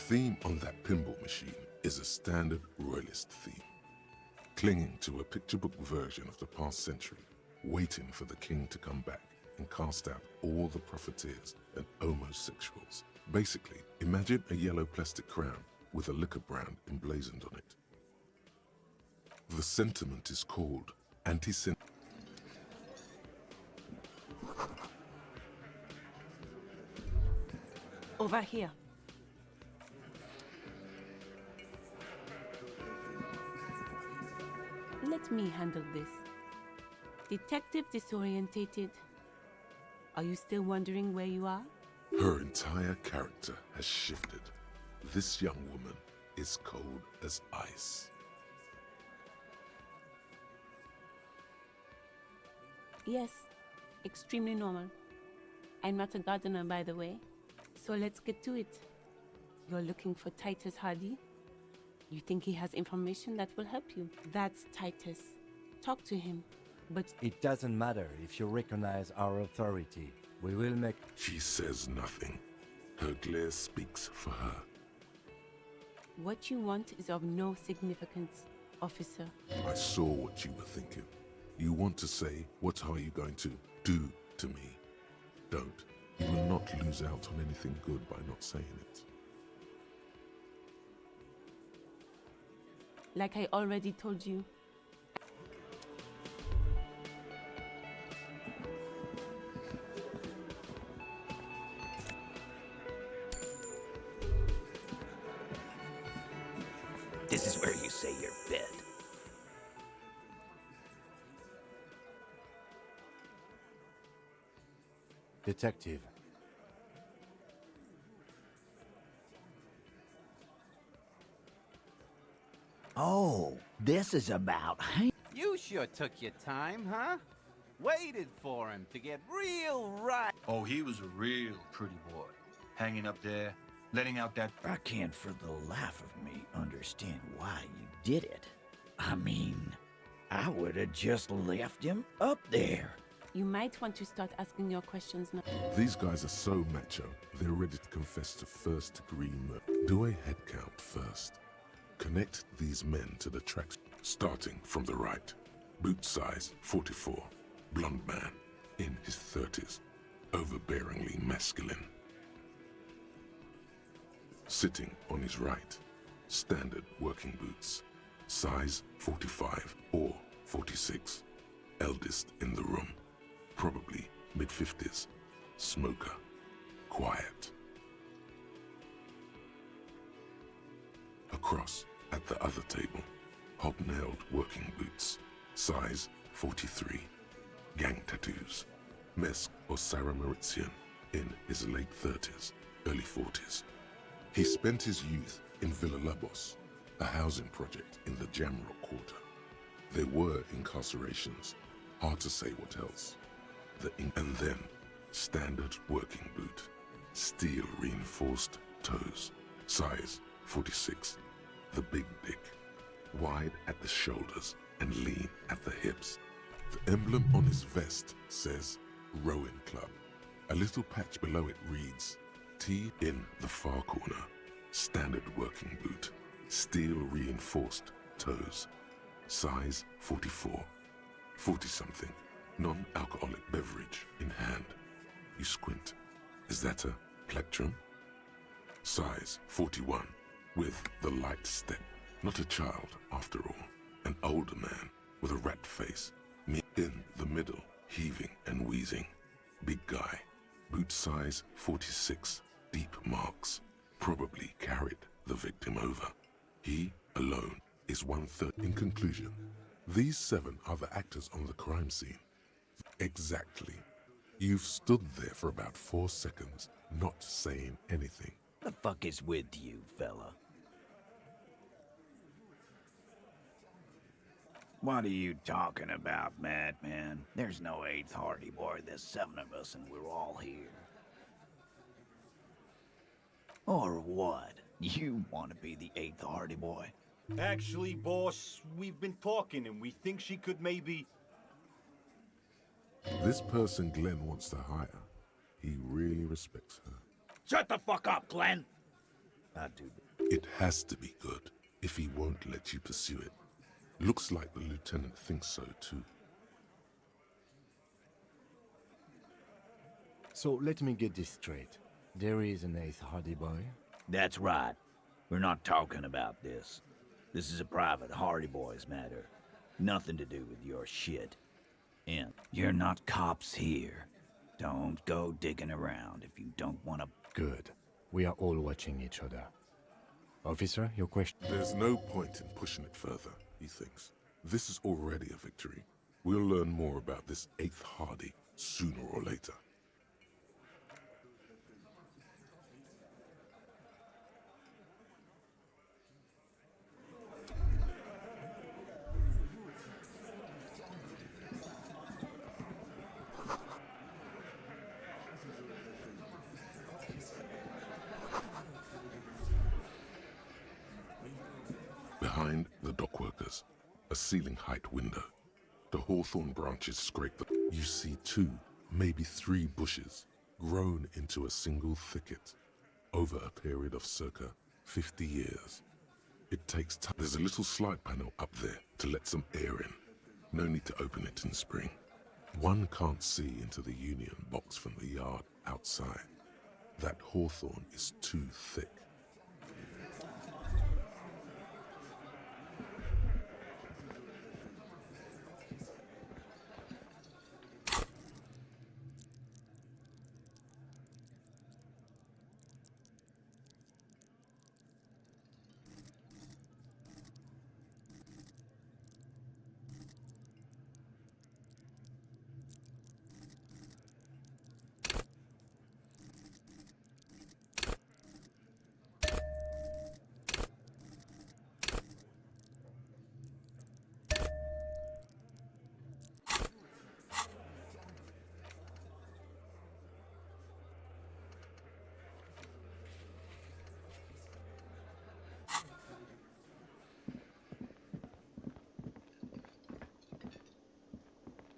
theme on that pinball machine is a standard royalist theme, clinging to a picture book version of the past century, waiting for the king to come back and cast out all the profiteers and homosexuals. Basically, imagine a yellow plastic crown with a liquor brand emblazoned on it. The sentiment is called anti-Semitism. Over here. Let me handle this. Detective disorientated. Are you still wondering where you are? Her entire character has shifted. This young woman is cold as ice. Yes, extremely normal. I'm not a gardener, by the way. So let's get to it. You're looking for Titus Hardy? You think he has information that will help you? That's Titus. Talk to him. But it doesn't matter if you recognize our authority. We will make... She says nothing. Her glare speaks for her. What you want is of no significance, officer. I saw what you were thinking. You want to say, what are you going to do to me? Don't. You will not lose out on anything good by not saying it. Like I already told you. This is where you say your bit. Detective. Oh, this is about... You sure took your time, huh? Waited for him to get real right. Oh, he was a real pretty boy. Hanging up there, letting out that... I can't for the life of me understand why you did it. I mean, I would have just left him up there. You might want to start asking your questions now. These guys are so macho, they're ready to confess to first-degree murder. Do a head count first. Connect these men to the tracks. Starting from the right. Boot size 44. Blonde man in his 30s. Overbearingly masculine. Sitting on his right. Standard working boots. Size 45 or 46. Eldest in the room. Probably mid-50s. Smoker. Quiet. Across at the other table, hobnailed working boots, size 43, gang tattoos, Mesk or Sarah Mauritian, in his late 30s, early 40s. He spent his youth in Villa Labos, a housing project in the Jamrock Quarter. There were incarcerations, hard to say what else. And then, standard working boot, steel reinforced toes, size 46, the big dick, wide at the shoulders and lean at the hips. The emblem on his vest says Rowing Club. A little patch below it reads T in the far corner, standard working boot, steel reinforced toes, size 44, 40-something, non-alcoholic beverage in hand. You squint. Is that a plectrum? Size 41, with the light step. Not a child, after all. An older man with a rat face. Me in the middle, heaving and wheezing. Big guy. Boot size 46, deep marks. Probably carried the victim over. He, alone, is 1/3. In conclusion, these 7 are the actors on the crime scene. Exactly. You've stood there for about 4 seconds, not saying anything. The fuck is with you, fella? What are you talking about, madman? There's no 8th Hardy Boy, there's 7 of us and we're all here. Or what? You want to be the 8th Hardy Boy? Actually, boss, we've been talking and we think she could maybe... This person Glenn wants to hire, he really respects her. Shut the fuck up, Glenn! I do. It has to be good if he won't let you pursue it. Looks like the lieutenant thinks so too. So let me get this straight. There is an 8th Hardy boy. That's right. We're not talking about this. This is a private Hardy Boys matter. Nothing to do with your shit. And you're not cops here. Don't go digging around if you don't want to. Good. We are all watching each other. Officer, your question? There's no point in pushing it further, he thinks. This is already a victory. We'll learn more about this 8th Hardy sooner or later. Behind the dockworkers, a ceiling height window. The hawthorn branches scrape the... You see 2, maybe 3 bushes grown into a single thicket over a period of circa 50 years. It takes time. There's a little slide panel up there to let some air in. No need to open it in spring. One can't see into the union box from the yard outside. That hawthorn is too thick.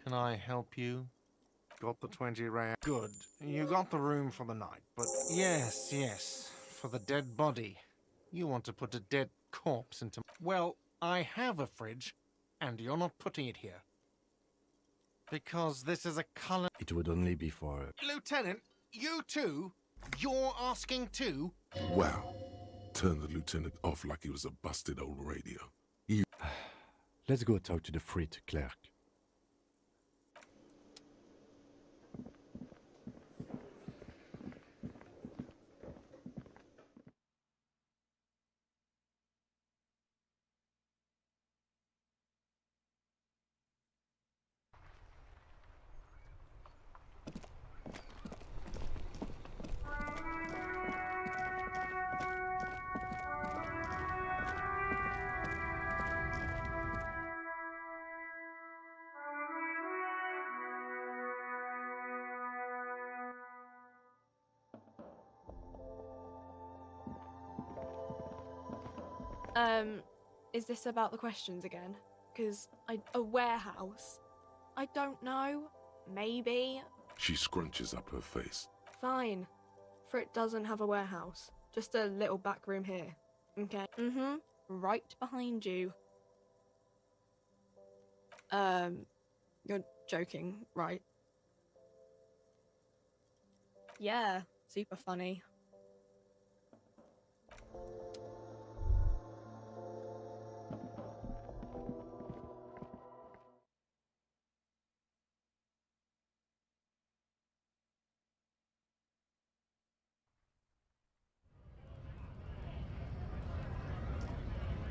Can I help you? Got the 20 rand. Good. You got the room for the night, but yes, for the dead body. You want to put a dead corpse into... Well, I have a fridge, and you're not putting it here. Because this is a color... It would only be for... Lieutenant, you too? You're asking too? Wow. Turned the lieutenant off like he was a busted old radio. Let's go talk to the freight clerk. Is this about the questions again? Because a warehouse? I don't know. Maybe. She scrunches up her face. Fine. Frit doesn't have a warehouse. Just a little back room here. Okay. Right behind you. You're joking, right? Yeah, super funny.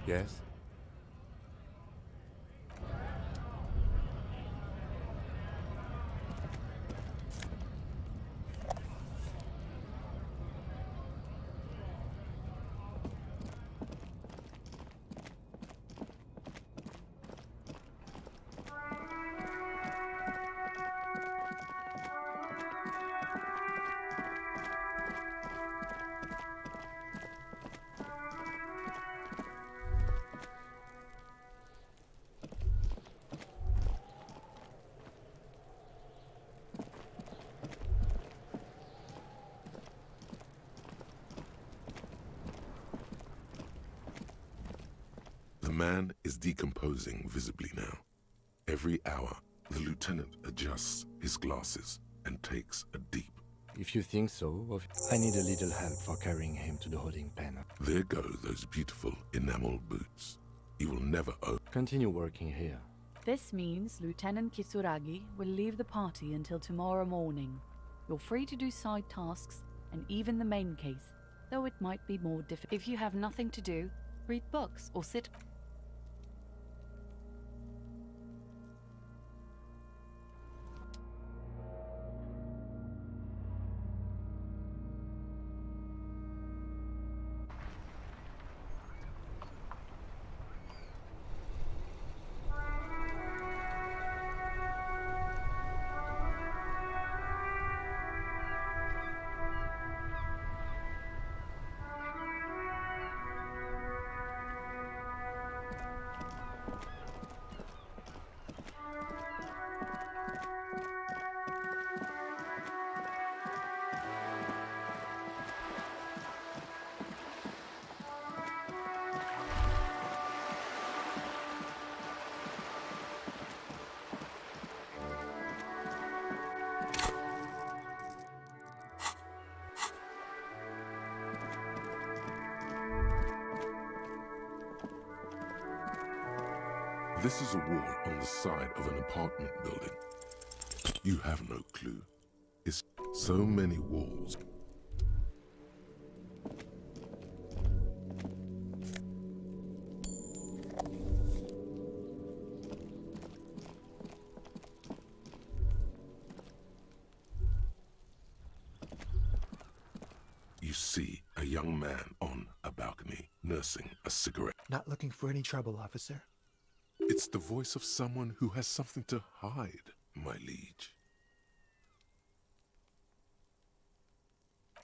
Yes? The man is decomposing visibly now. Every hour, the lieutenant adjusts his glasses and takes a deep. If you think so, I need a little help for carrying him to the holding pen. There go those beautiful enamel boots. You will never own. Continue working here. This means Lieutenant Kitsuragi will leave the party until tomorrow morning. You're free to do side tasks and even the main case, though it might be more difficult. If you have nothing to do, read books or sit. This is a wall on the side of an apartment building. You have no clue. It's so many walls. You see a young man on a balcony nursing a cigarette. Not looking for any trouble, officer. It's the voice of someone who has something to hide, my liege.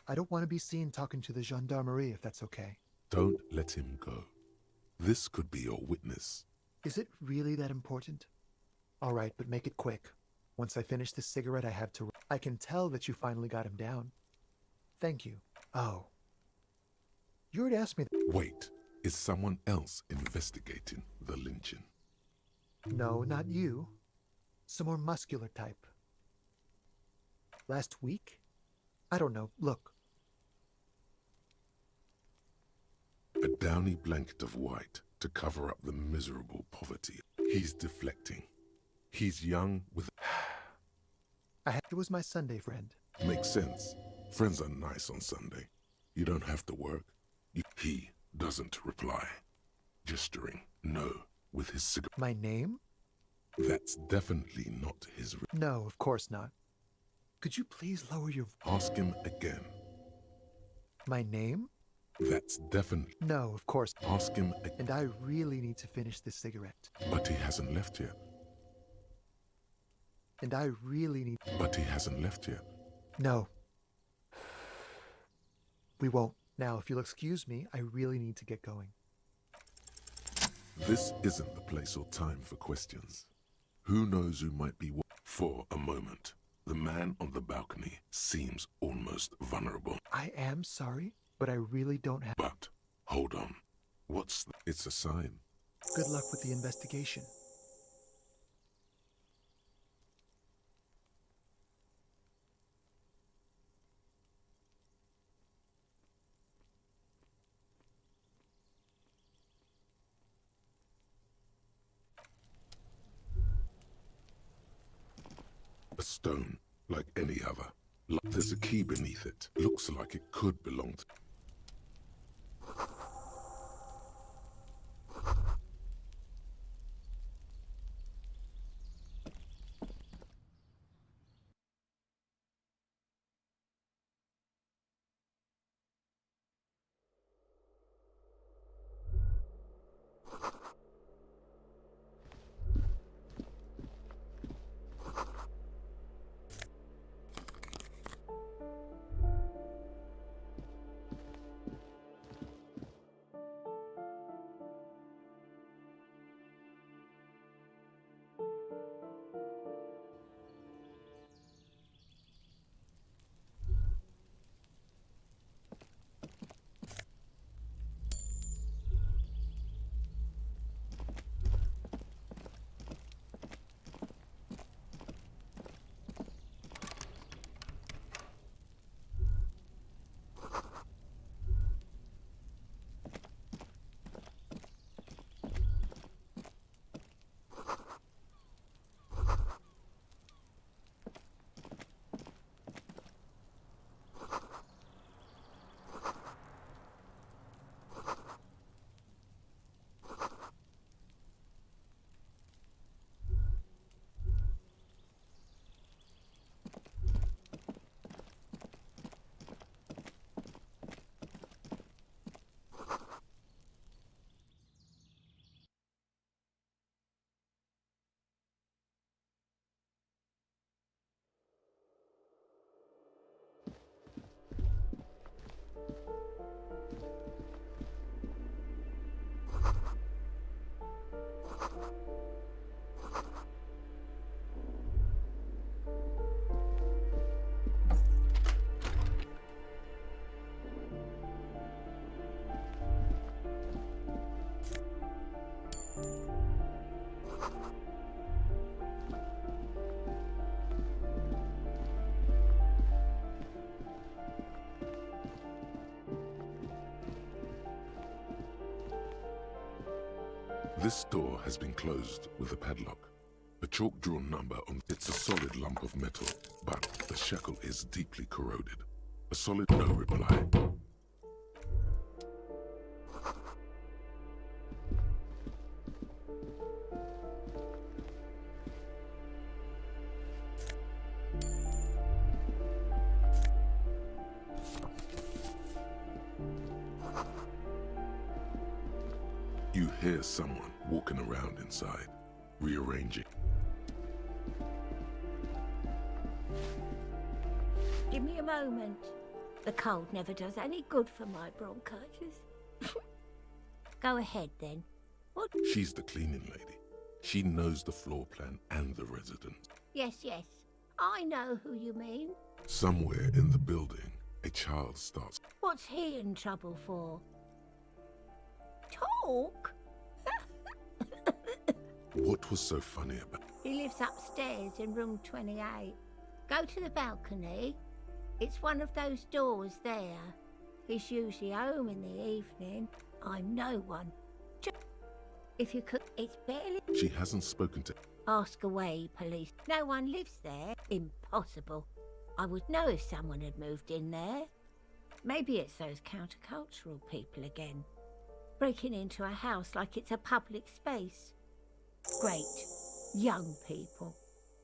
I don't want to be seen talking to the gendarmerie, if that's okay. Don't let him go. This could be your witness. Is it really that important? All right, but make it quick. Once I finish this cigarette, I have to... I can tell that you finally got him down. Thank you. Oh. You already asked me... Wait, is someone else investigating the lynching? No, not you. Some more muscular type. Last week? I don't know. Look. A downy blanket of white to cover up the miserable poverty. He's deflecting. He's young with... It was my Sunday friend. Makes sense. Friends are nice on Sunday. You don't have to work. He doesn't reply. Gesturing no with his cigarette. My name? That's definitely not his... No, of course not. Could you please lower your... Ask him again. My name? That's definitely... No, of course. Ask him again. And I really need to finish this cigarette. But he hasn't left yet. And I really need... But he hasn't left yet. No. We won't. Now, if you'll excuse me, I really need to get going. This isn't the place or time for questions. Who knows who might be... For a moment, the man on the balcony seems almost vulnerable. I am sorry, but I really don't have... But, hold on. What's... It's a sign. Good luck with the investigation. A stone, like any other. There's a key beneath it. Looks like it could belong to... This door has been closed with a padlock. A chalk-drawn number on it's a solid lump of metal, but the shackle is deeply corroded. A solid no reply. You hear someone walking around inside, rearranging. Give me a moment. The cold never does any good for my bronchitis. Go ahead, then. What? She's the cleaning lady. She knows the floor plan and the residents. Yes, yes. I know who you mean. Somewhere in the building, a child starts. What's he in trouble for? Talk? What was so funny about? He lives upstairs in room 28. Go to the balcony. It's one of those doors there. He's usually home in the evening. I'm no one. If you could, it's barely... She hasn't spoken to... Ask away, police. No one lives there. Impossible. I would know if someone had moved in there. Maybe it's those countercultural people again. Breaking into a house like it's a public space. Great. Young people.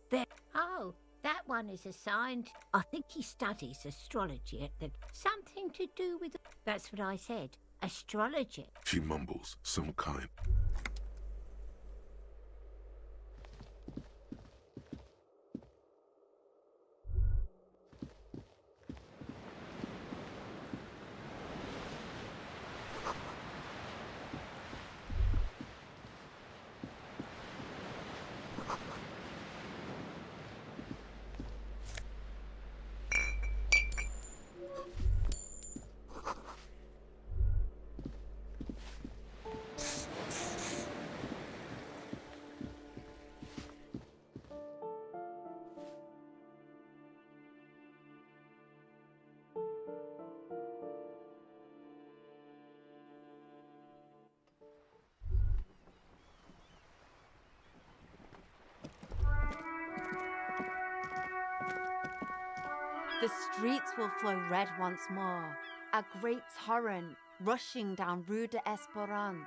They're... Oh, that one is assigned... I think he studies astrology at the... Something to do with... That's what I said. Astrology. She mumbles some kind. The streets will flow red once more, a great torrent rushing down Rue d'Esperance.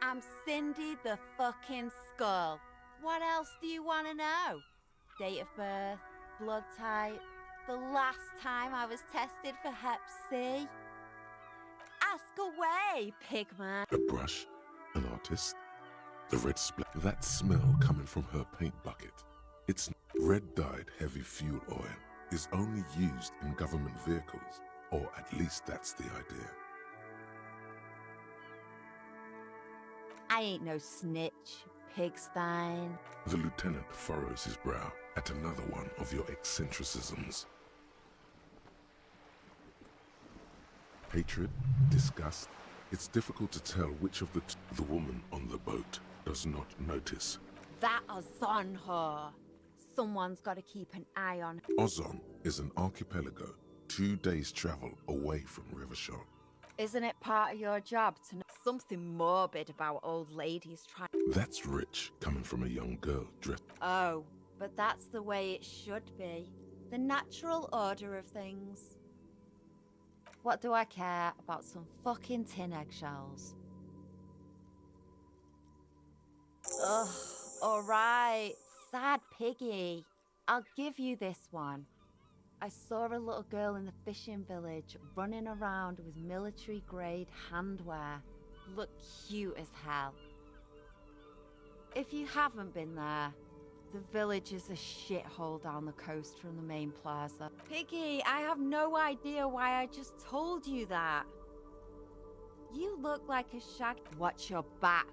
I'm Cindy the fucking Skull. What else do you want to know? Date of birth, blood type, the last time I was tested for Hep C. Ask away, pigman. A brush, an artist, the red splat. That smell coming from her paint bucket. It's red-dyed heavy fuel oil. Is only used in government vehicles, or at least that's the idea. I ain't no snitch, pigstein. The lieutenant furrows his brow at another one of your eccentricisms. Hatred, disgust, it's difficult to tell which of the woman on the boat does not notice. That Ozon whore. Someone's got to keep an eye on her. Ozon is an archipelago 2 days' travel away from Rivershore. Isn't it part of your job to know something morbid about old ladies trying? That's rich coming from a young girl dressed. Oh, but that's the way it should be. The natural order of things. What do I care about some fucking tin eggshells? Ugh, alright. Sad piggy. I'll give you this one. I saw a little girl in the fishing village running around with military-grade handwear. Looked cute as hell. If you haven't been there, the village is a shithole down the coast from the main plaza. Piggy, I have no idea why I just told you that. You look like a shag. Watch your back.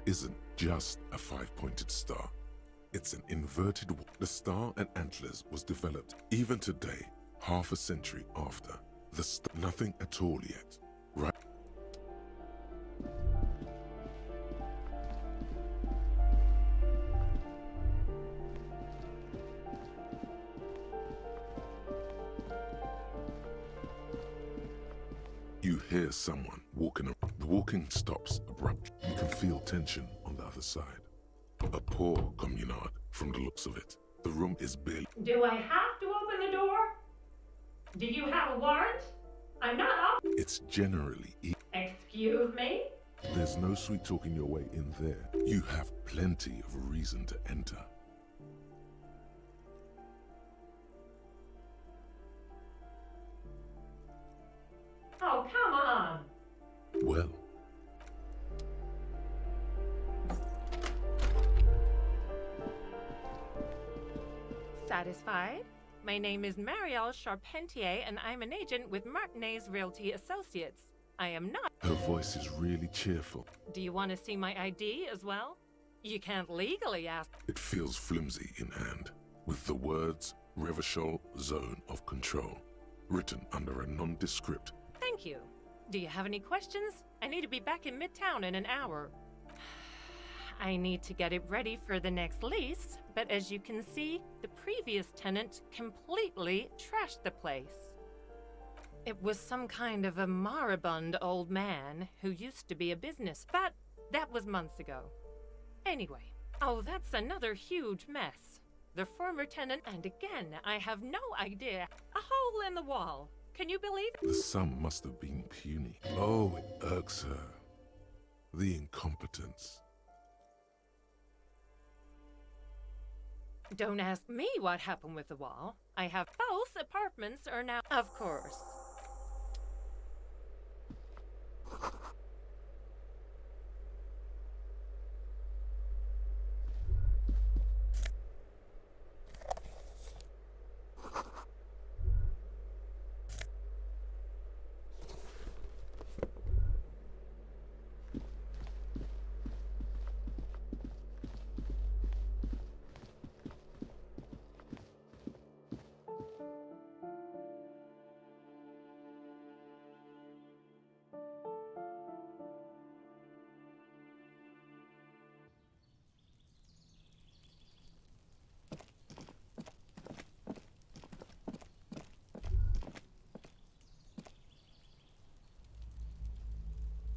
isn't just a five-pointed star. It's an inverted The star and antlers was developed even today, half a century after. Nothing at all yet, right? You hear someone walking around. The walking stops abruptly. You can feel tension on the other side. A poor communard from the looks of it. The room is barely... Do I have to open the door? Do you have a warrant? I'm not up. It's generally... Excuse me? There's no sweet talking your way in there. You have plenty of reason to enter. Oh, come on. Well... Satisfied? My name is Marielle Charpentier, and I'm an agent with Martinez Realty Associates. I am not... Her voice is really cheerful. Do you want to see my ID as well? You can't legally ask... It feels flimsy in hand, with the words Revachol Zone of Control, written under a nondescript. Thank you. Do you have any questions? I need to be back in Midtown in an hour. I need to get it ready for the next lease, but as you can see, the previous tenant completely trashed the place. It was some kind of a moribund old man who used to be a business, but that was months ago. Anyway, oh, that's another huge mess. The former tenant, and again, I have no idea. A hole in the wall. Can you believe it? The sum must have been puny. Oh, it irks her. The incompetence. Don't ask me what happened with the wall. I have both apartments are now... Of course.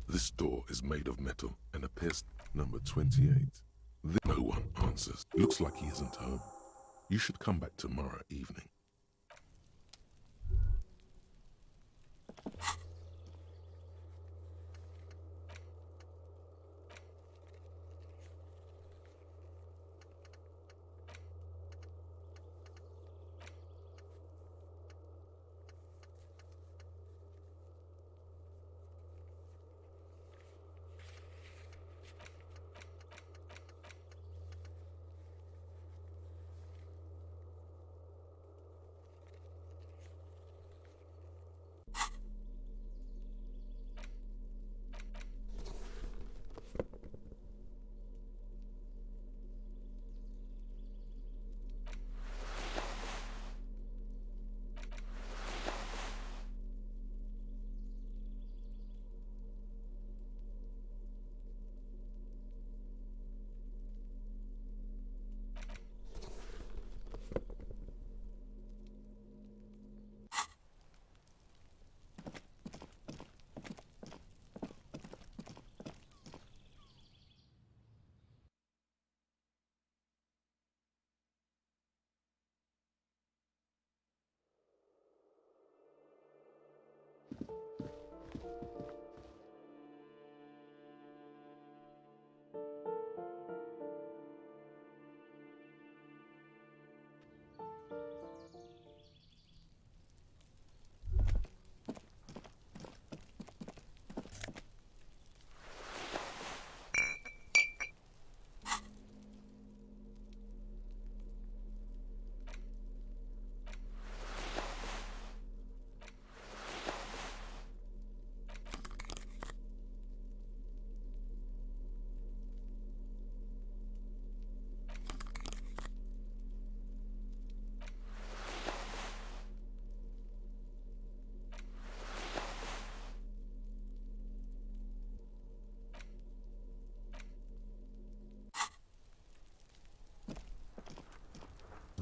This door is made of metal and appears number 28. No one answers. Looks like he isn't home. You should come back tomorrow evening.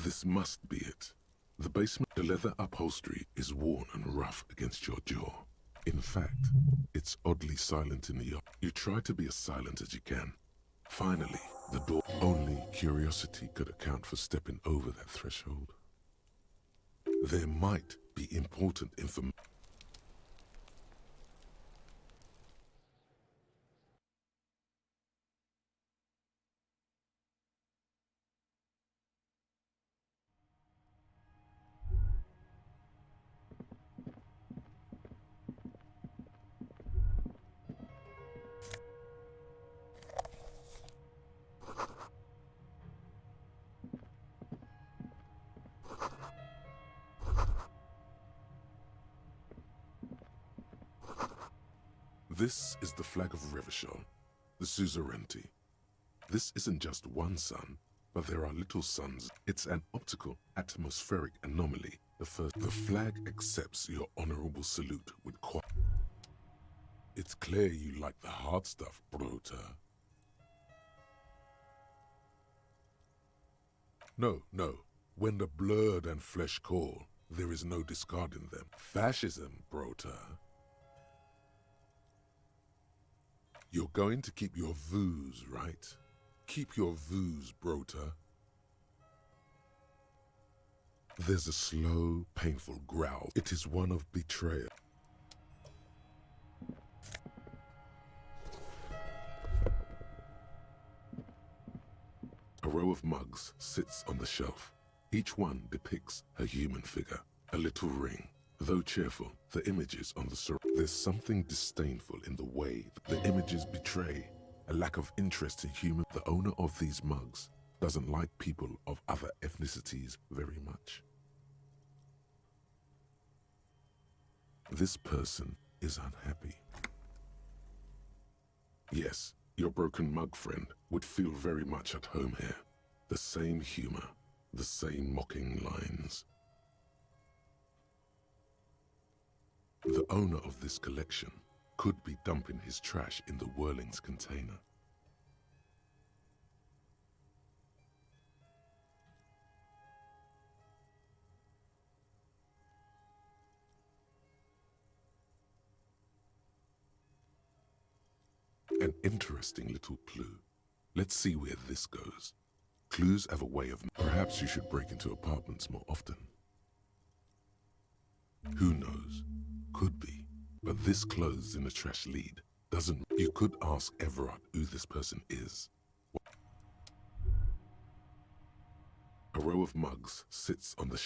This must be it. The basement, the leather upholstery is worn and rough against your jaw. In fact, it's oddly silent in the yard. You try to be as silent as you can. Finally, the door. Only curiosity could account for stepping over that threshold. There might be important information. This is the flag of Revachol, the suzerainty. This isn't just one sun, but there are little suns. It's an optical, atmospheric anomaly. The flag accepts your honorable salute with It's clear you like the hard stuff, Brota. No. When the blood and flesh call, there is no discarding them. Fascism, Brota. You're going to keep your vooz, right? Keep your vooz, Brota. There's a slow, painful growl. It is one of betrayal. A row of mugs sits on the shelf. Each one depicts a human figure, a little ring. Though cheerful, the images on the there's something disdainful in the way the images betray a lack of interest in human. The owner of these mugs doesn't like people of other ethnicities very much. This person is unhappy. Yes, your broken mug friend would feel very much at home here. The same humor, the same mocking lines. The owner of this collection could be dumping his trash in the Whirling's container. An interesting little clue. Let's see where this goes. Clues have a way of... Perhaps you should break into apartments more often. Who knows? Could be. But this clothes in a trash lead doesn't... You could ask Everard who this person is. A row of mugs sits on the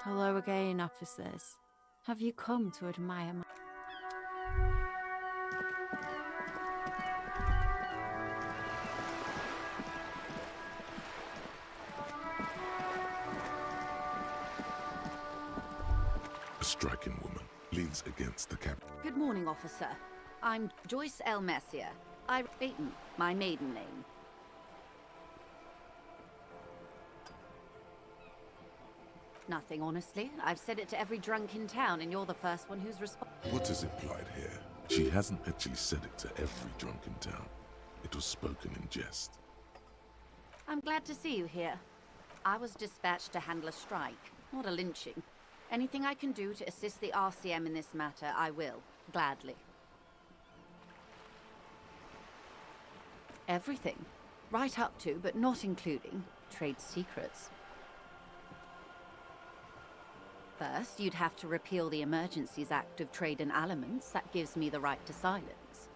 Hello again, officers. Have you come to admire my... A striking woman leans against the cabin. Good morning, officer. I'm Joyce L. Messier. I've beaten my maiden name. Nothing, honestly. I've said it to every drunk in town, and you're the first one who's responded. What is implied here? She hasn't actually said it to every drunk in town. It was spoken in jest. I'm glad to see you here. I was dispatched to handle a strike, not a lynching. Anything I can do to assist the RCM in this matter, I will. Gladly. Everything. Right up to, but not including, trade secrets. First, you'd have to repeal the Emergencies Act of Trade and Aliments. That gives me the right to silence.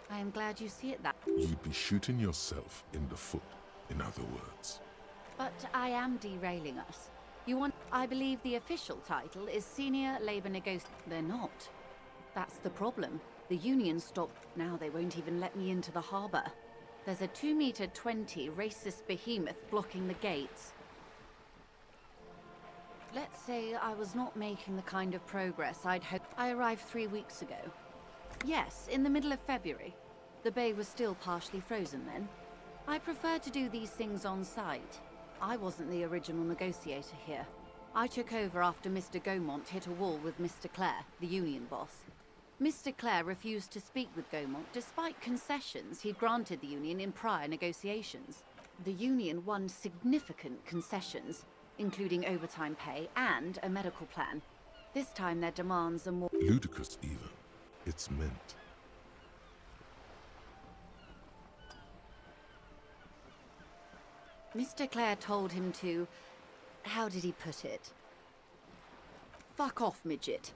I am glad you see it that way. You'd be shooting yourself in the foot, in other words. But I am derailing us. I believe the official title is Senior Labor Negotiator. They're not. That's the problem. The union stopped. Now they won't even let me into the harbor. There's a 2-meter 20 racist behemoth blocking the gates. Let's say I was not making the kind of progress I'd hoped. I arrived 3 weeks ago. Yes, in the middle of February. The bay was still partially frozen then. I prefer to do these things on site. I wasn't the original negotiator here. I took over after Mr. Gaumont hit a wall with Mr. Clare, the union boss. Mr. Clare refused to speak with Gaumont despite concessions he'd granted the union in prior negotiations. The union won significant concessions, including overtime pay and a medical plan. This time their demands are more ludicrous even. It's meant. Mr. Clare told him to... how did he put it? Fuck off, midget.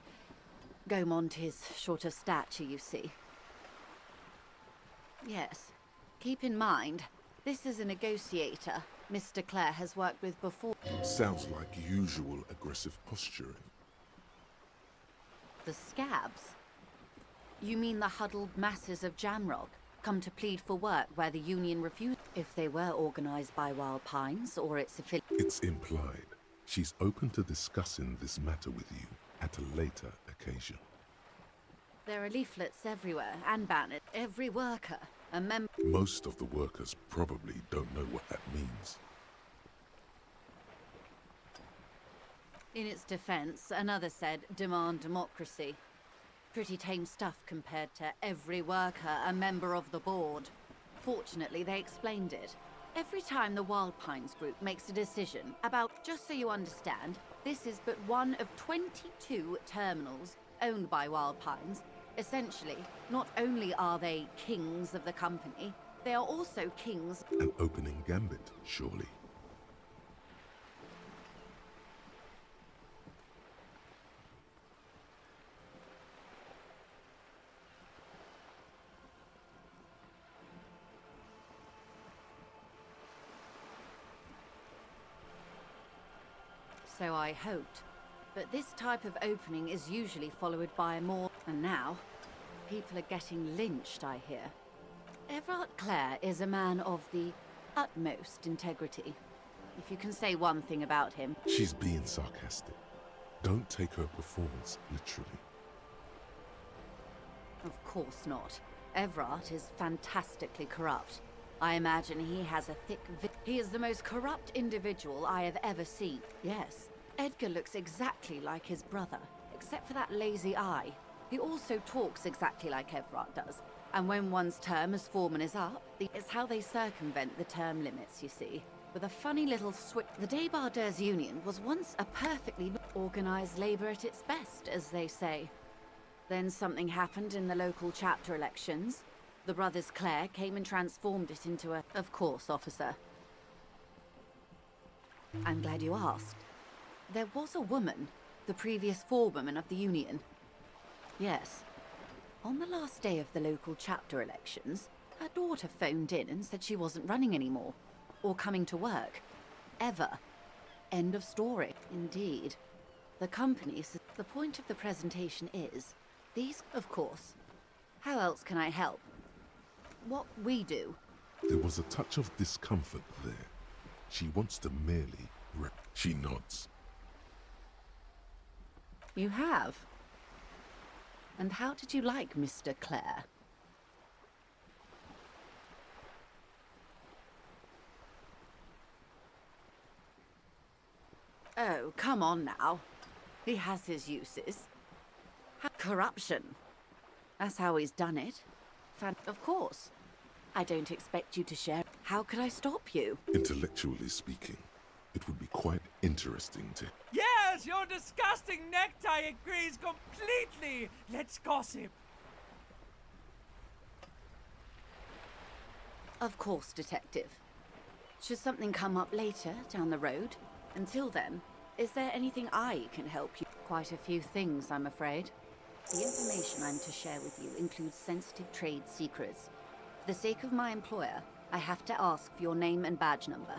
Gaumont is short of stature, you see. Yes. Keep in mind, this is a negotiator Mr. Clare has worked with before. Sounds like usual aggressive posturing. The scabs? You mean the huddled masses of Jamrock, come to plead for work where the union refused? If they were organized by Wild Pines or its affiliates. It's implied. She's open to discussing this matter with you at a later occasion. There are leaflets everywhere and banners. Every worker, a member. Most of the workers probably don't know what that means. In its defense, another said, demand democracy. Pretty tame stuff compared to every worker, a member of the board. Fortunately, they explained it. Every time the Wild Pines group makes a decision about, just so you understand, this is but one of 22 terminals owned by Wild Pines. Essentially, not only are they kings of the company, they are also kings. An opening gambit, surely. So I hoped. But this type of opening is usually followed by more... And now, people are getting lynched, I hear. Everard Clare is a man of the utmost integrity. If you can say one thing about him... She's being sarcastic. Don't take her performance literally. Of course not. Everard is fantastically corrupt. I imagine he has a thick... He is the most corrupt individual I have ever seen. Yes, Edgar looks exactly like his brother, except for that lazy eye. He also talks exactly like Everard does. And when one's term as foreman is up, it's how they circumvent the term limits, you see. With a funny little switch. The Débardeurs Union was once a perfectly organized labor at its best, as they say. Then something happened in the local chapter elections. The brothers Clare came and transformed it into a... Of course, officer. I'm glad you asked. There was a woman, the previous forewoman of the union. Yes. On the last day of the local chapter elections, her daughter phoned in and said she wasn't running anymore. Or coming to work. Ever. End of story. Indeed. The company says the point of the presentation is these, of course. How else can I help? What we do. There was a touch of discomfort there. She wants to merely She nods. You have? And how did you like Mr. Clare? Oh, come on now. He has his uses. Corruption. That's how he's done it. Of course. I don't expect you to share. How could I stop you? Intellectually speaking, it would be quite interesting to... Yes, your disgusting necktie agrees completely. Let's gossip. Of course, Detective. Should something come up later, down the road? Until then, is there anything I can help you? Quite a few things, I'm afraid. The information I'm to share with you includes sensitive trade secrets. For the sake of my employer, I have to ask for your name and badge number.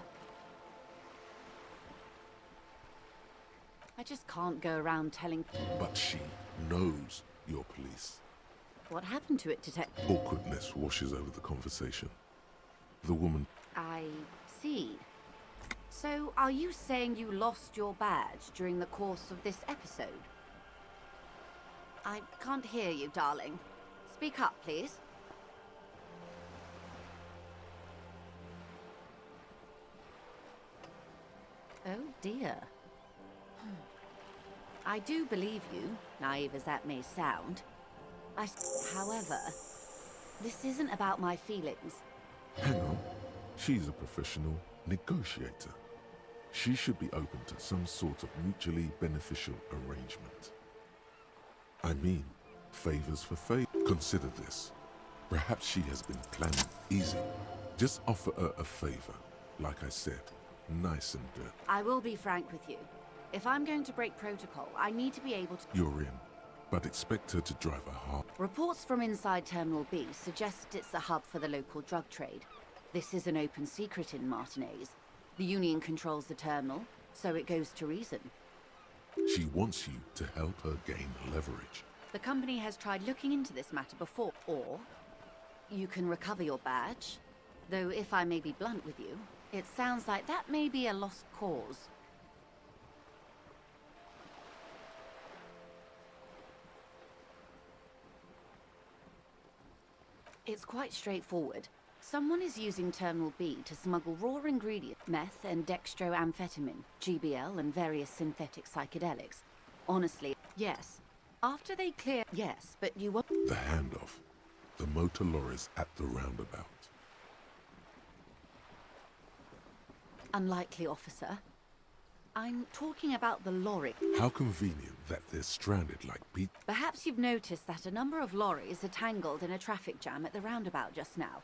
I just can't go around telling... But she knows you're police. What happened to it, Detective? Awkwardness washes over the conversation. The woman... I see. So, are you saying you lost your badge during the course of this episode? I can't hear you, darling. Speak up, please. Oh, dear. I do believe you, naive as that may sound. However, this isn't about my feelings. Hang on. She's a professional negotiator. She should be open to some sort of mutually beneficial arrangement. I mean, favors for favor. Consider this. Perhaps she has been planning. Easy. Just offer her a favor. Like I said, nice and dirty. I will be frank with you. If I'm going to break protocol, I need to be able to... You're in, but expect her to drive a hard... Reports from inside Terminal B suggest it's a hub for the local drug trade. This is an open secret in Martinez. The Union controls the terminal, so it goes to reason. She wants you to help her gain leverage. The company has tried looking into this matter before, or you can recover your badge. Though if I may be blunt with you, it sounds like that may be a lost cause. It's quite straightforward. Someone is using Terminal B to smuggle raw ingredients, meth and dextroamphetamine, GBL and various synthetic psychedelics. Honestly, yes. After they clear... Yes, but you won't... The handoff. The motor lorries at the roundabout. Unlikely, officer. I'm talking about the lorry. How convenient that they're stranded like beat... Perhaps you've noticed that a number of lorries are tangled in a traffic jam at the roundabout just now.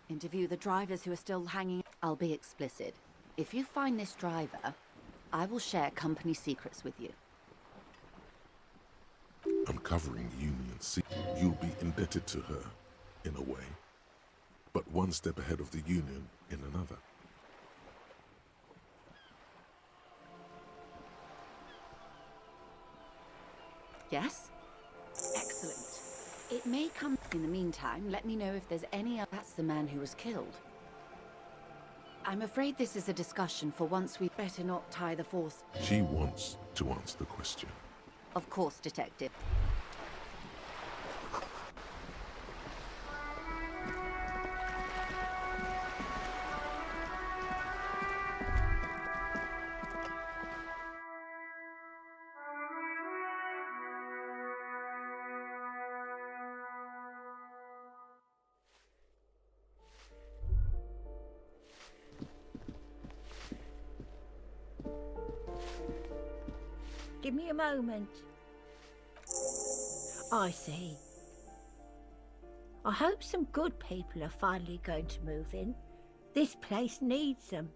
Interview the drivers who are still hanging... I'll be explicit. If you find this driver, I will share company secrets with you. I'm covering Union C. You'll be indebted to her, in a way. But one step ahead of the Union in another. Yes? Excellent. It may come... In the meantime, let me know if there's any... That's the man who was killed. I'm afraid this is a discussion for once we better not tie the force. She wants to answer the question. Of course, Detective. Give me a moment. I see. I hope some good people are finally going to move in. This place needs them.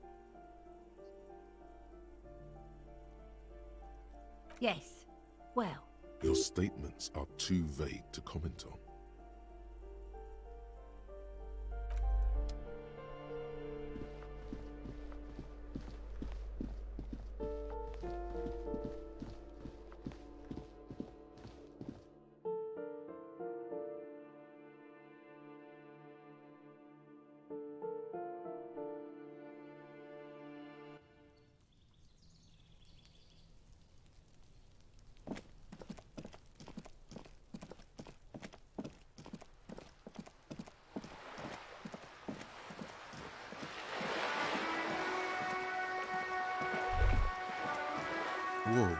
Yes. Well. Your statements are too vague to comment on. Whoa.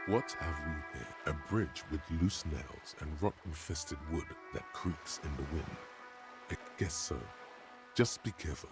What have we here? A bridge with loose nails and rot-infested wood that creaks in the wind. I guess so. Just be careful.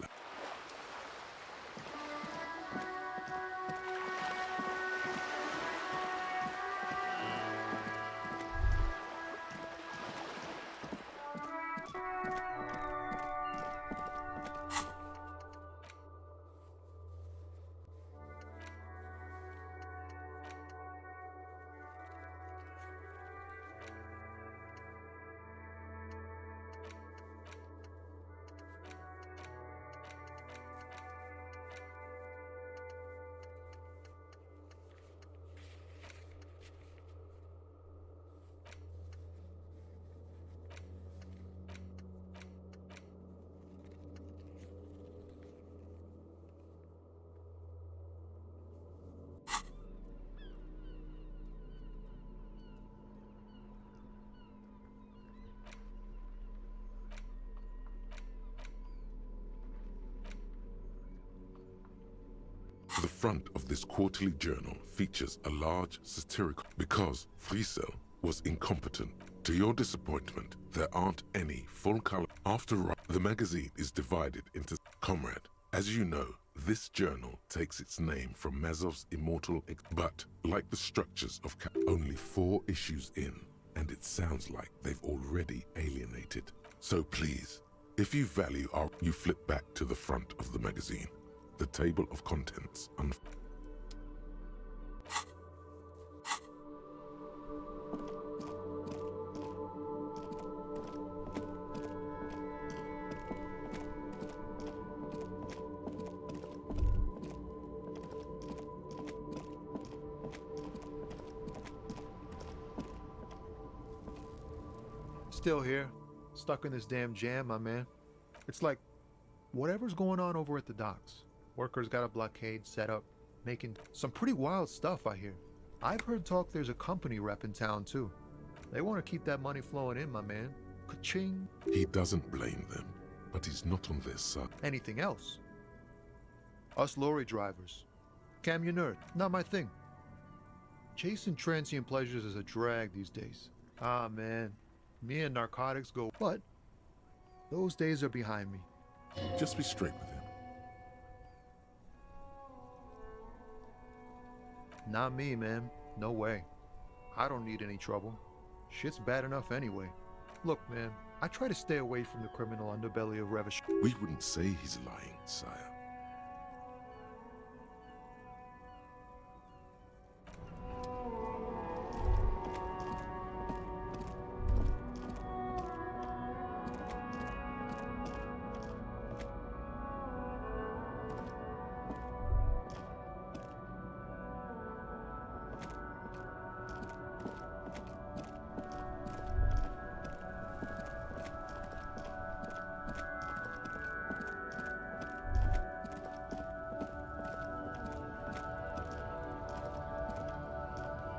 The front of this quarterly journal features a large satirical because Friesel was incompetent. To your disappointment, there aren't any full color. After all, the magazine is divided into Comrade. As you know, this journal takes its name from Mazov's immortal but like the structures of only 4 issues in, and it sounds like they've already alienated. So please, if you value our, you flip back to the front of the magazine. The table of contents. Still here, stuck in this damn jam, my man. It's like whatever's going on over at the docks. Workers got a blockade set up, making some pretty wild stuff, I hear. I've heard talk there's a company rep in town, too. They want to keep that money flowing in, my man. Ka-ching. He doesn't blame them, but he's not on their side. Anything else? Us lorry drivers. Cam, you nerd. Not my thing. Chasing transient pleasures is a drag these days. Ah, man. Me and narcotics go, but those days are behind me. Just be straight with him. Not me, man. No way. I don't need any trouble. Shit's bad enough anyway. Look, man, I try to stay away from the criminal underbelly of Revish. We wouldn't say he's lying, sire.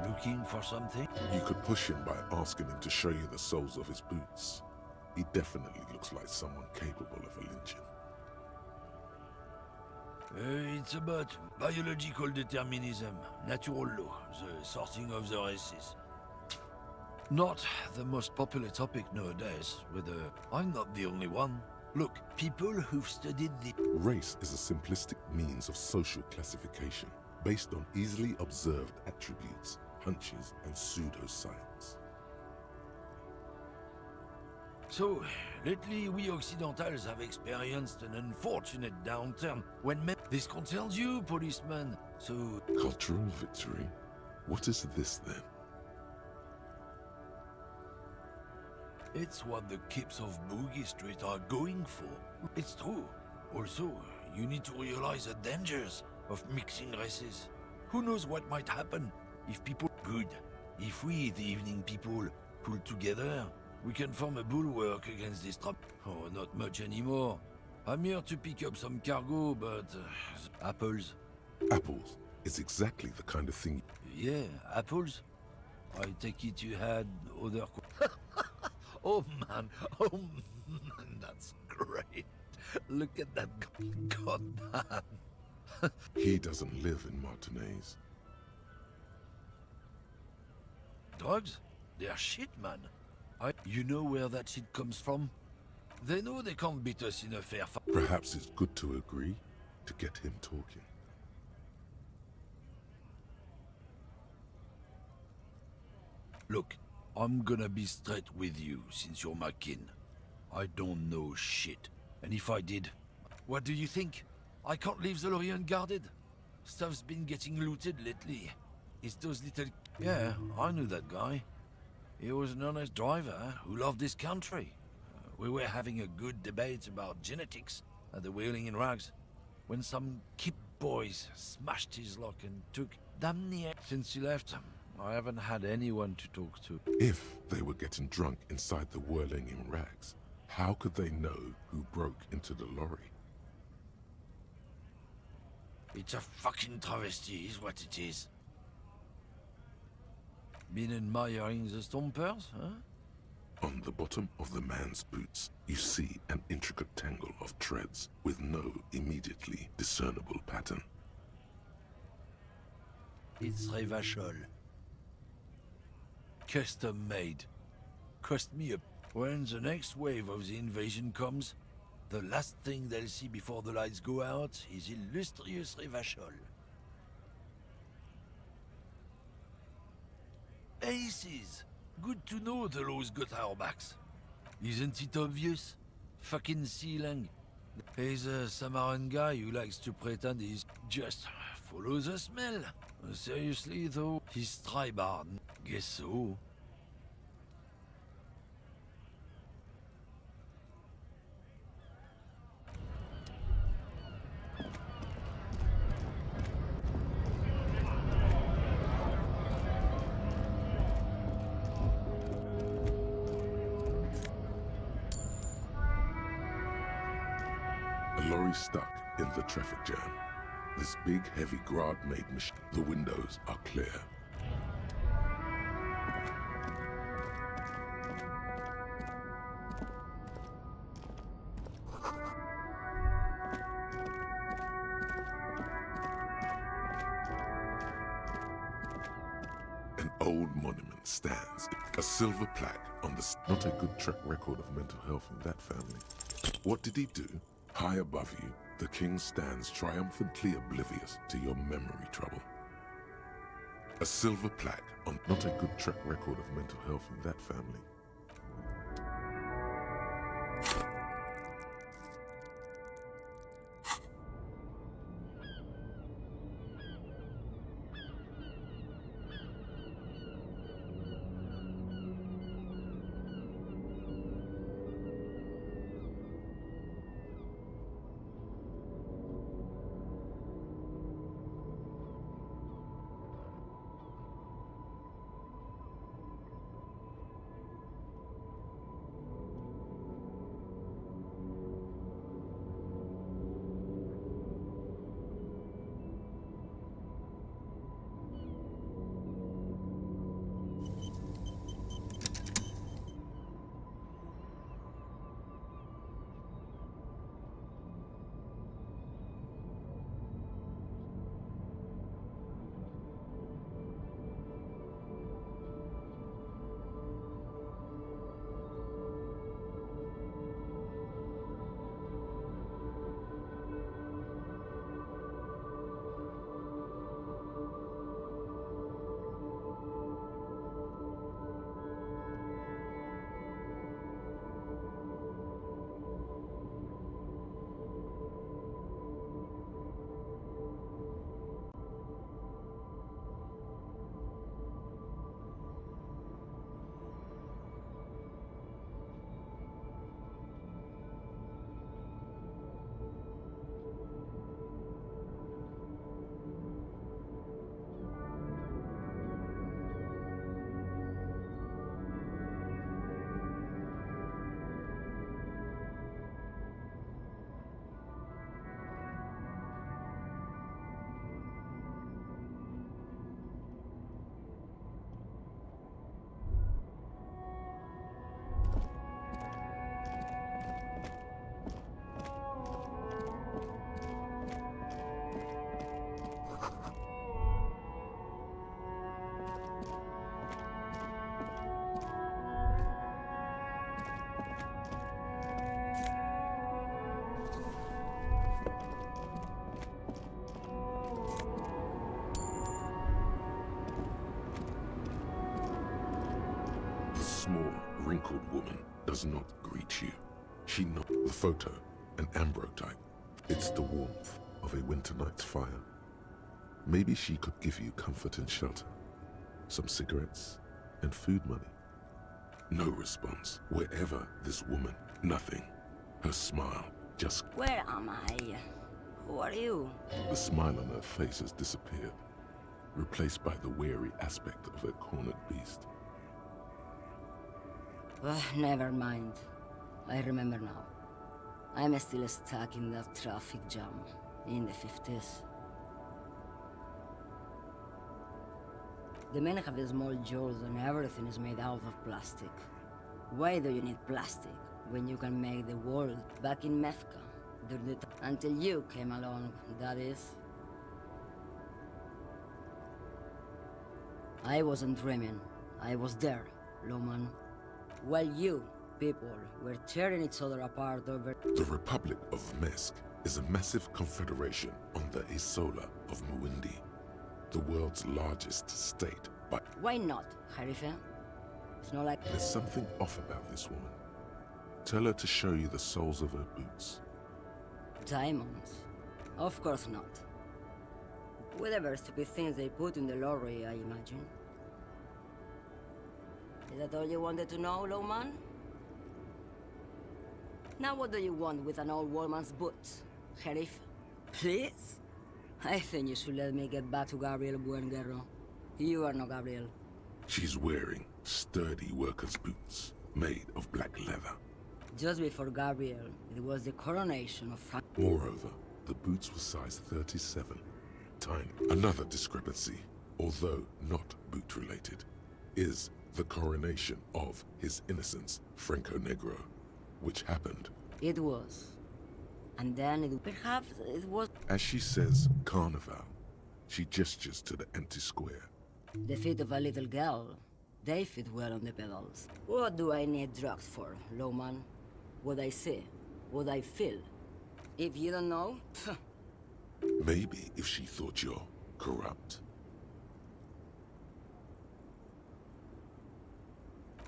Looking for something? You could push him by asking him to show you the soles of his boots. He definitely looks like someone capable of a lynching. It's about biological determinism, natural law, the sorting of the races. Not the most popular topic nowadays, whether I'm not the only one. Look, people who've studied the... Race is a simplistic means of social classification based on easily observed attributes, hunches, and pseudoscience. So, lately we Occidentals have experienced an unfortunate downturn when this concerns you, policeman, so... Cultural victory? What is this then? It's what the kips of Boogie Street are going for. It's true. Also, you need to realize the dangers of mixing races. Who knows what might happen if people... Good. If we, the evening people, pull together, we can form a bulwark against this trap. Oh, not much anymore. I'm here to pick up some cargo, but... apples. Apples is exactly the kind of thing... Yeah, apples. I take it you had other... Oh man, that's great. Look at that god man. He doesn't live in Martinez. Drugs? They're shit, man. You know where that shit comes from? They know they can't beat us in a fair fight. Perhaps it's good to agree to get him talking. Look, I'm gonna be straight with you since you're my kin. I don't know shit. And if I did, what do you think? I can't leave the lorry unguarded. Stuff's been getting looted lately. It's those little... Yeah, I knew that guy. He was an honest driver who loved this country. We were having a good debate about genetics at the Wheeling in Rags when some Kip boys smashed his lock and took damn near. Since he left, I haven't had anyone to talk to. If they were getting drunk inside the Whirling in Rags, how could they know who broke into the lorry? It's a fucking travesty, is what it is. Been admiring the stompers, huh? On the bottom of the man's boots, you see an intricate tangle of treads with no immediately discernible pattern. It's Revachol. Custom made. Cost me a... When the next wave of the invasion comes, the last thing they'll see before the lights go out is illustrious Revachol. Aces! Good to know the law's got our backs. Isn't it obvious? Fucking Sealang. He's a Samaran guy who likes to pretend he's just follow the smell. Seriously though, he's tribard. Guess so. A lorry stuck in the traffic jam. This big, heavy Grad-made machine. The windows are clear. An old monument stands. A silver plaque on the... Not a good track record of mental health in that family. What did he do? High above you, the king stands triumphantly oblivious to your memory trouble. A silver plaque on... Not a good track record of mental health in that family. small, wrinkled woman does not greet you. She knows the photo, an ambrotype. It's the warmth of a winter night's fire. Maybe she could give you comfort and shelter, some cigarettes, and food money. No response. Wherever this woman, nothing. Her smile just... Where am I? Who are you? The smile on her face has disappeared, replaced by the weary aspect of a cornered beast. Never mind. I remember now. I'm still stuck in that traffic jam in the 50s. The men have small jaws and everything is made out of plastic. Why do you need plastic when you can make the world back in Methka? Until you came along, that is. I wasn't dreaming. I was there, Loman. While you, people, were tearing each other apart over... The Republic of Mesk is a massive confederation on the Isola of Muindi, the world's largest state by... Why not, Harife? It's not like... There's something off about this woman. Tell her to show you the soles of her boots. Diamonds? Of course not. Whatever stupid things they put in the lorry, I imagine. Is that all you wanted to know, Lowman? Now what do you want with an old woman's boots, Sheriff? Please? I think you should let me get back to Gabriel Buenguerro. You are no Gabriel. She's wearing sturdy worker's boots, made of black leather. Just before Gabriel, it was the coronation of Frank. Moreover, the boots were size 37. Tiny. Another discrepancy, although not boot-related, is the coronation of His Innocence, Franco Negro, which happened. It was. And then perhaps it was... As she says, Carnival, she gestures to the empty square. The feet of a little girl. They fit well on the pedals. What do I need drugs for, Lowman? What I see, what I feel. If you don't know, Maybe if she thought you're corrupt.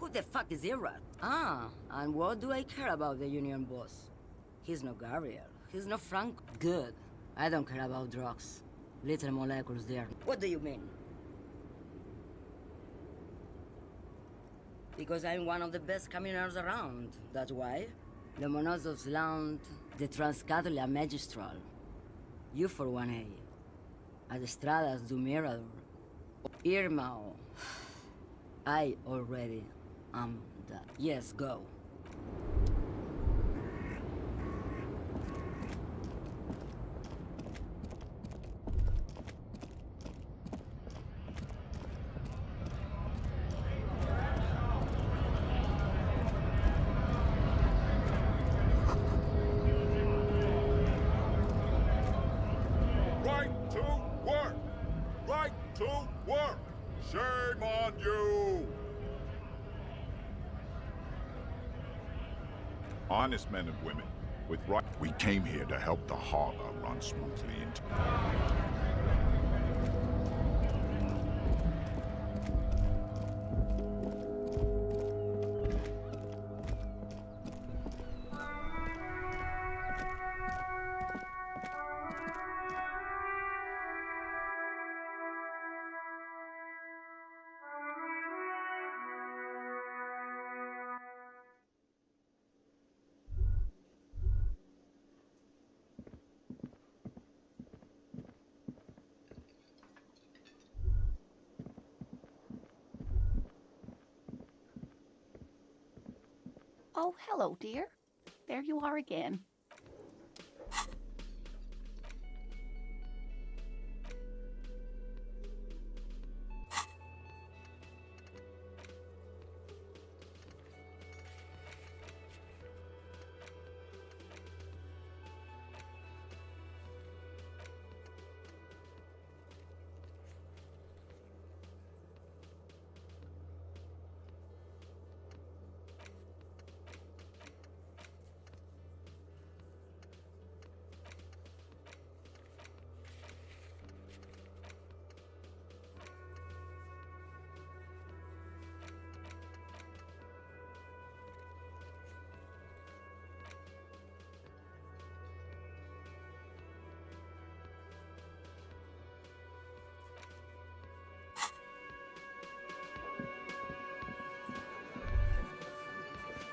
who the fuck is Irad? Ah, and what do I care about the union boss? He's no Gabriel. He's no Frank. Good. I don't care about drugs. Little molecules there. What do you mean? Because I'm one of the best caminers around. That's why. The Monozov's Land, the Transcatolia Magistral. You for 1A. Adestradas do Mirador. Irmao. I already am that. Yes, go. Right to work! Right to work! Shame on you! Honest men and women, with right... We came here to help the harbor run smoothly into... Oh, hello, dear. There you are again.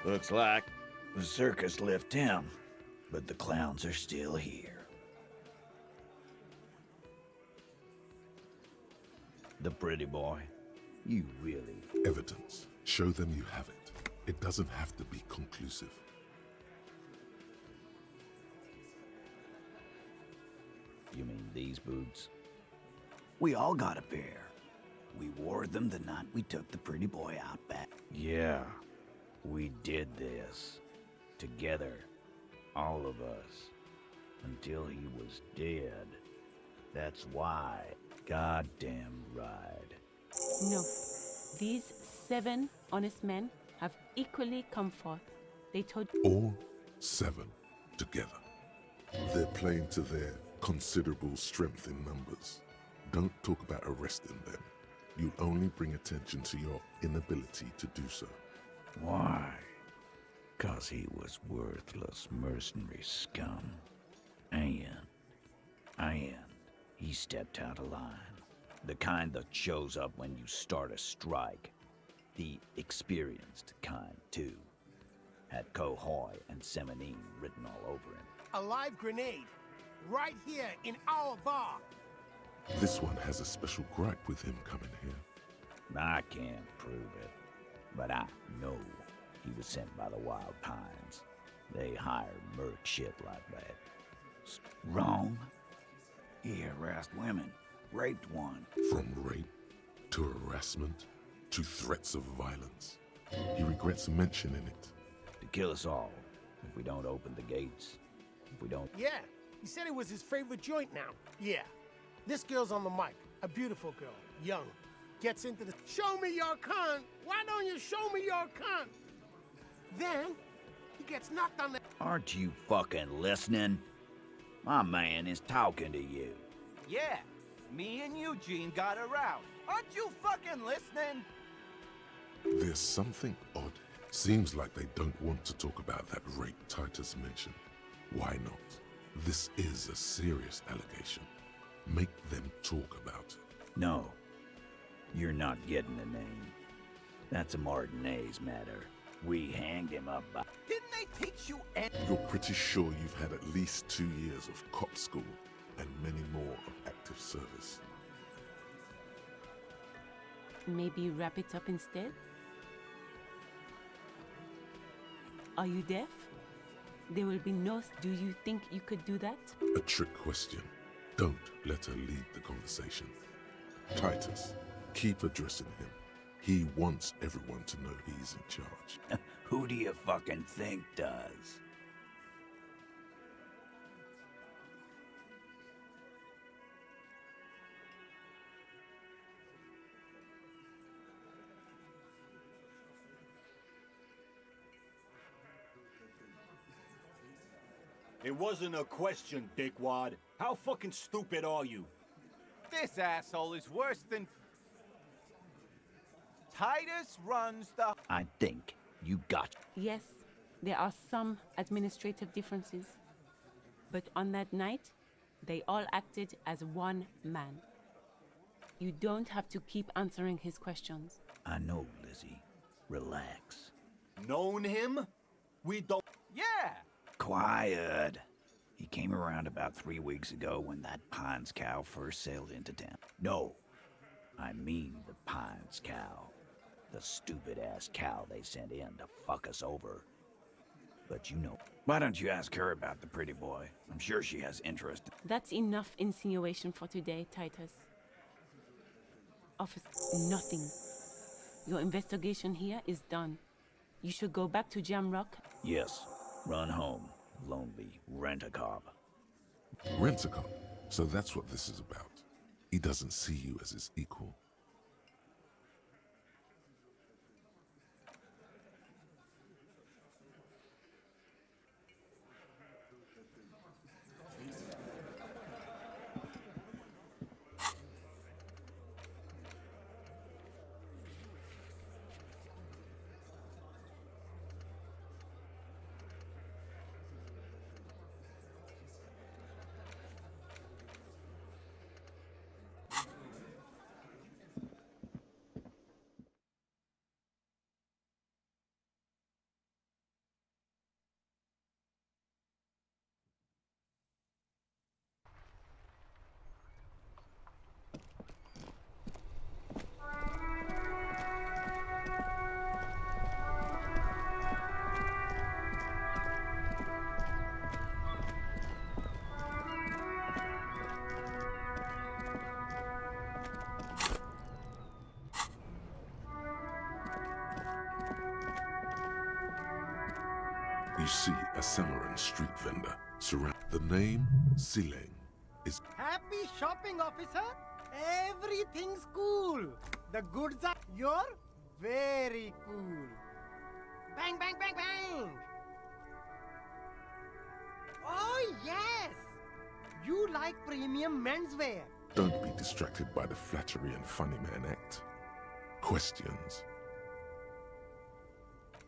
Looks like the circus left town, but the clowns are still here. The pretty boy, you really... Evidence. Show them you have it. It doesn't have to be conclusive. You mean these boots? We all got a pair. We wore them the night we took the pretty boy out back. Yeah, we did this. Together. All of us. Until he was dead. That's why. Goddamn right. No. These 7 honest men have equally come forth. They told All 7 together. They're playing to their considerable strength in numbers. Don't talk about arresting them. You'll only bring attention to your inability to do so. Why? 'Cause he was worthless mercenary scum. And he stepped out of line. The kind that shows up when you start a strike. The experienced kind, too. Had Cohoy and Seminine written all over him. A live grenade. Right here in our bar. This one has a special gripe with him coming here. I can't prove it, but I know he was sent by the Wild Pines. They hire merc shit like that. Wrong? He harassed women, raped one. From rape to harassment to threats of violence. He regrets mentioning it. To kill us all if we don't open the gates. If we don't... Yeah, he said it was his favorite joint now. Yeah. This girl's on the mic. A beautiful girl. Young. Gets into the... Show me your cunt! Why don't you show me your cunt? Then, he gets knocked on the... Aren't you fucking listening? My man is talking to you. Yeah, me and Eugene got around. Aren't you fucking listening? There's something odd. Seems like they don't want to talk about that rape Titus mentioned. Why not? This is a serious allegation. Make them talk about it. No, you're not getting the name. That's a Martinez matter. We hanged him up by... Didn't they teach you any... You're pretty sure you've had at least 2 years of cop school and many more of active service. maybe wrap it up instead? Are you deaf? There will be no... Do you think you could do that? A trick question. Don't let her lead the conversation. Titus, keep addressing him. He wants everyone to know he's in charge. Who do you fucking think does? It wasn't a question, dickwad. How fucking stupid are you? This asshole is worse than... Titus runs the... I think you got... Yes, there are some administrative differences. But on that night, they all acted as one man. You don't have to keep answering his questions. I know, Lizzie. Relax. Known him? We don't... Yeah! Quiet. He came around about 3 weeks ago when that Pines cow first sailed into town. No, I mean the Pines cow. The stupid-ass cow they sent in to fuck us over. But you know... Why don't you ask her about the pretty boy? I'm sure she has interest. That's enough insinuation for today, Titus. Officer, nothing. Your investigation here is done. You should go back to Jamrock. Yes. Run home. Lonely. Rent a cop. Rent a cop? So that's what this is about. He doesn't see you as his equal. You see a Samaran street vendor surround. The name Sileng is Happy shopping, officer. Everything's cool. The goods are. You're very cool. Bang, bang, bang, bang. Oh, yes. You like premium menswear. Don't be distracted by the flattery and funny man act. Questions.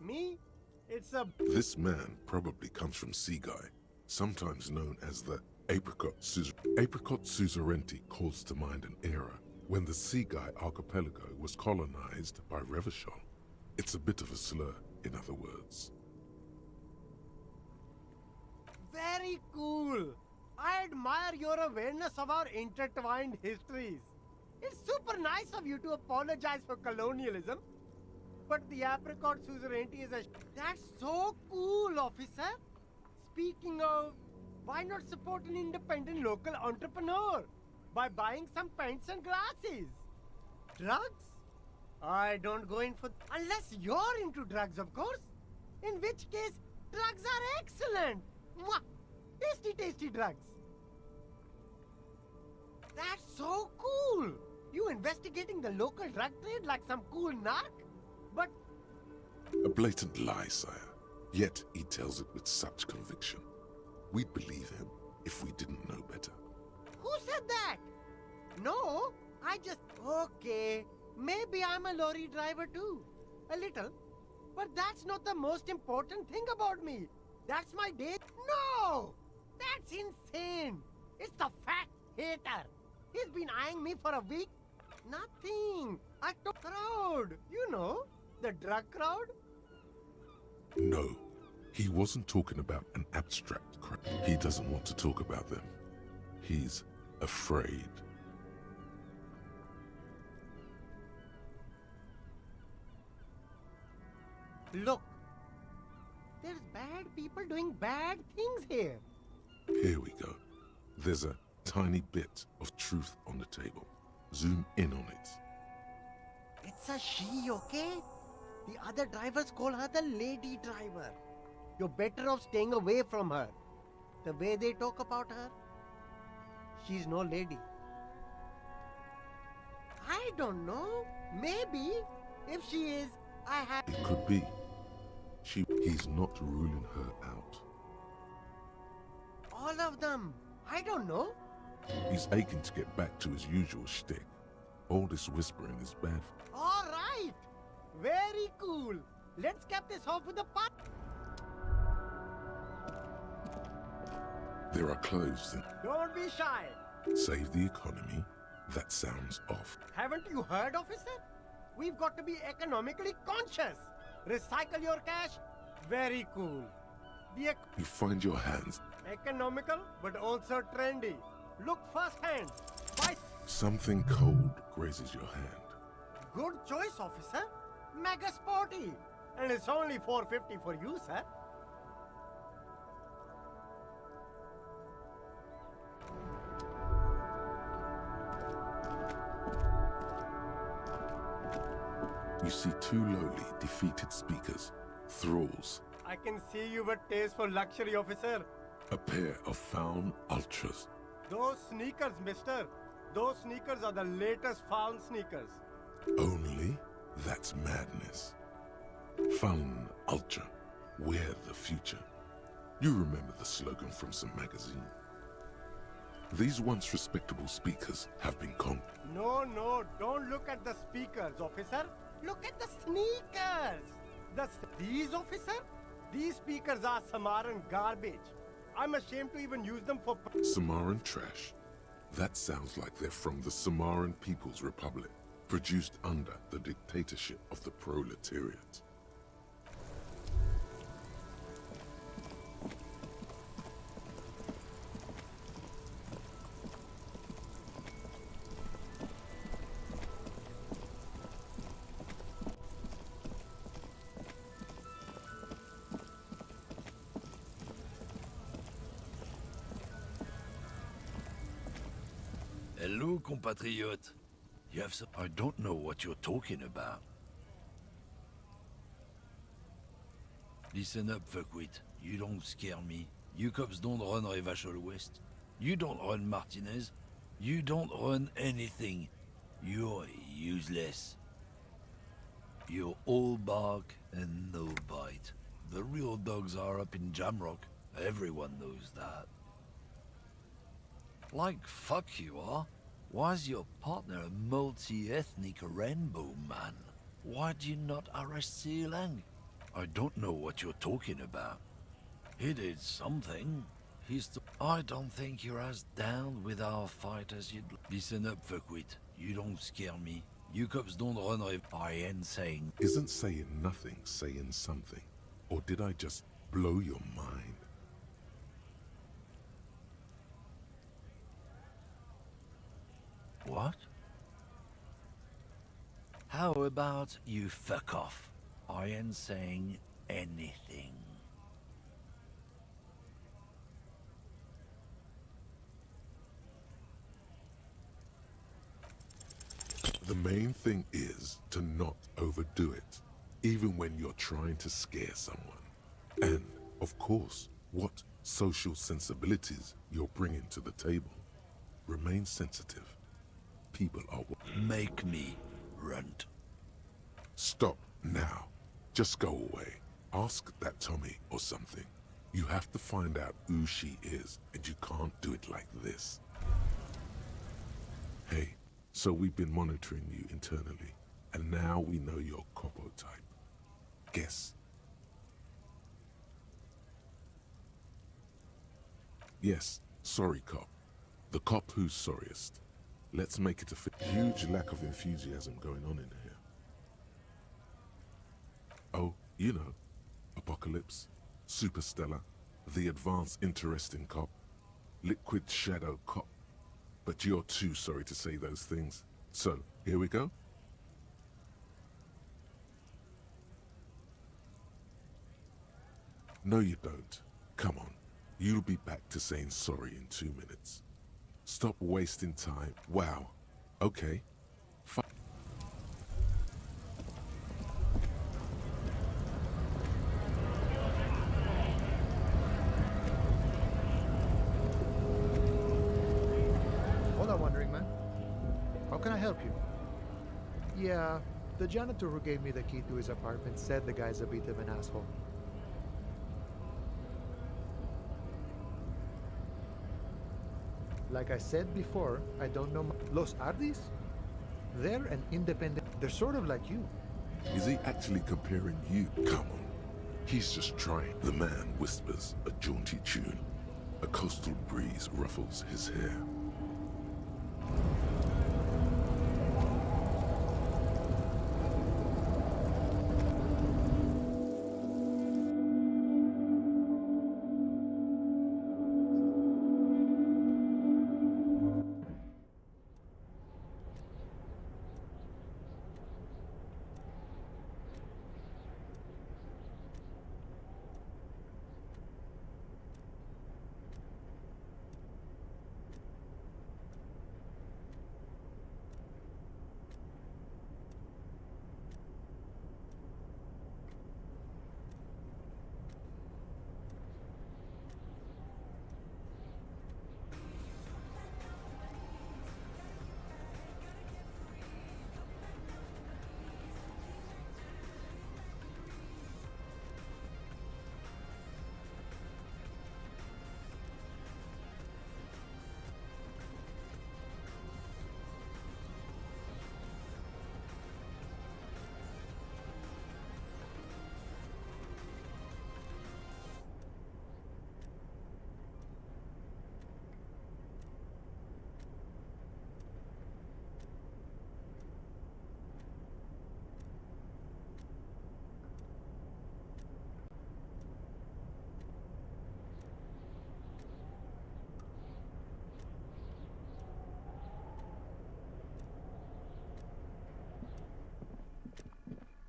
Me? It's a... This man probably comes from Seaguy, sometimes known as the Apricot Suzerainty calls to mind an era when the Seaguy archipelago was colonized by Revachol. It's a bit of a slur, in other words. Very cool. I admire your awareness of our intertwined histories. It's super nice of you to apologize for colonialism. But the apricot suzerainty is a... That's so cool, officer. Speaking of, why not support an independent local entrepreneur by buying some pens and glasses? Drugs? I don't go in for... Unless you're into drugs, of course. In which case, drugs are excellent. Mwah! Tasty, tasty drugs. That's so cool. You investigating the local drug trade like some cool narc? But... A blatant lie, sire. Yet he tells it with such conviction. We'd believe him if we didn't know better. Who said that? No, I just... Okay, maybe I'm a lorry driver too. A little. But that's not the most important thing about me. That's my day. No! That's insane. It's the fat hater. He's been eyeing me for a week. Nothing. I took crowd. You know, the drug crowd. No, he wasn't talking about an abstract crowd. He doesn't want to talk about them. He's afraid. Look, there's bad people doing bad things here. Here we go. There's a tiny bit of truth on the table. Zoom in on it. It's a she, okay? The other drivers call her the lady driver. You're better off staying away from her. The way they talk about her, she's no lady. I don't know. Maybe. If she is, I have... It could be. He's not ruling her out. All of them. I don't know. He's aching to get back to his usual shtick. All this whispering is bad. All right. Very cool. Let's cap this off with a pot. There are clothes and Don't be shy. save the economy. That sounds off. Haven't you heard, officer? We've got to be economically conscious. Recycle your cash. Very cool. Be You find your hands. economical, but also trendy. Look firsthand. Buy. Something cold grazes your hand. Good choice, officer. Mega sporty. And it's only $4.50 for you, sir. You see two lowly, defeated speakers, thralls, I can see you've a taste for luxury, officer. a pair of found ultras. Those sneakers, mister. Those sneakers are the latest found sneakers. Only that's madness. Found ultra, we're the future. You remember the slogan from some magazine. These once respectable speakers have been conquered. No, don't look at the speakers, officer. Look at the sneakers. These, officer? These speakers are Samaran garbage. I'm ashamed to even use them for... Samaran trash. That sounds like they're from the Samaran People's Republic, produced under the dictatorship of the proletariat. Hello, compatriot. You have some... I don't know what you're talking about. Listen up, fuckwit. You don't scare me. You cops don't run Revachol West. You don't run Martinez. You don't run anything. You're useless. You're all bark and no bite. The real dogs are up in Jamrock. Everyone knows that. Like fuck you are. Why's your partner a multi-ethnic rainbow man? Why do you not arrest Si Lang? I don't know what you're talking about. He did something. I don't think you're as down with our fight as you'd... Listen up, fuckwit. You don't scare me. You cops don't run I ain't saying... Isn't saying nothing saying something? Or did I just blow your mind? What? How about you fuck off? I ain't saying anything. The main thing is to not overdo it, even when you're trying to scare someone. And, of course, what social sensibilities you're bringing to the table. Remain sensitive. People are... Make me runt. Stop now. Just go away. Ask that Tommy or something. You have to find out who she is, and you can't do it like this. Hey. So we've been monitoring you internally, and now we know your Copo type. Guess. Yes, sorry cop. The cop who's sorriest. Let's make it a huge lack of enthusiasm going on in here. Oh, you know, Apocalypse, Superstellar, the advanced interesting cop, Liquid Shadow cop. But you're too sorry to say those things. So, here we go. No, you don't. Come on. You'll be back to saying sorry in 2 minutes. Stop wasting time. Wow. Okay. Fine. Can I help you? Yeah, the janitor who gave me the key to his apartment said the guy's a bit of an asshole. Like I said before, I don't know Los Ardis? They're an independent... They're sort of like you. Is he actually comparing you? Come on. He's just trying. The man whispers a jaunty tune. A coastal breeze ruffles his hair.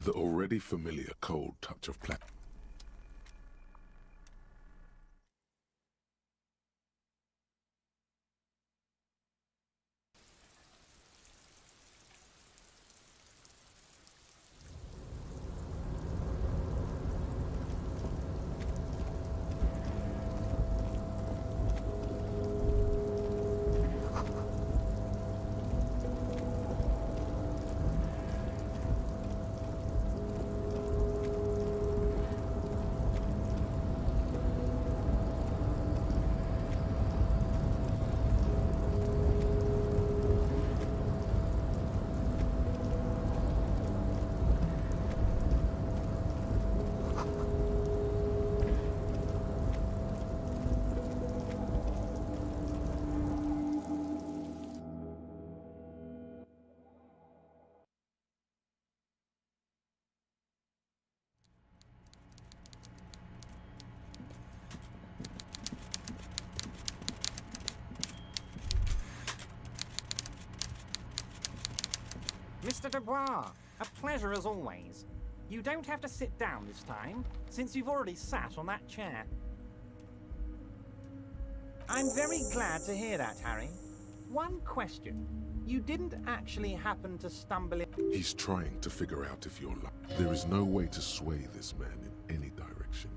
The already familiar cold touch of platinum. Mr. Dubois, a pleasure as always. You don't have to sit down this time, since you've already sat on that chair. I'm very glad to hear that, Harry. One question. You didn't actually happen to stumble in... He's trying to figure out if you're lying. There is no way to sway this man in any direction.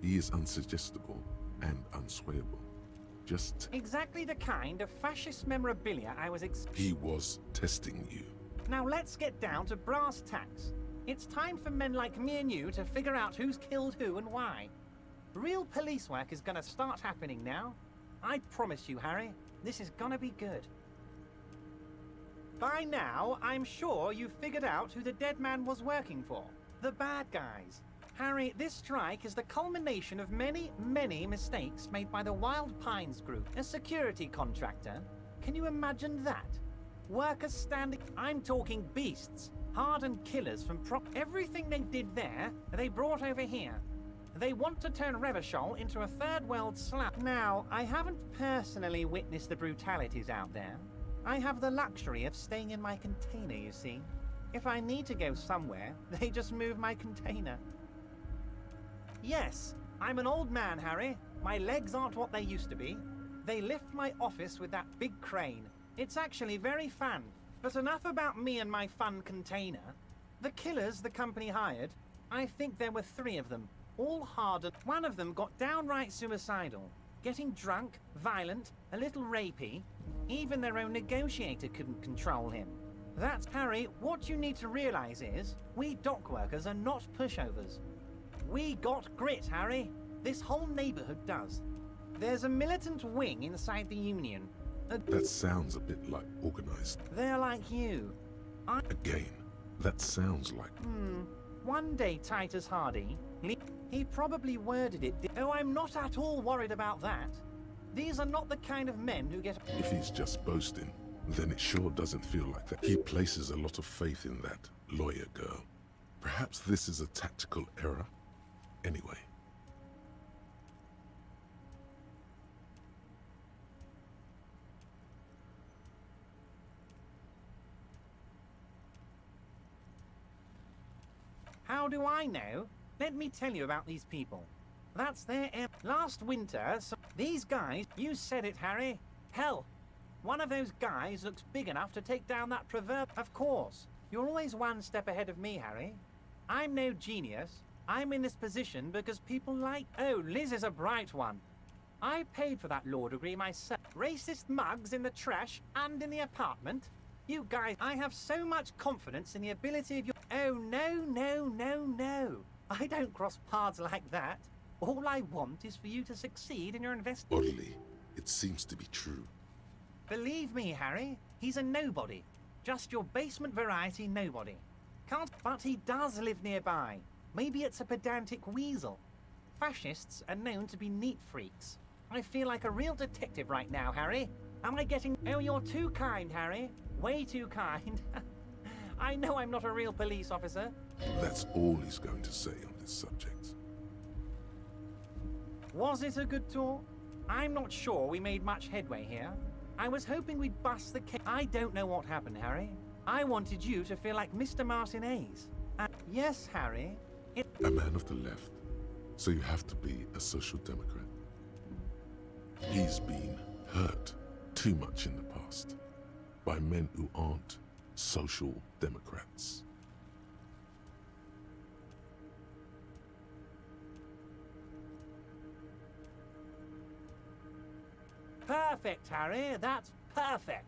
He is unsuggestible and unswayable. Just... Exactly the kind of fascist memorabilia I was He was testing you. Now let's get down to brass tacks. It's time for men like me and you to figure out who's killed who and why. Real police work is gonna start happening now. I promise you, Harry, this is gonna be good. By now, I'm sure you've figured out who the dead man was working for. The bad guys. Harry, this strike is the culmination of many, many mistakes made by the Wild Pines Group, a security contractor. Can you imagine that? Workers standing... I'm talking beasts. Hardened killers from everything they did there, they brought over here. They want to turn Revachol into a third world slap. Now, I haven't personally witnessed the brutalities out there. I have the luxury of staying in my container, you see. If I need to go somewhere, they just move my container. Yes, I'm an old man, Harry. My legs aren't what they used to be. They lift my office with that big crane. It's actually very fun. But enough about me and my fun container. The killers the company hired, I think there were 3 of them, all hardened. One of them got downright suicidal, getting drunk, violent, a little rapey. Even their own negotiator couldn't control him. That's Harry, what you need to realize is, we dock workers are not pushovers. We got grit, Harry. This whole neighborhood does. There's a militant wing inside the union. That sounds a bit like organized. They're like you. Again, that sounds like... One day Titus Hardy, he probably worded it... Oh, I'm not at all worried about that. These are not the kind of men who get... If he's just boasting, then it sure doesn't feel like that. He places a lot of faith in that lawyer girl. Perhaps this is a tactical error? Anyway. How do I know? Let me tell you about these people. That's their... Last winter, these guys... You said it, Harry. Hell, one of those guys looks big enough to take down that proverb... Of course. You're always one step ahead of me, Harry. I'm no genius. I'm in this position because people like... Oh, Liz is a bright one. I paid for that law degree myself. Racist mugs in the trash and in the apartment. You guys, I have so much confidence in the ability of your... Oh, no, no, no, no. I don't cross paths like that. All I want is for you to succeed in your Oddly, it seems to be true. Believe me, Harry, he's a nobody. Just your basement variety nobody. Can't... But he does live nearby. Maybe it's a pedantic weasel. Fascists are known to be neat freaks. I feel like a real detective right now, Harry. Am I getting... Oh, you're too kind, Harry. Way too kind. I know I'm not a real police officer. That's all he's going to say on this subject. Was it a good tour? I'm not sure we made much headway here. I was hoping we'd bust the case. I don't know what happened, Harry. I wanted you to feel like Mr. Martinez. Yes, Harry. A man of the left, so you have to be a social democrat. He's been hurt too much in the past by men who aren't social democrats. Perfect, Harry. That's perfect.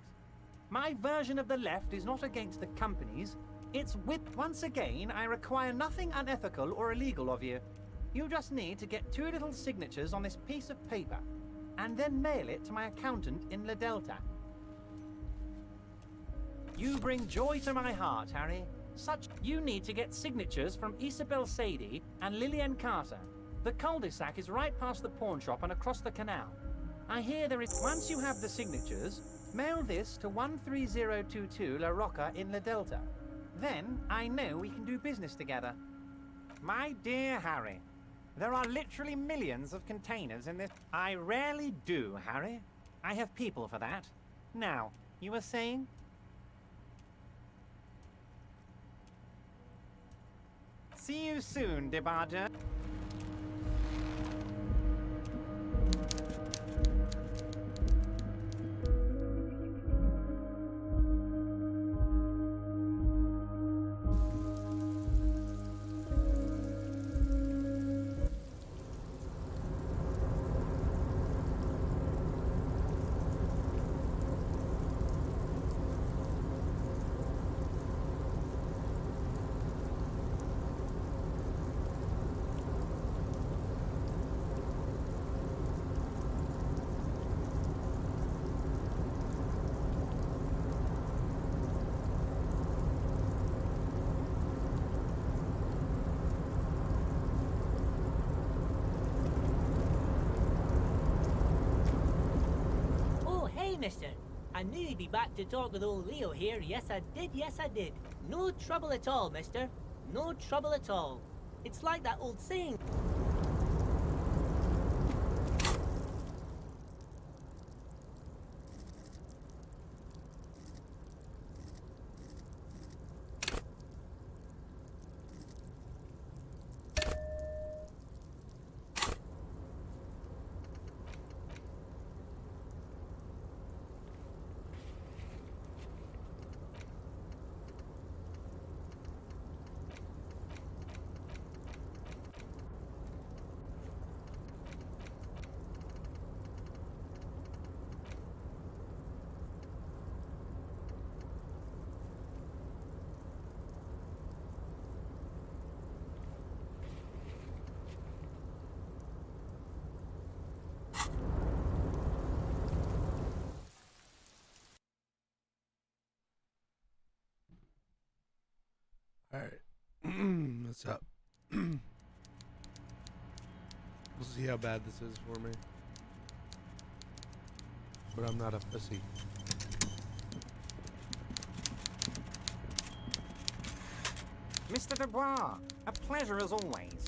My version of the left is not against the companies. It's with... Once again, I require nothing unethical or illegal of you. You just need to get 2 little signatures on this piece of paper, and then mail it to my accountant in La Delta. You bring joy to my heart, Harry. You need to get signatures from Isabel Sadie and Lillian Carter. The cul-de-sac is right past the pawn shop and across the canal. I hear there is... Once you have the signatures, mail this to 13022 La Rocca in La Delta. Then I know we can do business together. My dear Harry, there are literally millions of containers in this... I rarely do, Harry. I have people for that. Now, you were saying? See you soon, Debarger. Mister. I knew you'd be back to talk with old Leo here. Yes, I did. No trouble at all, mister. No trouble at all. It's like that old saying. Alright. What's up? We'll see how bad this is for me. But I'm not a pussy. Mr. Dubois, a pleasure as always.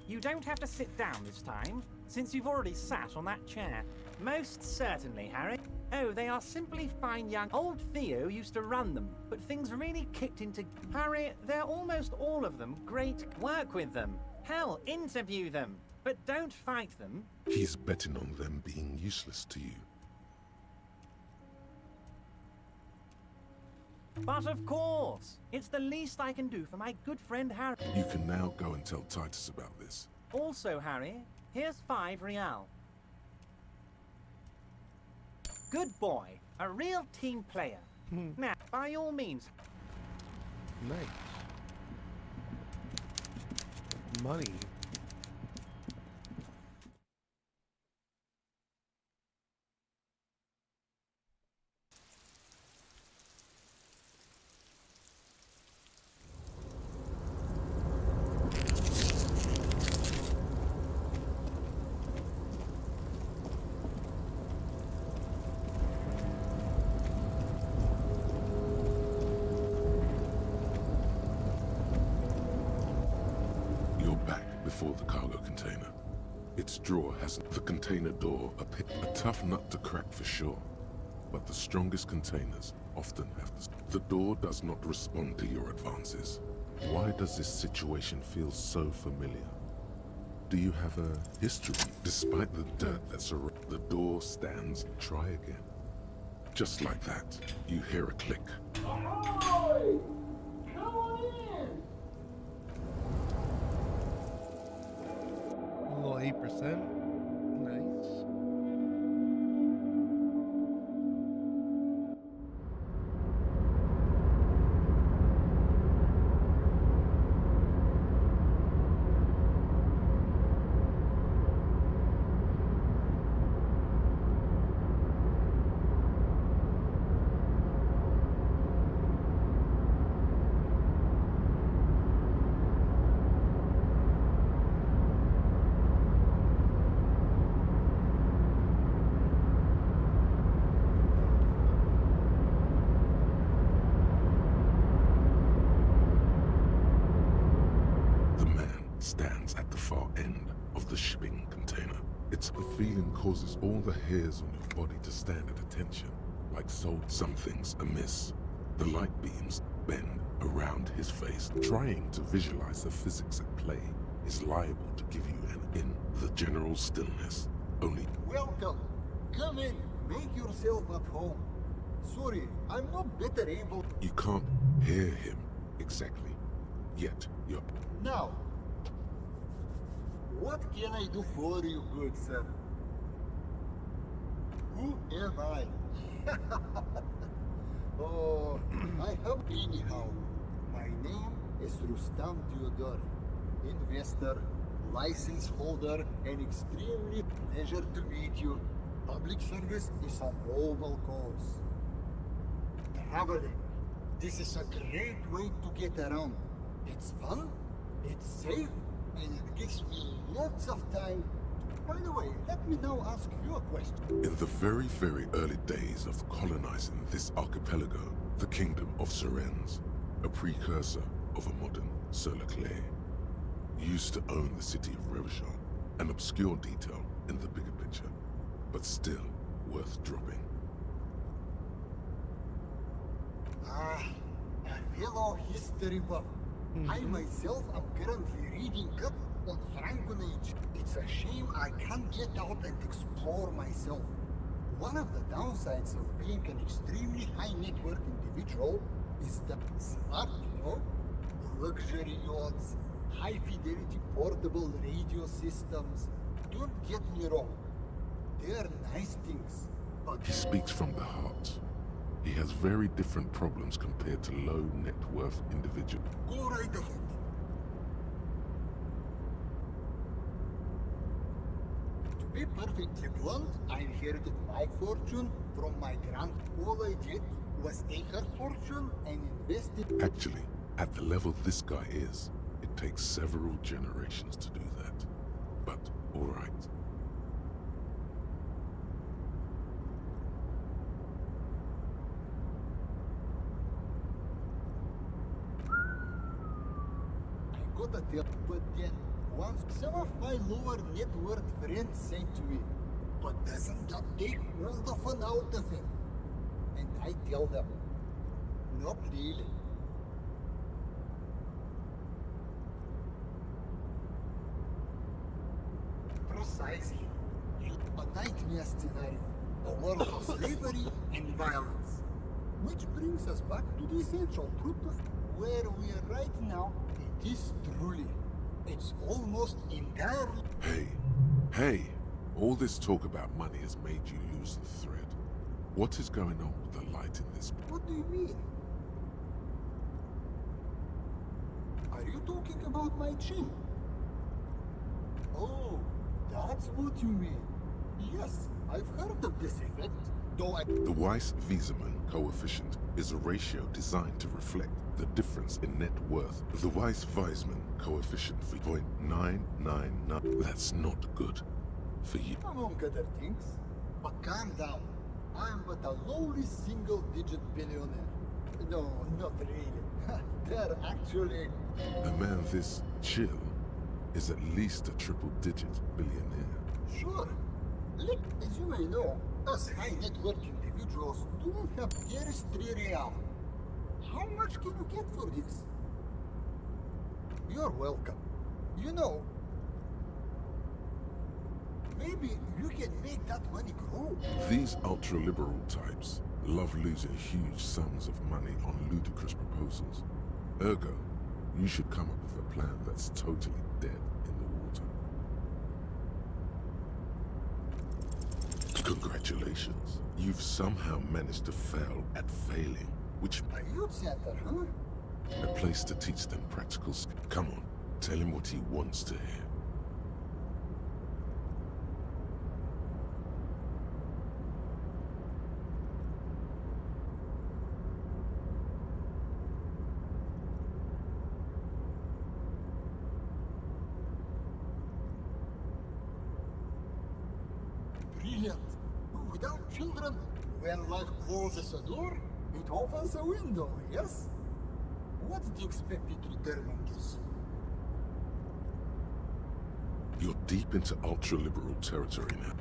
You don't have to sit down this time, since you've already sat on that chair. Most certainly, Harry. Oh, they are simply fine young... Old Theo used to run them, but things really kicked into... Harry, they're almost all of them great. Work with them. Hell, interview them. But don't fight them. He's betting on them being useless to you. But of course, it's the least I can do for my good friend Harry. You can now go and tell Titus about this. Also, Harry, here's 5 real. Good boy. A real team player. Now, by all means. Nice. Money. Before the cargo container. Its drawer has the container door, a tough nut to crack for sure, but the strongest containers often have the door does not respond to your advances. Why does this situation feel so familiar? Do you have a history? Despite the dirt that's around, the door stands. Try again. Just like that, you hear a click. Ahoy! Come on in! A little 8%. Nice. Stands at the far end of the shipping container. It's the feeling causes all the hairs on your body to stand at attention, like something's amiss. The light beams bend around his face. Trying to visualize the physics at play is liable to give you an in the general stillness. Only Welcome. Come in. Make yourself at home. Sorry, I'm not better able. you can't hear him exactly. Yet you're Now, what can I do for you, good sir? Who am I? Oh, I have anyhow. My name is Rustam Theodor, investor, license holder, and extremely pleasure to meet you. Public service is a noble cause. Traveling. This is a great way to get around. It's fun, it's safe, and it gives me lots of time. By the way, let me now ask you a question. in the very, very early days of colonizing this archipelago, the kingdom of Serens, a precursor of a modern Sur-le-Clay, used to own the city of Revachol, an obscure detail in the bigger picture, but still worth dropping. Ah, a fellow history buff. I myself am currently reading up on Frankenage. It's a shame I can't get out and explore myself. One of the downsides of being an extremely high net worth individual is the smart, luxury yachts, high fidelity portable radio systems. Don't get me wrong, they're nice things, but He speaks from the heart. He has very different problems compared to low net worth individuals. go right ahead. To be perfectly blunt, I inherited my fortune from my grand. All I did was take her fortune and invest it. Actually, at the level this guy is, it takes several generations to do that. But, alright. I got a tell, but then once some of my lower net worth friends said to me, but doesn't that take all the fun out of it? And I tell them, not really. Precisely. A nightmare scenario. A world of slavery and violence. Which brings us back to the essential truth of where we are right now. It is truly. It's almost entirely. Hey, all this talk about money has made you lose the thread. What is going on with the light in this? What do you mean? Are you talking about my chin? Oh, that's what you mean. Yes, I've heard of this effect, though I... The Weiss-Wieserman coefficient is a ratio designed to reflect the difference in net worth. The Weiss-Wieserman coefficient for 0.999. That's not good for you. Among other things. But calm down. I'm but a lowly single-digit billionaire. No, not really. They're actually... A man this chill is at least a triple-digit billionaire. Sure. Look, as you may know, us high-net-worth individuals don't have... Here is 3 real. How much can you get for this? You're welcome. You know, maybe you can make that money grow. These ultra-liberal types love losing huge sums of money on ludicrous proposals. Ergo, you should come up with a plan that's totally dead in the water. Congratulations. You've somehow managed to fail at failing, which... A youth center, huh? A place to teach them practical skills. Come on, tell him what he wants to hear. Brilliant. Without children, when life closes a door, it opens a window, yes? What's the expected return on this? You're deep into ultra-liberal territory now.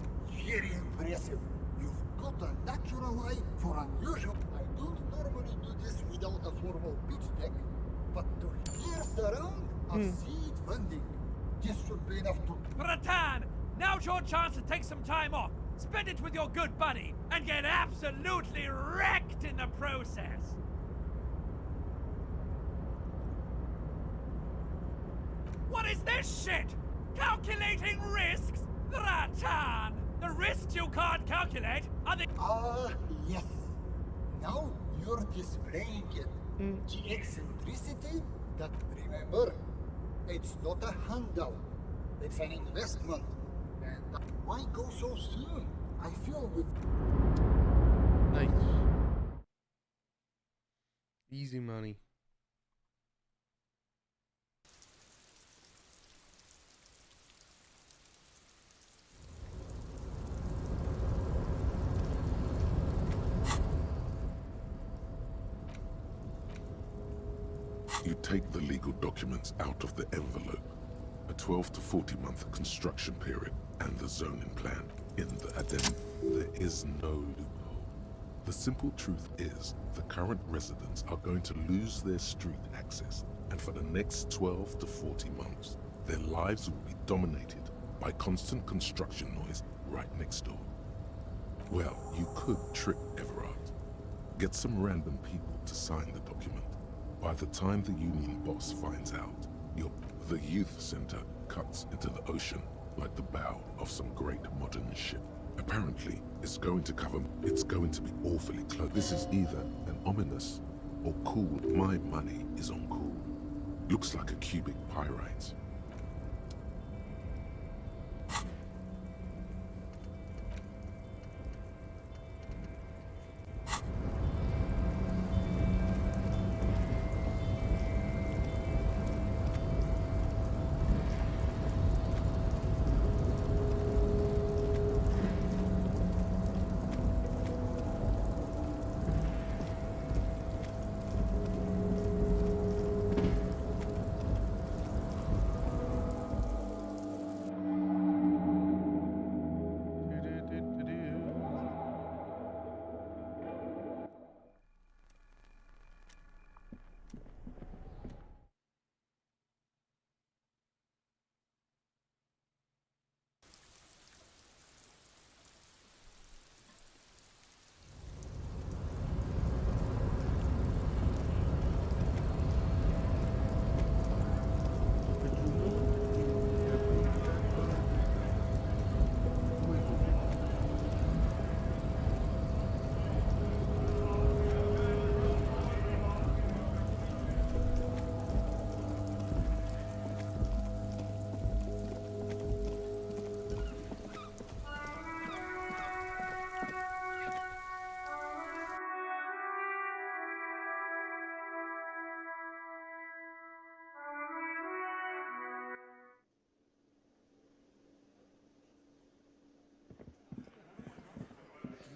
Very impressive. You've got a natural eye for unusual. I don't normally do this with without a formal pitch deck, but to years around of seed funding. This should be enough to... Bratan, now's your chance to take some time off. Spend it with your good buddy, and get absolutely wrecked in the process. What is this shit? Calculating risks? Bratan! The risks you can't calculate are the... Yes. Now you're displaying it. The eccentricity that, remember, it's not a handout. It's an investment. And why go so soon? I feel with... Nice. Easy money. You take the legal documents out of the envelope. A 12 to 40 month construction period and the zoning plan. In the addendum, there is no loophole. The simple truth is, the current residents are going to lose their street access, and for the next 12 to 40 months, their lives will be dominated by constant construction noise right next door. Well, you could trick Everard. Get some random people to sign the document. By the time the union boss finds out, the youth center cuts into the ocean like the bow of some great modern ship. Apparently, it's going to be awfully close. This is either an ominous or cool. My money is on cool. Looks like a cubic pyrite.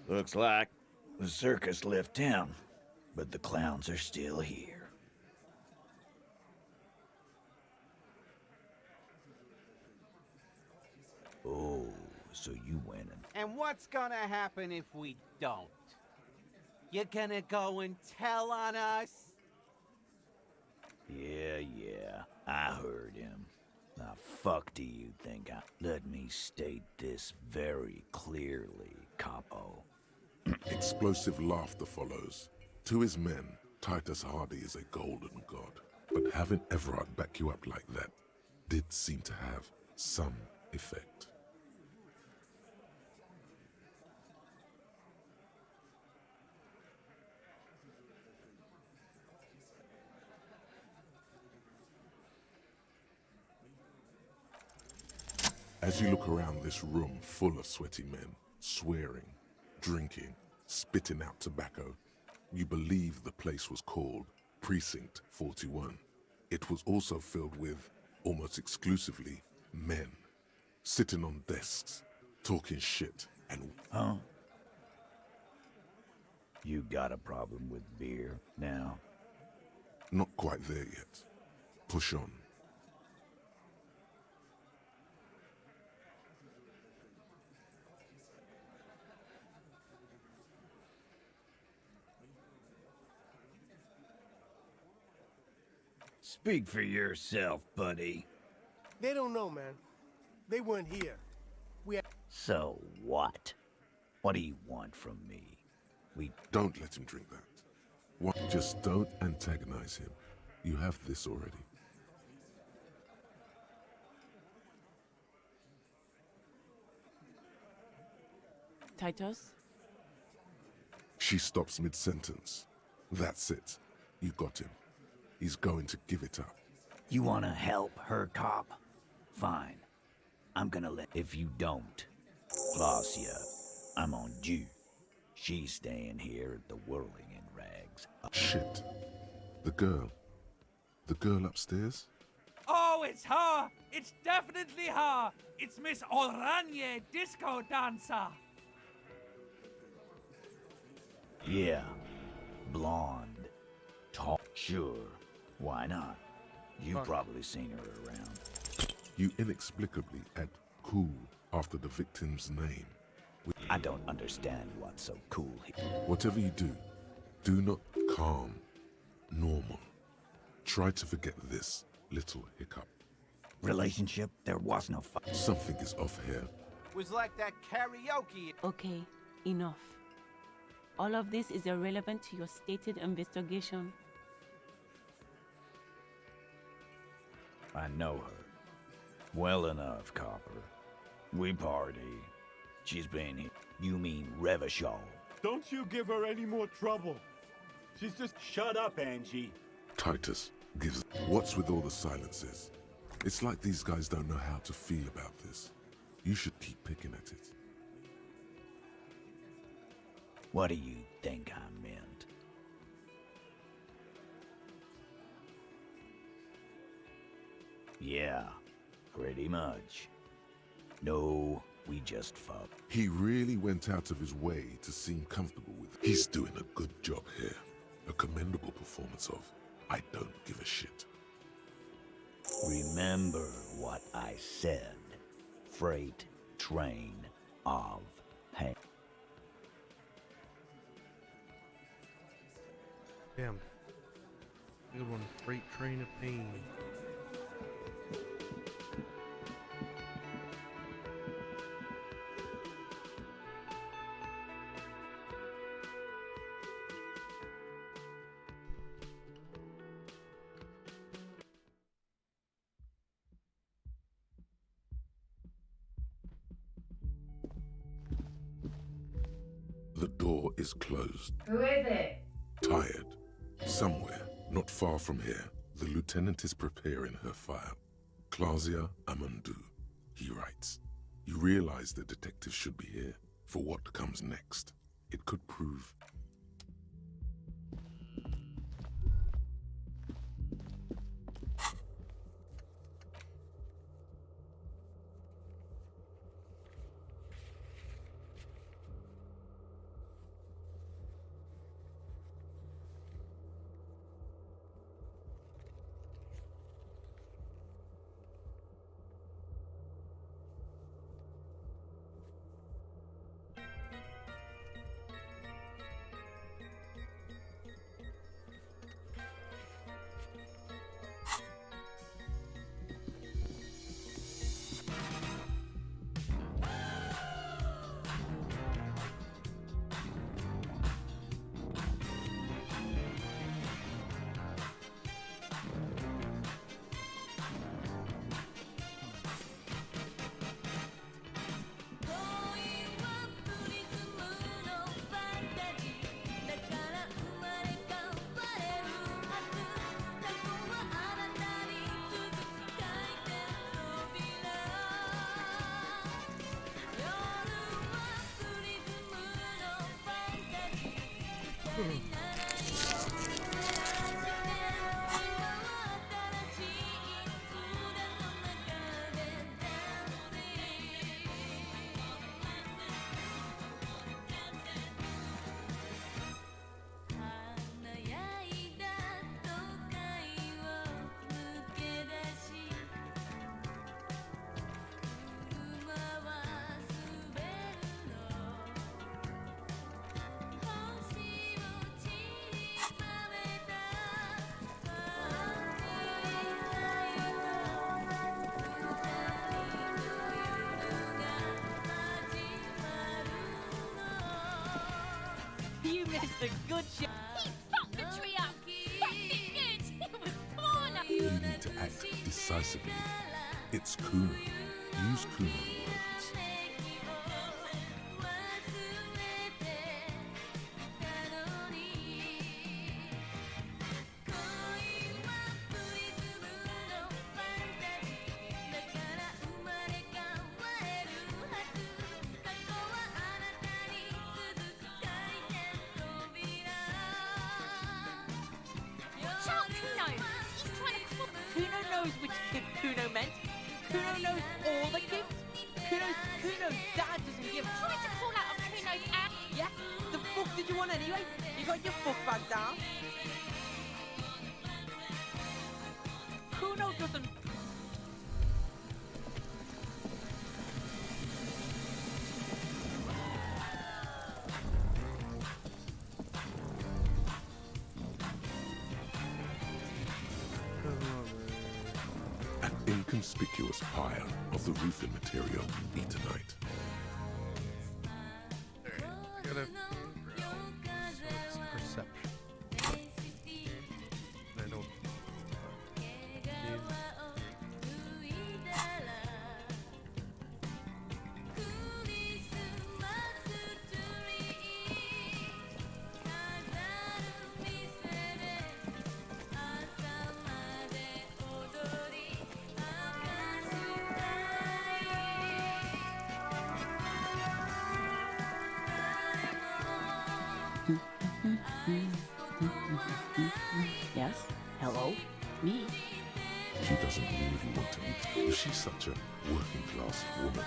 Looks like the circus left town, but the clowns are still here. Oh, so you went and... And what's gonna happen if we don't? You gonna go and tell on us? Yeah, I heard him. Now, fuck do you think I... Let me state this very clearly, capo. Explosive laughter follows. To his men, Titus Hardy is a golden god. But having Everard back you up like that did seem to have some effect. As you look around this room full of sweaty men, swearing, drinking, spitting out tobacco, you believe the place was called Precinct 41. It was also filled with, almost exclusively, men, sitting on desks, talking shit and... Huh? You got a problem with beer now? Not quite there yet. Push on. Speak for yourself, buddy. They don't know, man. They weren't here. So what? What do you want from me? Don't let him drink that. What? Just don't antagonize him. You have this already. Titus? She stops mid-sentence. That's it. You got him. He's going to give it up. You wanna help her, cop? Fine. I'm gonna let... If you don't, Glacia, I'm on due. She's staying here at the Whirling in Rags. Shit. The girl. The girl upstairs? Oh, it's her! It's definitely her! It's Miss Oranje, disco dancer! Yeah. Blonde. Tall. Sure. Why not? You've probably seen her around. You inexplicably add cool after the victim's name. I don't understand what's so cool here. Whatever you do not calm, normal. Try to forget this little hiccup. Relationship? There was no Something is off here. Was like that karaoke. Okay, enough. All of this is irrelevant to your stated investigation. I know her. Well enough, Copper. We party. She's been here. You mean Revachol? Don't you give her any more trouble. She's just... Shut up, Angie. Titus gives... What's with all the silences? It's like these guys don't know how to feel about this. You should keep picking at it. What do you think I meant? Yeah, pretty much. No, we just fucked. He really went out of his way to seem comfortable with it. He's doing a good job here. A commendable performance of I don't give a shit. Remember what I said. Freight train of pain. Damn. Good one. Freight train of pain. The door is closed. Who is it? Tired. Somewhere, not far from here, the lieutenant is preparing her file. Glacia Amandu, he writes. You realize the detective should be here for what comes next. It could prove... missed a good shot. He fucked the tree up. Fucked it good. It was corner. You need to act decisively. It's Kuno. Use Kuno words. Watch out, Kuno. He's trying to call. Kuno knows which kid Kuno meant. Kuno knows all the kids. Kuno's dad doesn't give. Trying to crawl out of Kuno's ass. Yeah? The fuck did you want anyway? You got your fuck bag down. Kuno doesn't. An inconspicuous pile of the roofing material, Eternite. I gotta so it's perception. I don't Yes? Hello? Me? She doesn't really want to meet. If she's such a working class woman,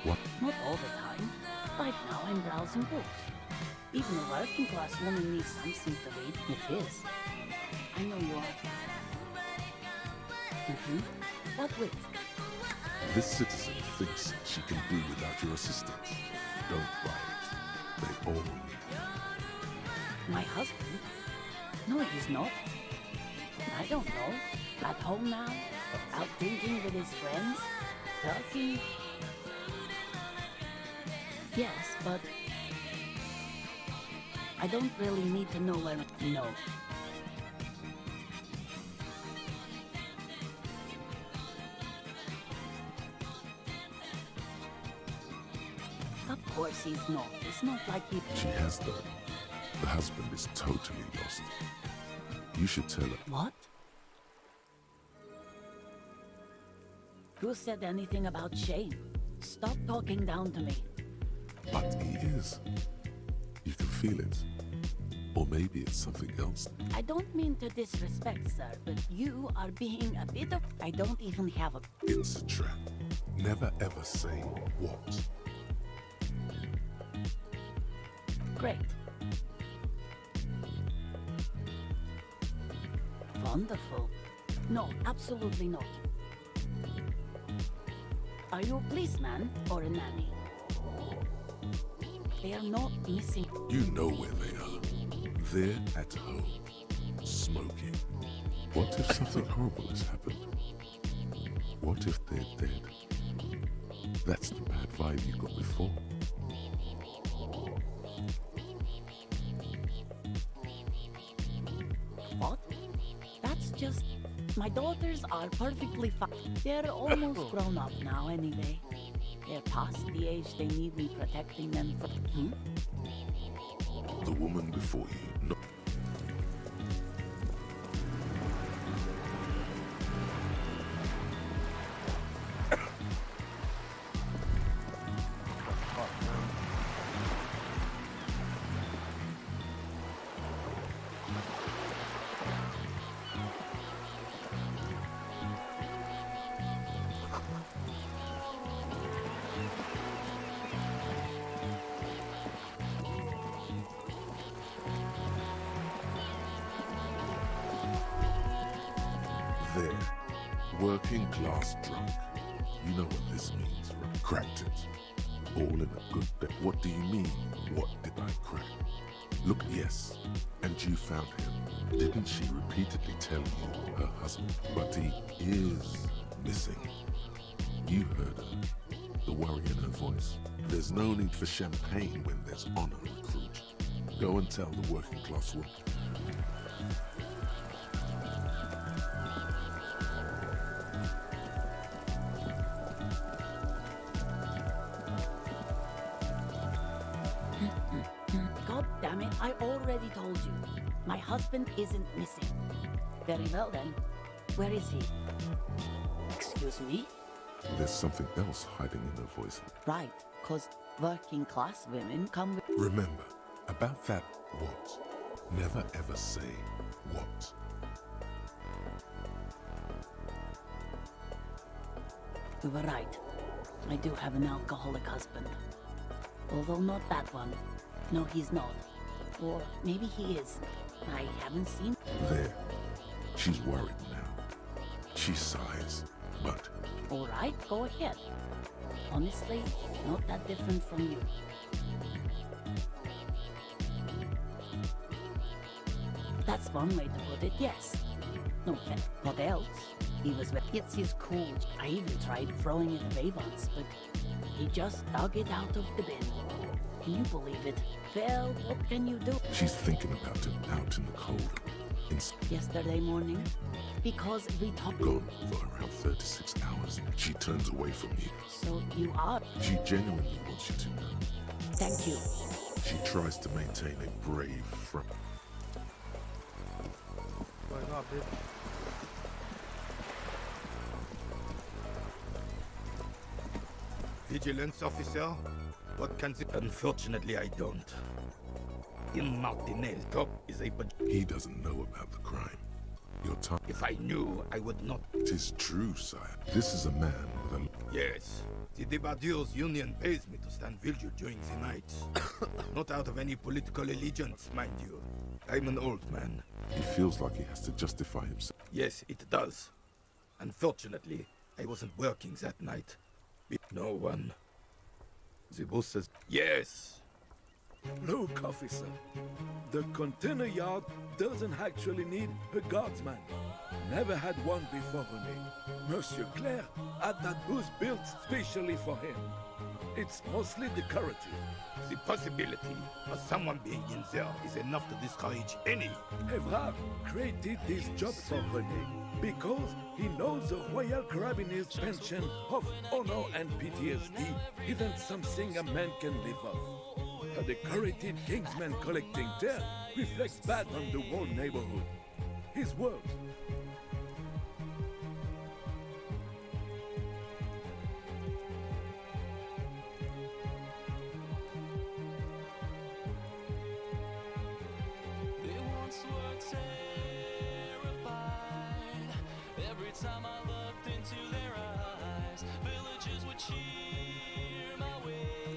what? Not all the time. Right now I'm browsing books. Even a working class woman needs something to read. It is. I know you are. What with? This citizen thinks she can do without your assistance. Don't buy it. They all need you. My husband? No, he's not. I don't know. At home now, out drinking with his friends, talking. Yes, but I don't really need to know where. No. Of course he's not. It's not like he. She has though. The husband is totally lost. You should tell her. What? Who said anything about Shane? Stop talking down to me. But he is. You can feel it. Or maybe it's something else. I don't mean to disrespect, sir, but you are being a bit of... I don't even have a... It's a trap. Never ever say what. Great. Wonderful. No, absolutely not. Are you a policeman or a nanny? They are not missing. You know where they are. They're at home, smoking. What if something horrible has happened? What if they're dead? That's the bad vibe you got before. What? That's just... My daughters are perfectly fine. They're almost grown up now anyway. They're past the age they need me protecting them from... The woman before you, no. There, working class drunk. You know what this means, right? Cracked it. All in a good day. What do you mean, what did I crack? Look, yes, and you found him. Didn't she repeatedly tell you, her husband? But he is missing. You heard her. The worry in her voice. There's no need for champagne when there's honor, recruit. Go and tell the working class woman. God damn it, I already told you. My husband isn't missing. Very well then. Where is he? Excuse me? There's something else hiding in her voice. Right, 'cause working class women come with... Remember, about that what. Never ever say what. You were right. I do have an alcoholic husband. Although not that one. No, he's not. Or maybe he is. I haven't seen... There. She's worried now. She sighs, but... All right, go ahead. Honestly, not that different from you. That's one way to put it, yes. No offense. What else? He was... It's his cool. I even tried throwing it away once, but he just dug it out of the bin. Can you believe it? Well, what can you do? She's thinking about it out in the cold. Yesterday morning, because we talked... Gone for around 36 hours. She turns away from you. So you are... She genuinely wants you to know. Thank you. She tries to maintain a brave front. Why not, dude? Vigilance officer? What can it? Unfortunately, I don't. In Martinez, top is a... He doesn't know about the crime. Your time... If I knew, I would not... It is true, sire. This is a man with a... Yes. The Debardeurs union pays me to stand vigil during the night. Not out of any political allegiance, mind you. I'm an old man. He feels like he has to justify himself. Yes, it does. Unfortunately, I wasn't working that night. No one. The boss says... Yes! Look, officer. The container yard doesn't actually need a guardsman. Never had one before me. Monsieur Claire had that booth built specially for him. It's mostly decorative. The possibility of someone being in there is enough to discourage any. Evrard created this job for René because he knows the Royal Carabiniers' pension of honor and PTSD isn't something a man can live off. A decorated Kingsman collecting dirt reflects bad on the whole neighborhood. His words.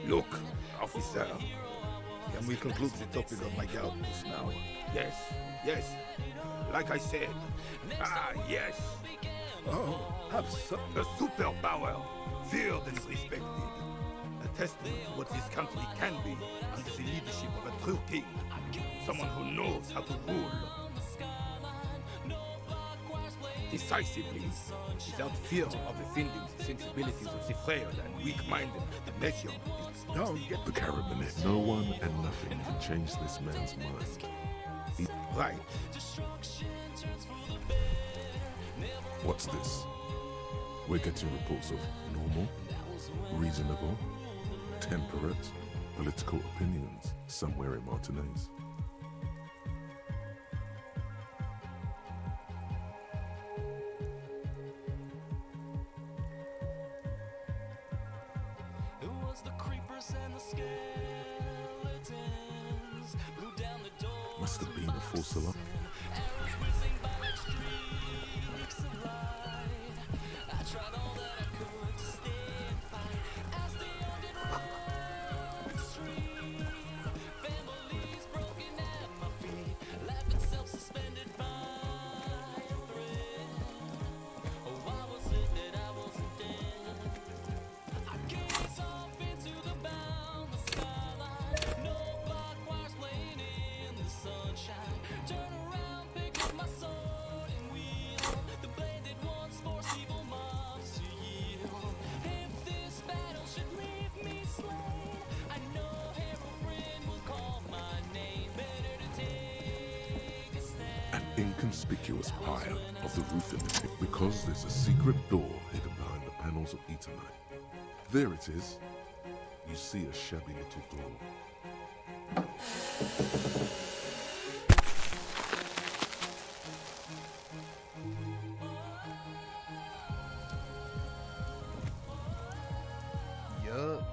Look, officer. Can we conclude the topic of my guardhouse now? Yes, yes. Like I said. Ah, yes. Oh, absolutely. A superpower, feared and respected. A testament to what this country can be under the leadership of a true king. Someone who knows how to rule. Decisively, without fear of offending the sensibilities of the frail and weak-minded. The nation is... Don't get the Carabiniers. No one and nothing can change this man's mind. Right. What's this? We're getting reports of normal, reasonable, temperate, political opinions somewhere in Martinez. Must have been a false alarm. inconspicuous pile of the roof in the because there's a secret door hidden behind the panels of Eternite. There it is. You see a shabby little door. Yup.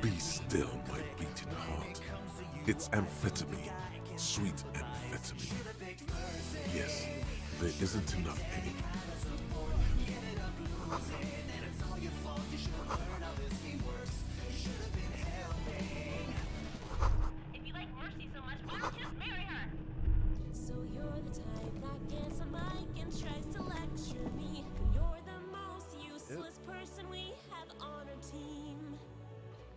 Be still, my beating heart. It's amphetamine, sweet amphetamine. Yes, there isn't enough anymore. If you like Mercy so much, why don't you just marry her? So you're the type that gets a mic and tries to lecture me. You're the most useless person we have on our team.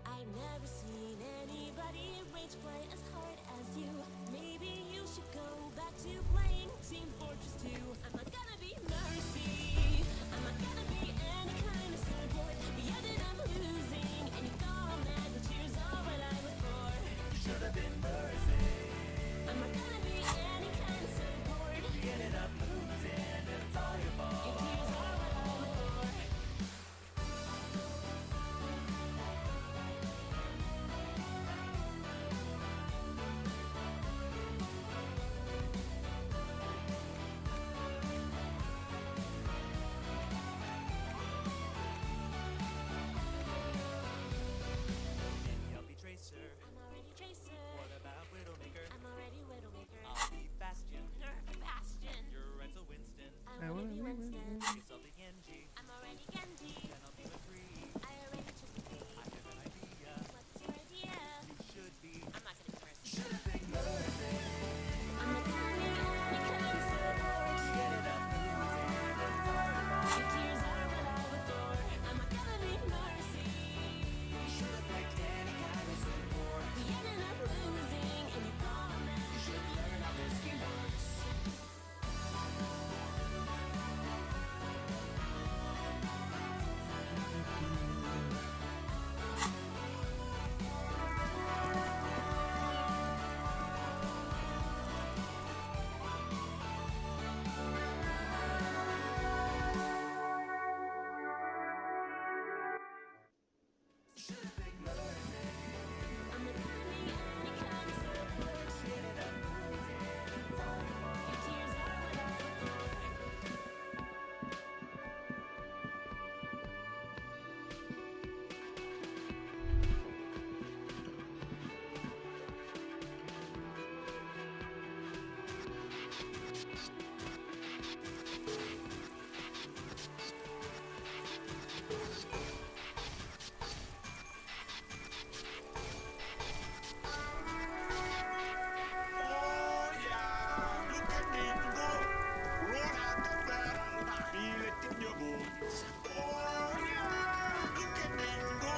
I've never seen anybody rage play as hard as you. Maybe you should go back to playing Team Fortress 2. I'm not gonna be Mercy.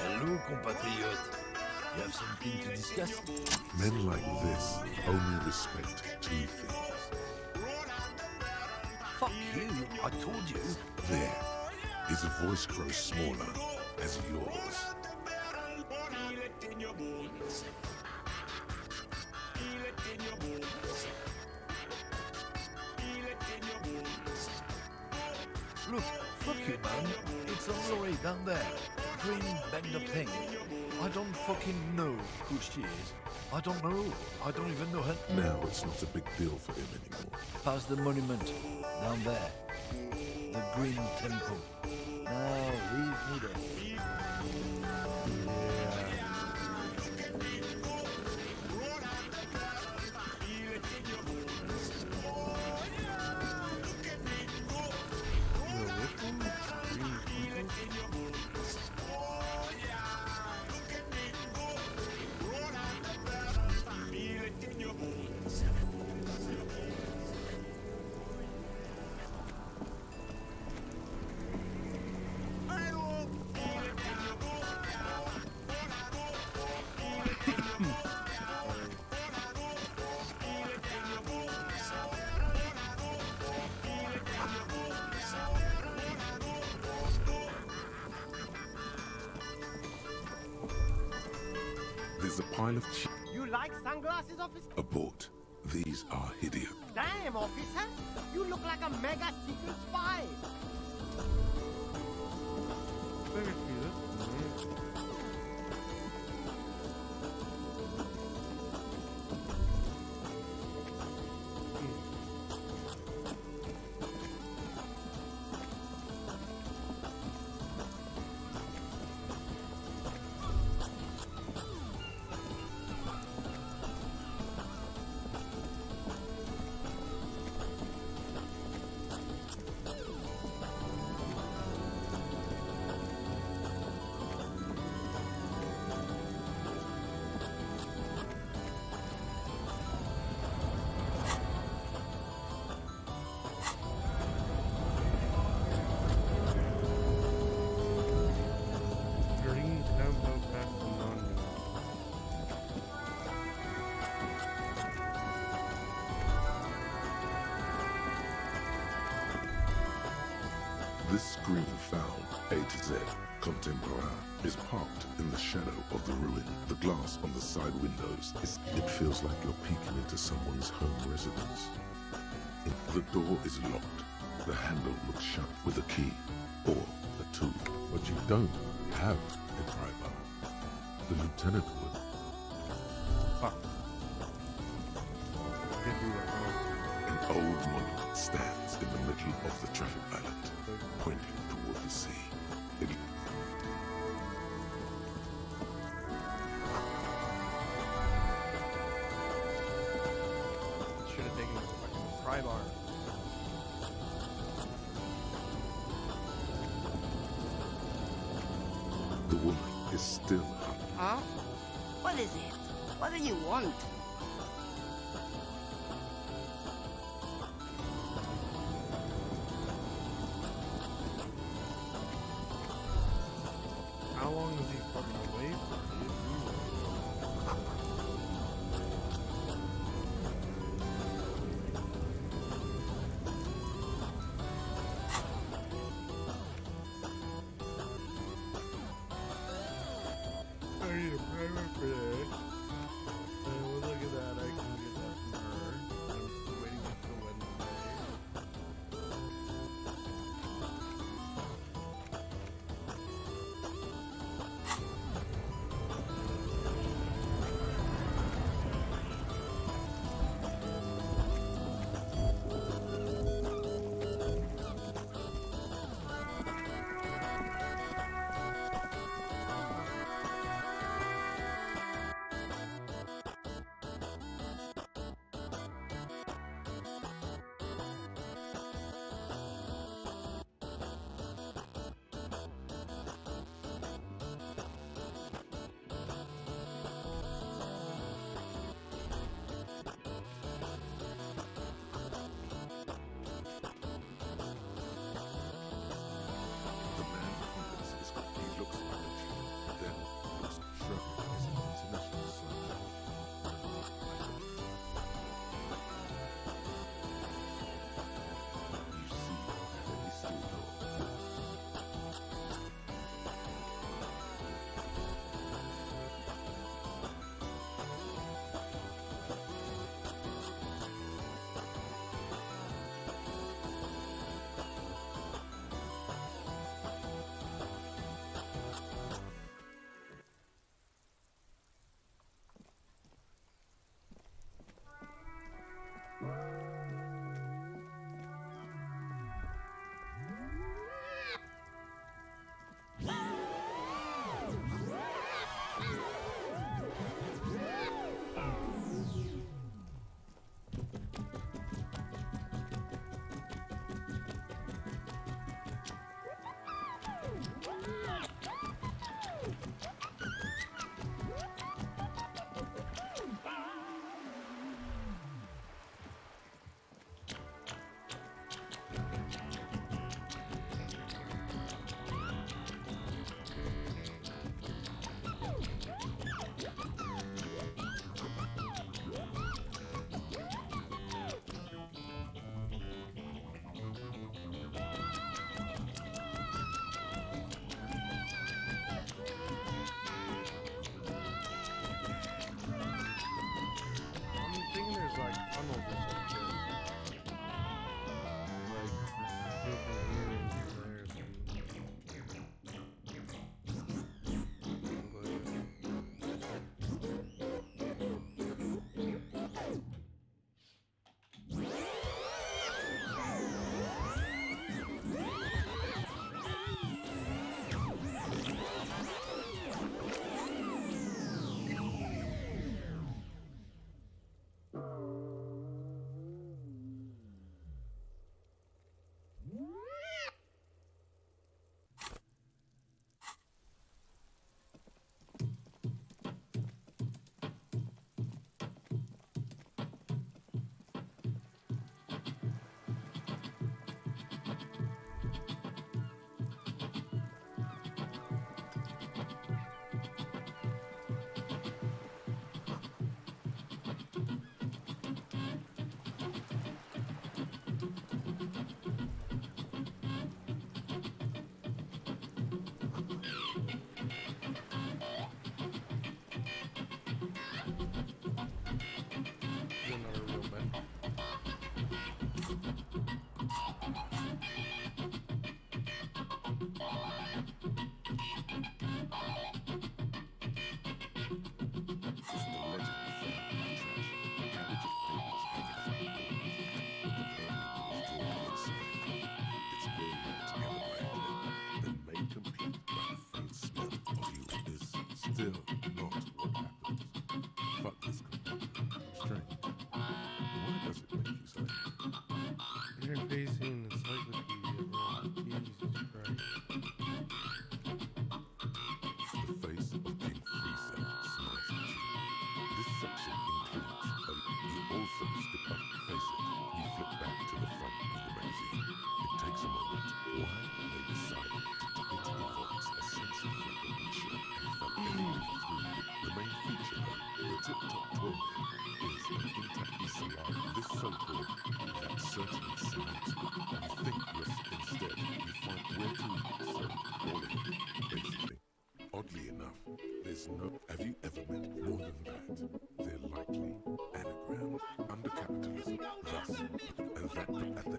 Hello, compatriot. You have something to discuss? Men like this only respect two things. Fuck you, I told you. There, his voice grows smaller as yours. Look, fuck you, man. It's on Lorry down there. Green banged up thing. I don't fucking know who she is. I don't know. I don't even know her. Now it's not a big deal for him anymore. Past the monument. Down there. The Green Temple. Now leave me there. There's a pile of You like sunglasses, officer? Abort. These are hideous. Damn, officer. You look like a mega secret spy. This screen found, A to Z, contemporary, is parked in the shadow of the ruin. The glass on the side windows, it feels like you're peeking into someone's home residence. The door is locked. The handle looks shut with a key or a tool, but you don't have a pry bar. The lieutenant would. An old monument stands in the middle of the traffic island, pointing toward the sea. It should have taken a fucking pry bar. The woman is still up. Huh? What is it? What do you want? How long is he fucking away from you? I need a primer for that. What was I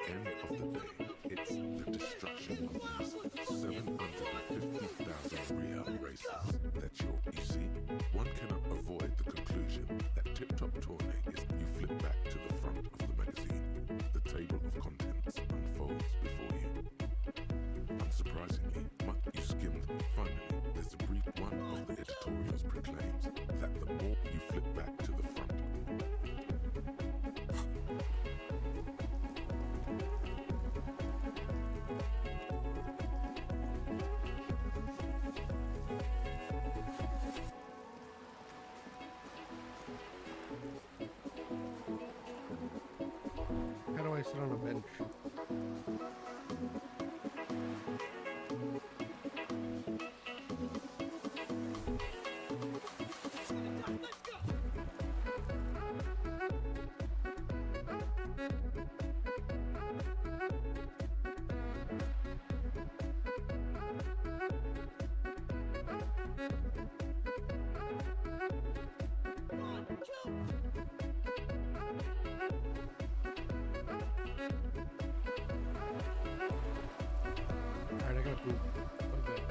the end of the day, it's the destruction of these 750,000 real races that you see, one cannot avoid the conclusion that Tip Top Tourney is you flip back to the front of the magazine. The table of contents unfolds before you. Unsurprisingly, much you skimmed, finally, there's a brief one of the editorials proclaims that the more you flip back to the front, How do I sit on a bench? Alright, I gotta poop. Okay.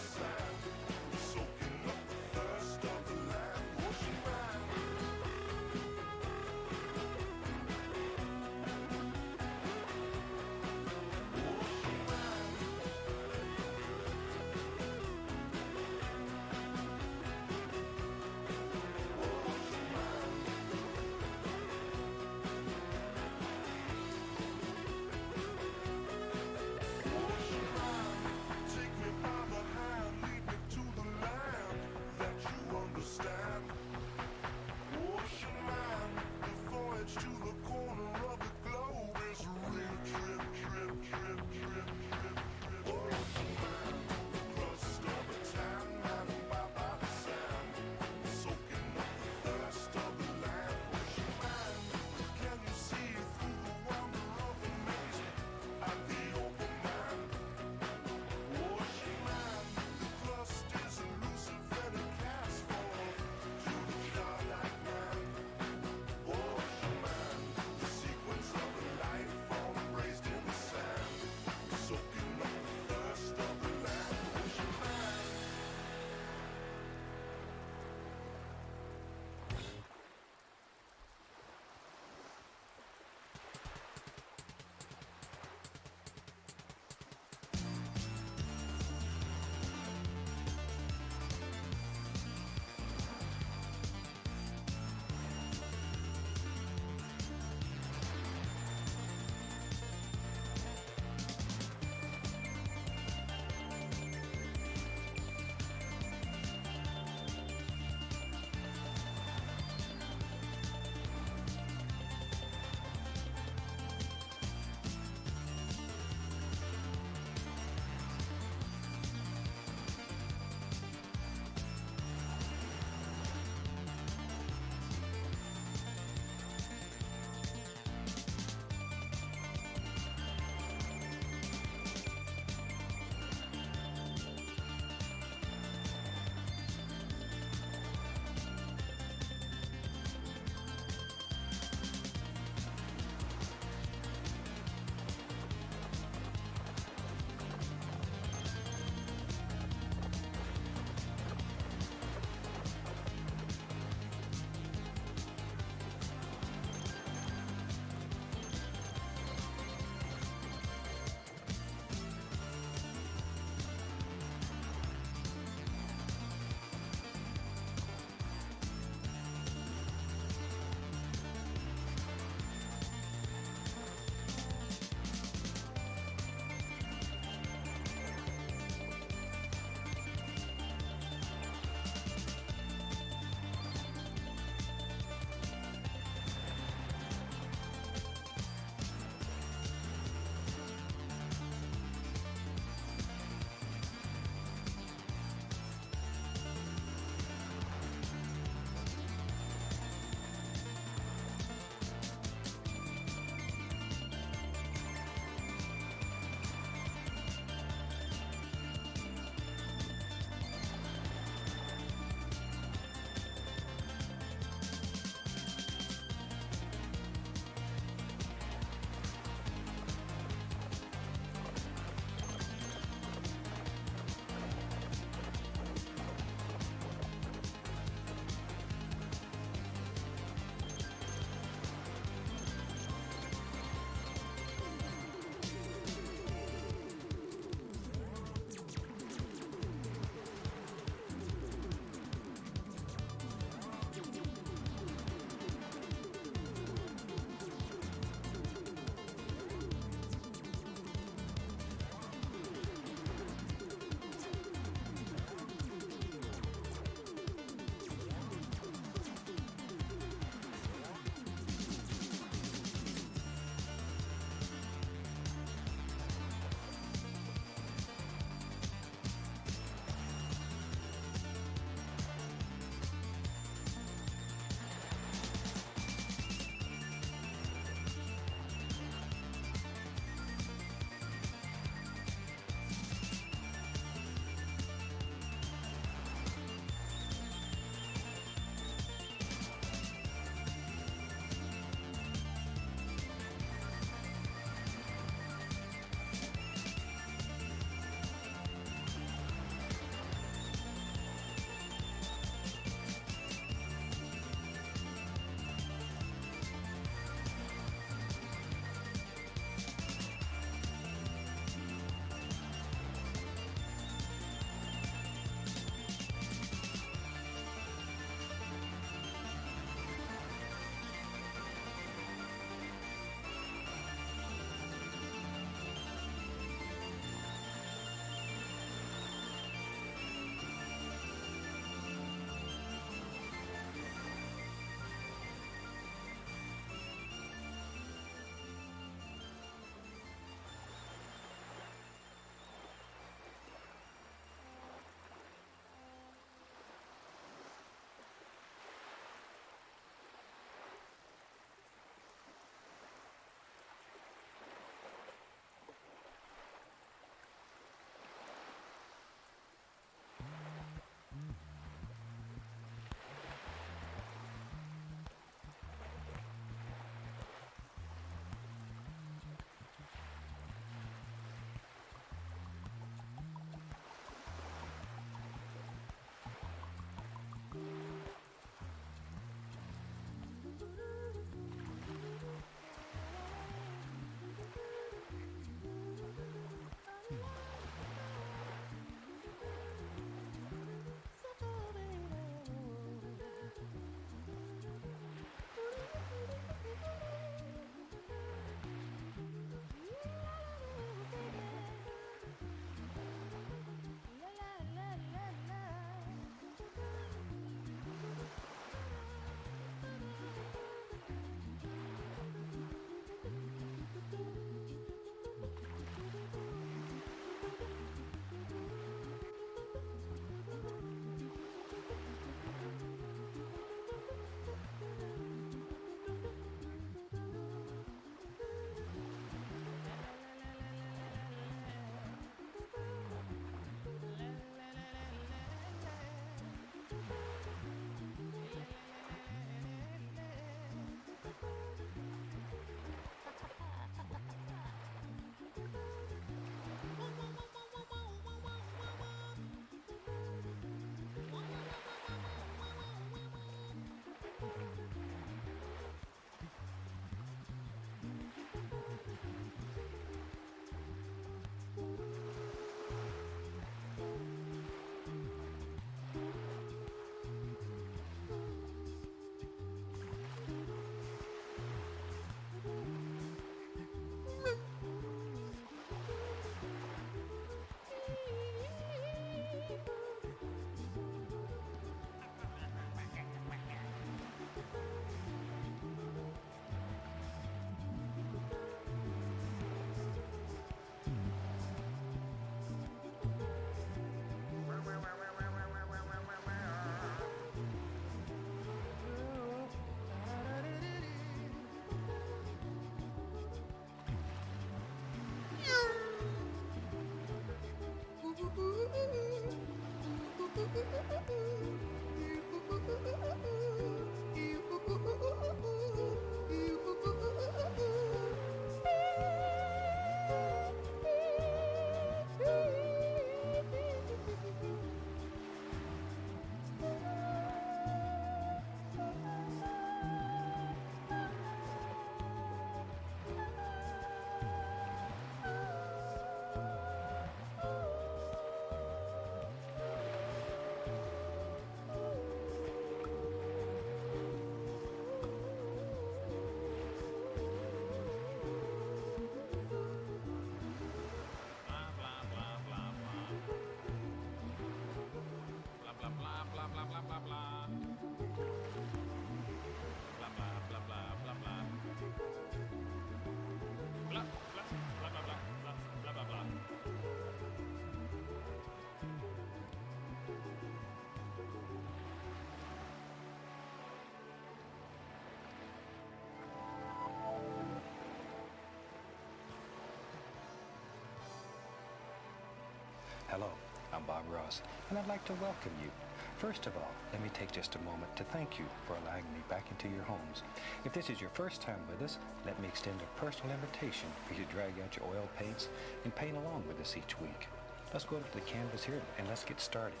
Hello, I'm Bob Ross, and I'd like to welcome you. First of all, let me take just a moment to thank you for allowing me back into your homes. If this is your first time with us, let me extend a personal invitation for you to drag out your oil paints and paint along with us each week. Let's go up to the canvas here and let's get started.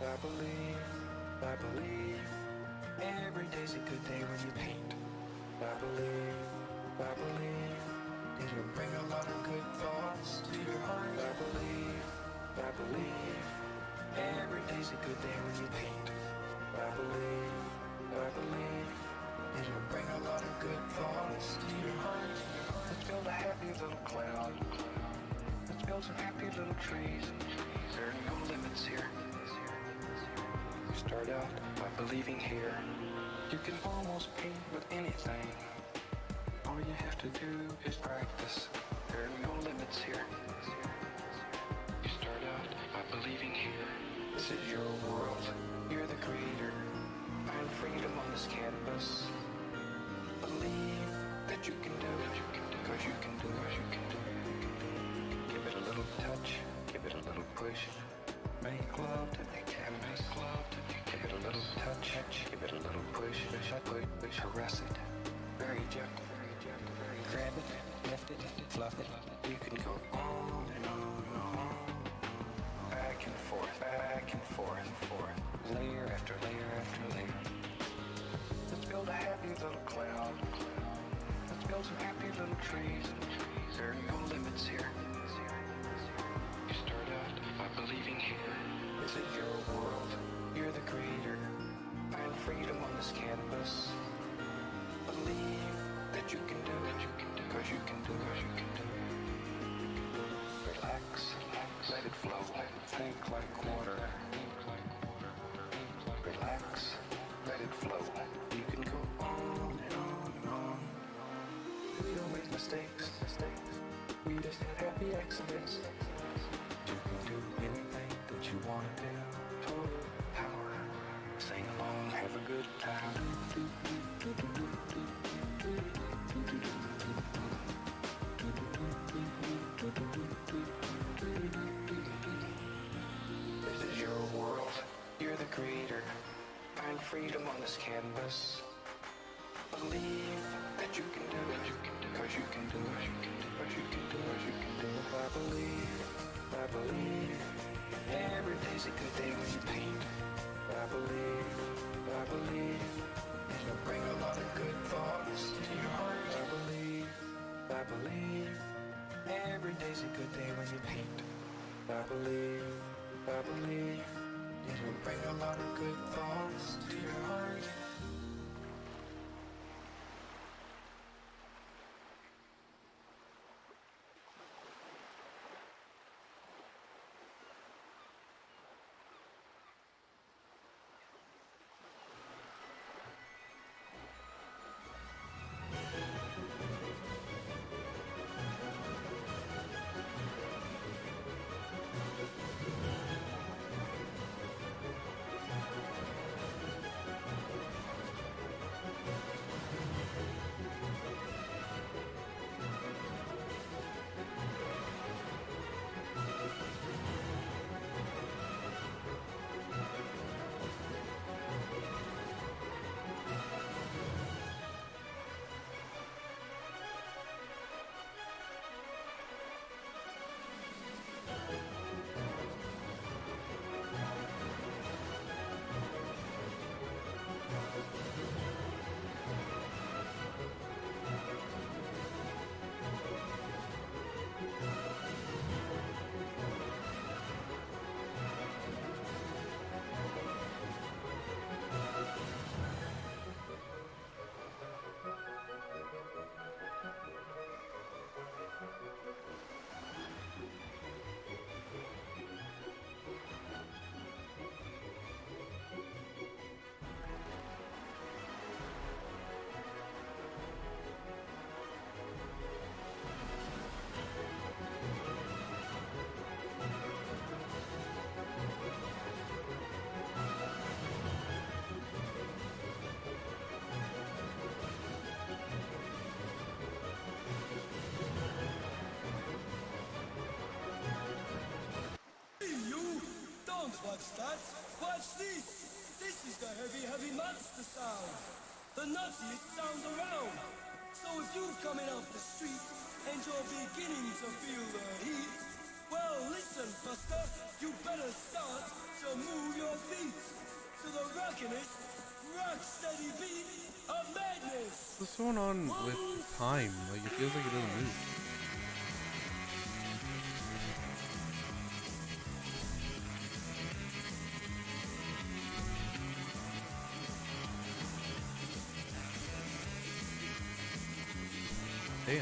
I believe, every day's a good day when you paint. I believe, it'll bring a lot of good thoughts to your heart. I believe, every day's a good day when you paint. I believe, it'll bring a lot of good thoughts to your heart. Let's build a happy little cloud. Let's build some happy little trees. There are no limits here. You start out by believing here. You can almost paint with anything. All you have to do is practice. There are no limits here. You start out by believing here. This is your world. You're the creator. Find freedom on this canvas. Believe that you can do it. Because you can do it. Give it a little touch. Give it a little push. Make love to the canvas. Give it a little touch. Give it a little push. Caress it. Very gentle. Grab it, lift it, fluff it. You can go on and on and on. Back and forth, layer after layer after layer. Let's build a happy little cloud. Let's build some happy little trees. There are no limits here. You start out by believing here. This is your world. You're the creator. Find freedom on this canvas. Believe that you can do it. Because you can do it. Relax, let it flow. Think like water. Relax, let it flow. You can go on and on and on. We don't make mistakes. We just have happy accidents. You can do anything that you want to do. Total power. Sing along, have a good time. This is your world. You're the creator. Find freedom on this canvas. Believe that you can do it. Because you can do it. Because you can do it. I believe. Every day's a good day when you paint. I believe. It'll bring a lot of good thoughts to your heart. I believe. Every day's a good day when you paint. I believe. It'll bring a lot of good thoughts to your heart. Don't watch that. Watch this. This is the heavy, heavy monster sound. The nuttiest sound around. So if you're coming off the street and you're beginning to feel the heat, well, listen, Buster, you better start to move your feet to the rockinest, rock-steady beat of madness. What's going on with time? Like, it feels like it doesn't move. Damn.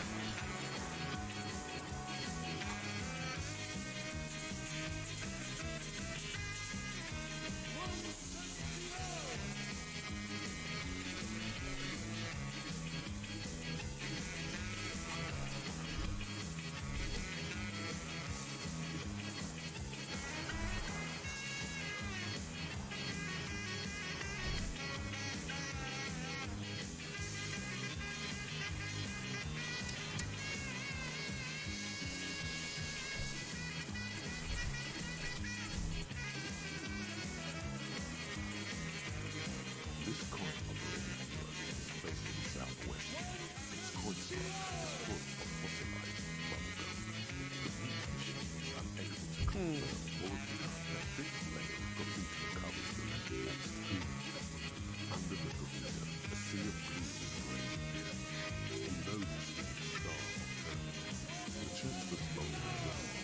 This cant operating unit is based in the southwest. Its console is full of fossilized bubblegum. The meat machine is unable to confirm or deny a thick layer of graffiti covers the laminated food. Under the graffiti, a sea of glue is arranged. We know this to be the star of Terminus. The chest was long and round.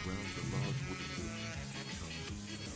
Around the large wooden building is a chunk of sky.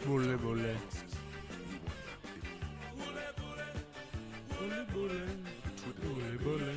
Bule bule. Bule bule. Bule bule. Bule bule.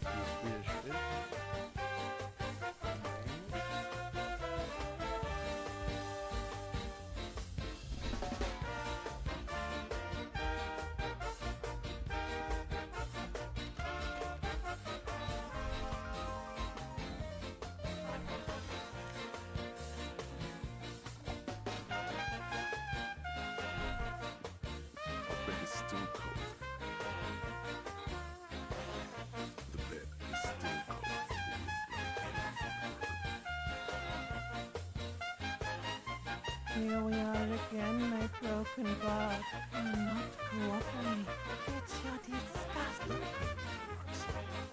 Swedish fish. Our bed is still cold. The bed is still cold from the wind blowing in from the Here we are again, my broken god. You're not cooperating. Get your disgust. That pain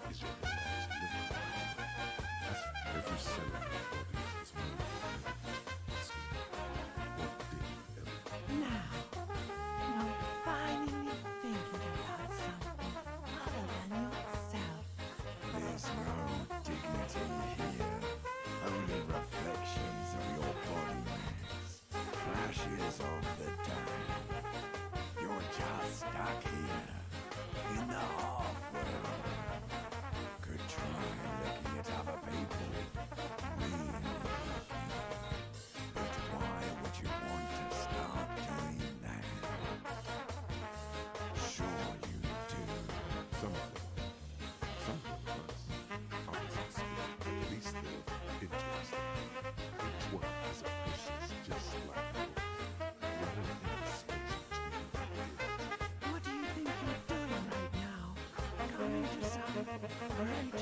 is your last living life. As every cell in your body is moving. Ask me, what did you ever? Now, you're finally thinking about something other than yourself. There's no dignity here. Only reflections of your body mass. Flashes of the day. You're just stuck here. In the half-world. Could try looking at other people. Really looking. But why would you want to start doing that? Sure you do. Some of them hurts. Others are sweet, but at least they're interesting. Each one has a process just like yours. Running in the space between the ears. What do you think you're doing right now? Coming to some great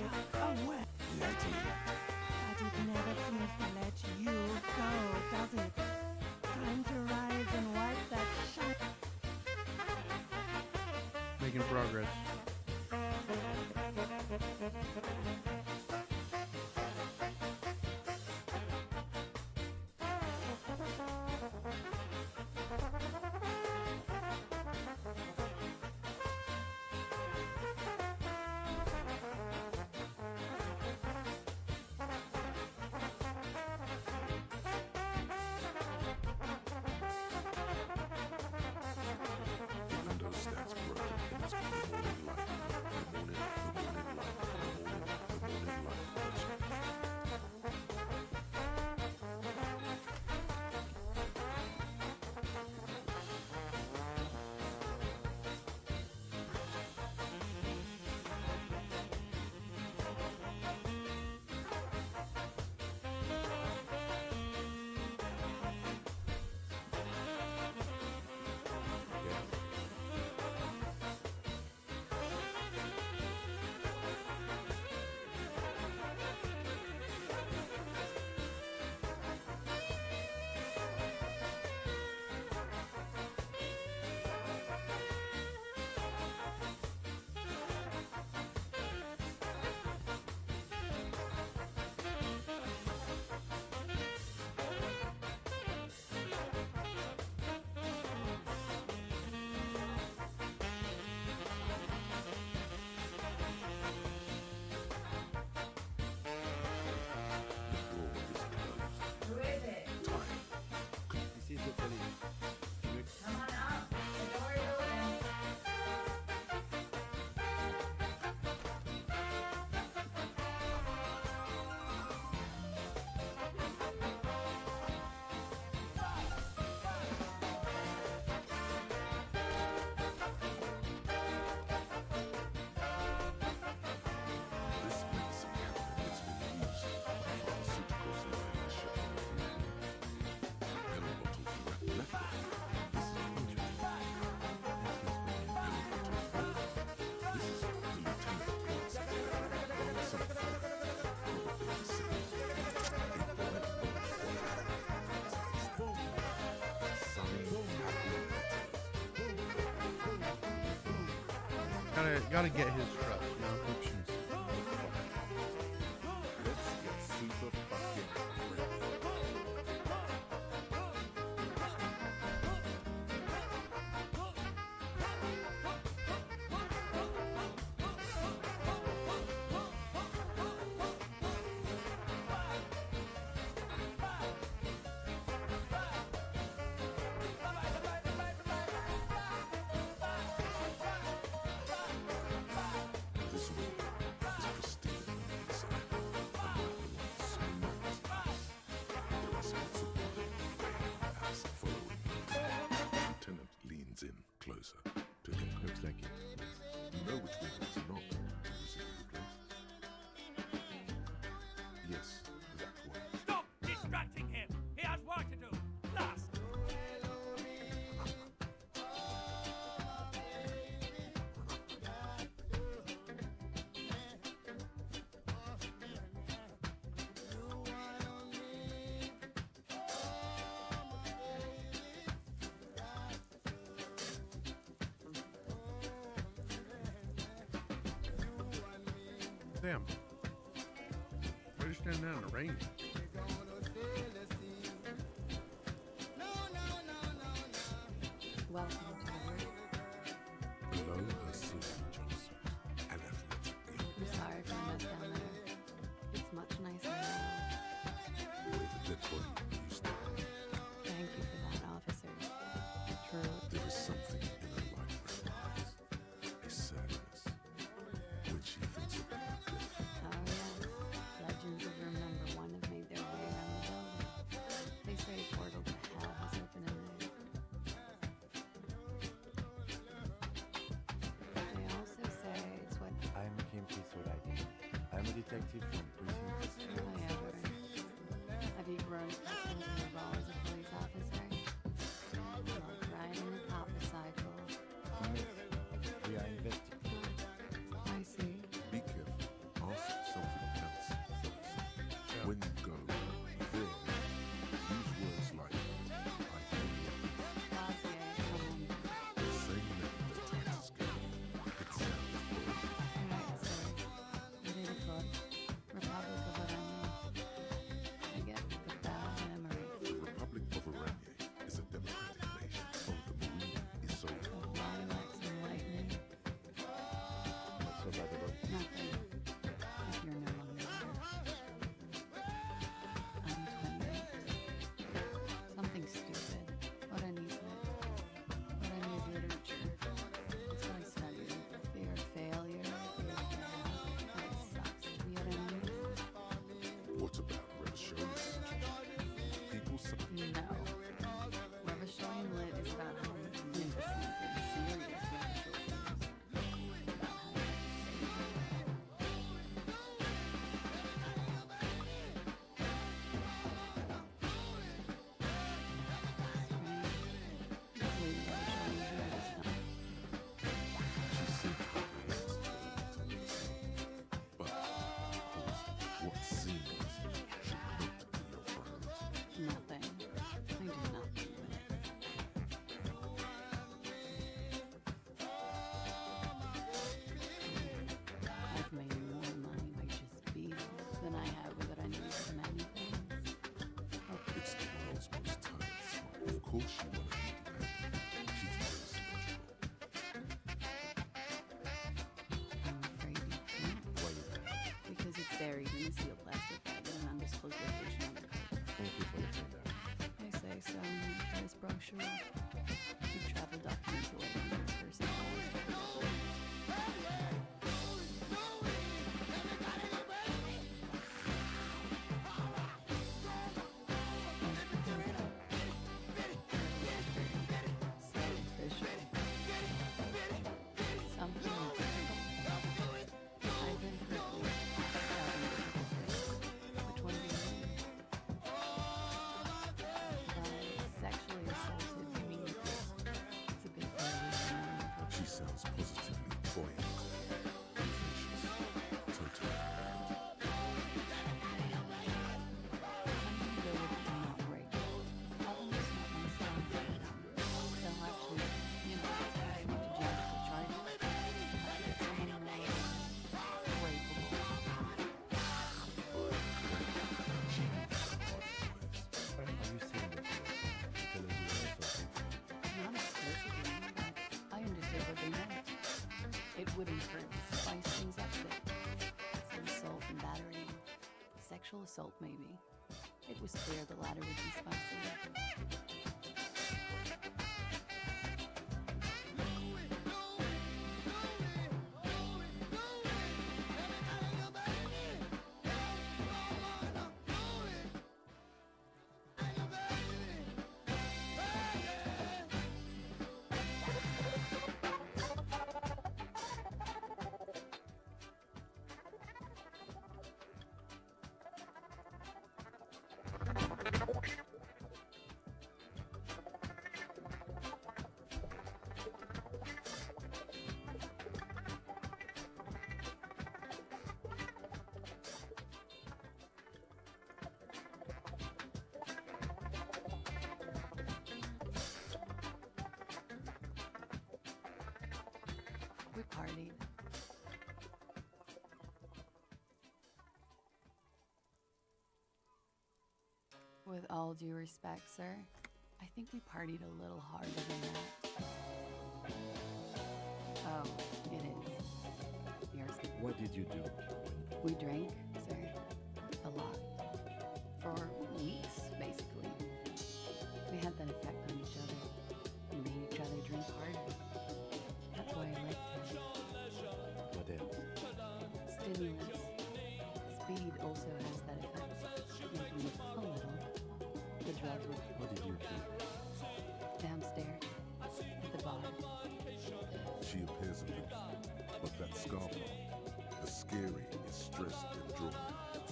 away. Let it. But it never seems to let you go, does it? Time to rise and wipe that shut. Making progress. The window stands broken and it's the morning light. The morning light version. Gotta get his trust, you know. Let's get super fucking ready. This week, Sam. Why are you standing out in the rain? Welcome to the world. Below her silky jumpsuit and athletic I'm sorry for the mess down there. It's much nicer now. where the dead body used to be. Thank you for that, officer. True. There is something in her light eyes, a sadness, when she thinks about death. Oh, yes. Legends of Remember One have made their way around the building. They say a portal to hell has opened in there. They also say it's what... I'm Kim Kisoragi. I'm a detective from precinct. Have you grown accustomed to your role as a police officer? Like riding a cop cycle. We are investigating. I see. Be careful. Ask something else first. When you go there, use words like, I hear you. Saying that the Titus girl, it sounds good. Alright, sir. Beautiful. Republic of Aranya. I get the bad memory. The Republic of Aranya is a democratic nation. Oh, the marine is so Lilacs and lightning. What's so bad about it? Nothing. If you're no longer there. I'm 28. Something stupid. What I need is what I need is literature. It's what I study. Fear of failure, fear of death. It sucks to be at any. What about Revacholi's? People say No. Revacholian lit is about how magnificent and serious Revacholian is. It's about how but what seems should not be your priority. nothing. I do nothing with it. I've made more money by just being than I have with what I need from anything. It's the world's most talented spot. Of course she wanted to be independent. She's very symmetrical. I'm afraid you can't. Why you can't? Because it's buried in a steel plastic bag in an undisclosed location on the coast. Thank you for letting me know. They say so in this brochure. Keep travel documents away from this person. Sexually assaulted, you mean it's a bit early for me. She sounds positively buoyant, infectious, totally. Are you saying that you are Not explicitly, but I understood what they meant. It wouldn't hurt to spice things up a bit. Some assault and battery. Sexual assault, maybe. It was clear the latter would be spicy. We partied. With all due respect, sir, I think we partied a little harder than that. Oh, it is. Yours. What did you do? We drank, sir. A lot. For weeks, basically. We had that effect on each other. We made each other drink harder. That's why I liked him. What else? Stimulants. Speed also has that effect, making it a little. The drug was What did you do? downstairs, at the bar. She appears aloof, but that scar plot, the scary is stressed and drawn out.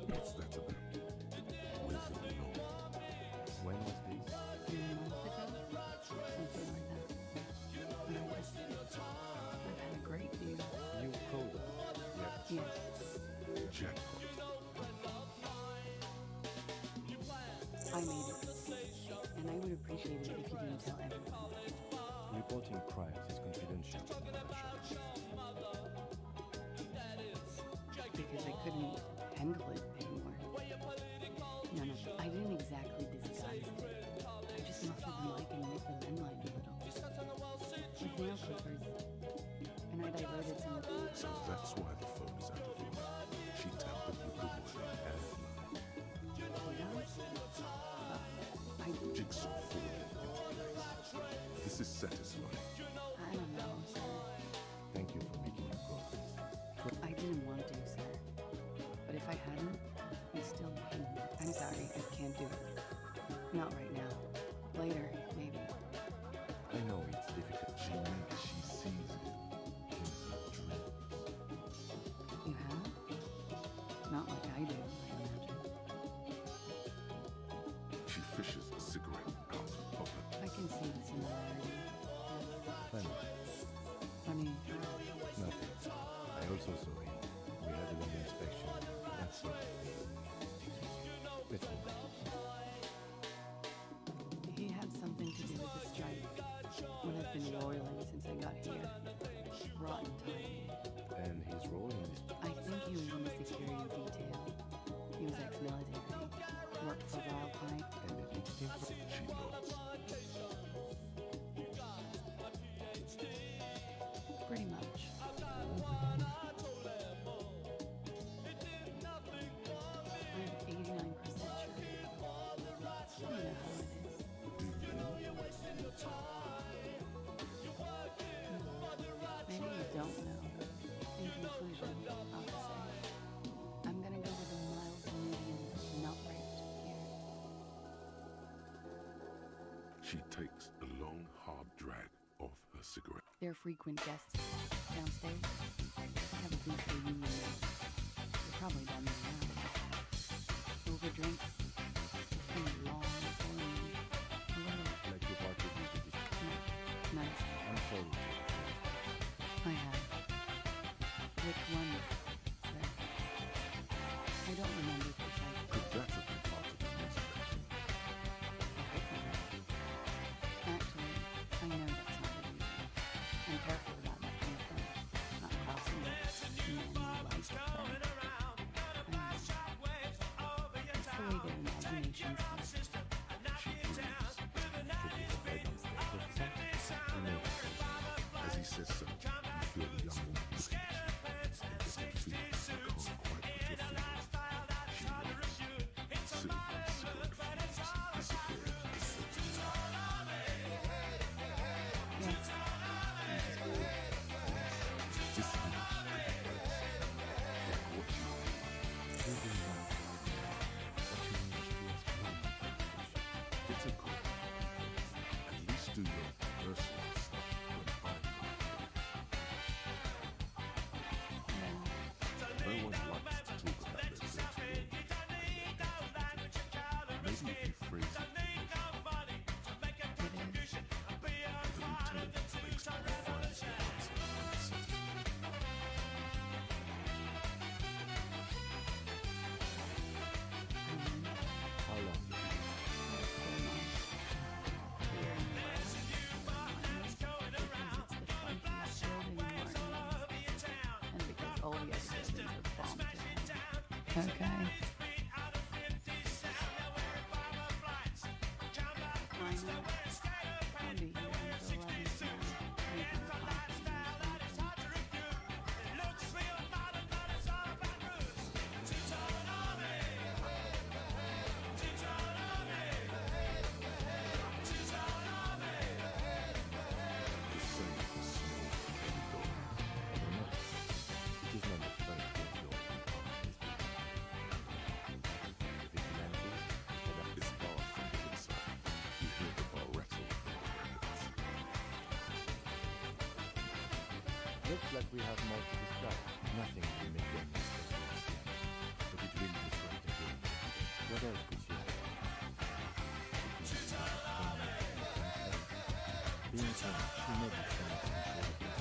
What's that about? With or no? When was this? A month ago? Something like that. And I've had a great view. You called her? Yeah. Yes. Jackpot. I made it. And I would appreciate it if you didn't tell everyone. Reporting crimes is confidential. Because I couldn't handle it anymore. No, I didn't exactly disguise it. I just muffled the mic and made the landline a little. With nail clippers. And I diverted some of the... So that's why the phone is out of order. She tampered with the word and jigsaw forward. This is satisfying. I don't know, sir. Thank you for making your progress. I didn't want to, sir. But if I hadn't, you'd still be hanging. I'm sorry, I can't do it. Not right now. Later, maybe. I know it's difficult. Maybe she sees it in her dreams. You have? Not like I do, I imagine. She fishes a cigarette out of her. I can see the similarity. Funny. Funny. Nothing. I also saw him. We had a long inspection. That's sort of thing. Let's move on. He had something to do with the strike. When I've been roiling since I got here. Rotten timing. And his role in this... I think he was in the security detail. He was ex-military. Worked for Wildpine. And the big thing for... She nods. Pretty much. I'm 89% sure. You know how it is. Maybe you don't know. In conclusion, I'll just say, I'm gonna go with a mild to medium, not raped here. She takes a long, hard drag off her cigarette. They're frequent guests downstairs. I have a booth for union. They're probably done there now. Over drinks. It's been a long, boring, a little Like you parted with the district. nice. I'm sorry. I have. Which one, sir? I don't remember precisely. Could that have been part of the music? Actually, I know that's not the reason. I'm careful about that kind of thing. Not crossing the men you like. It's the way their imaginations go. As he says so, you feel the young woman looking at you. It doesn't feel you can't quite put your finger. She nods. Silver cigarette fumes disappear. This is like what you It's a good. At least do your personal stuff when I'm not here. No one likes to talk about their dirty laundry. Maybe if you phrase it with the lieutenant makes my finest remarks about city. How long? Okay. Looks like we have more to discuss. Nothing will make them mistake once again, but it will disrupt the game. What else could she have? Being kind, she may be trying to control the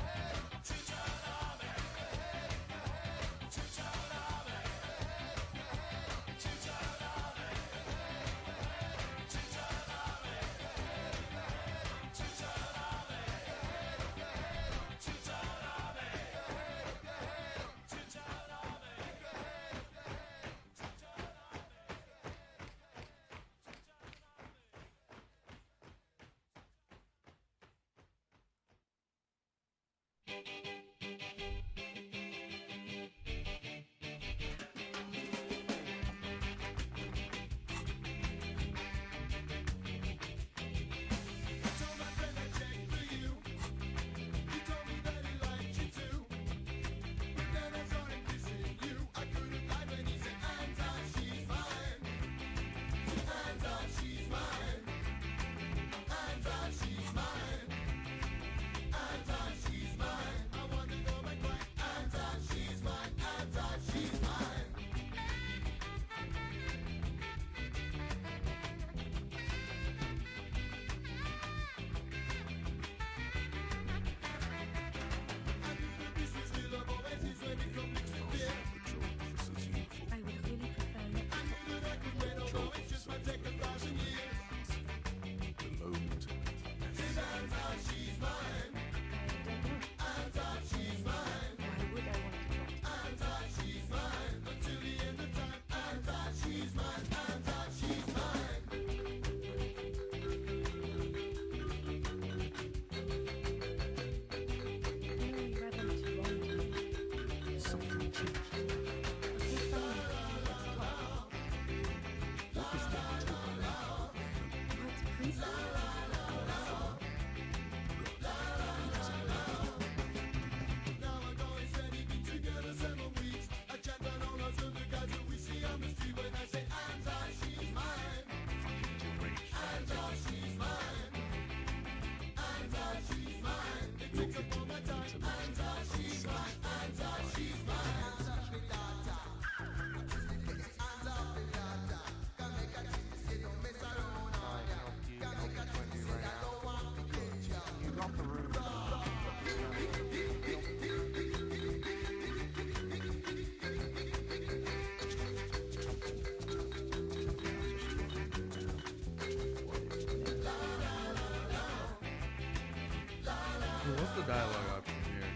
What's the dialogue option here?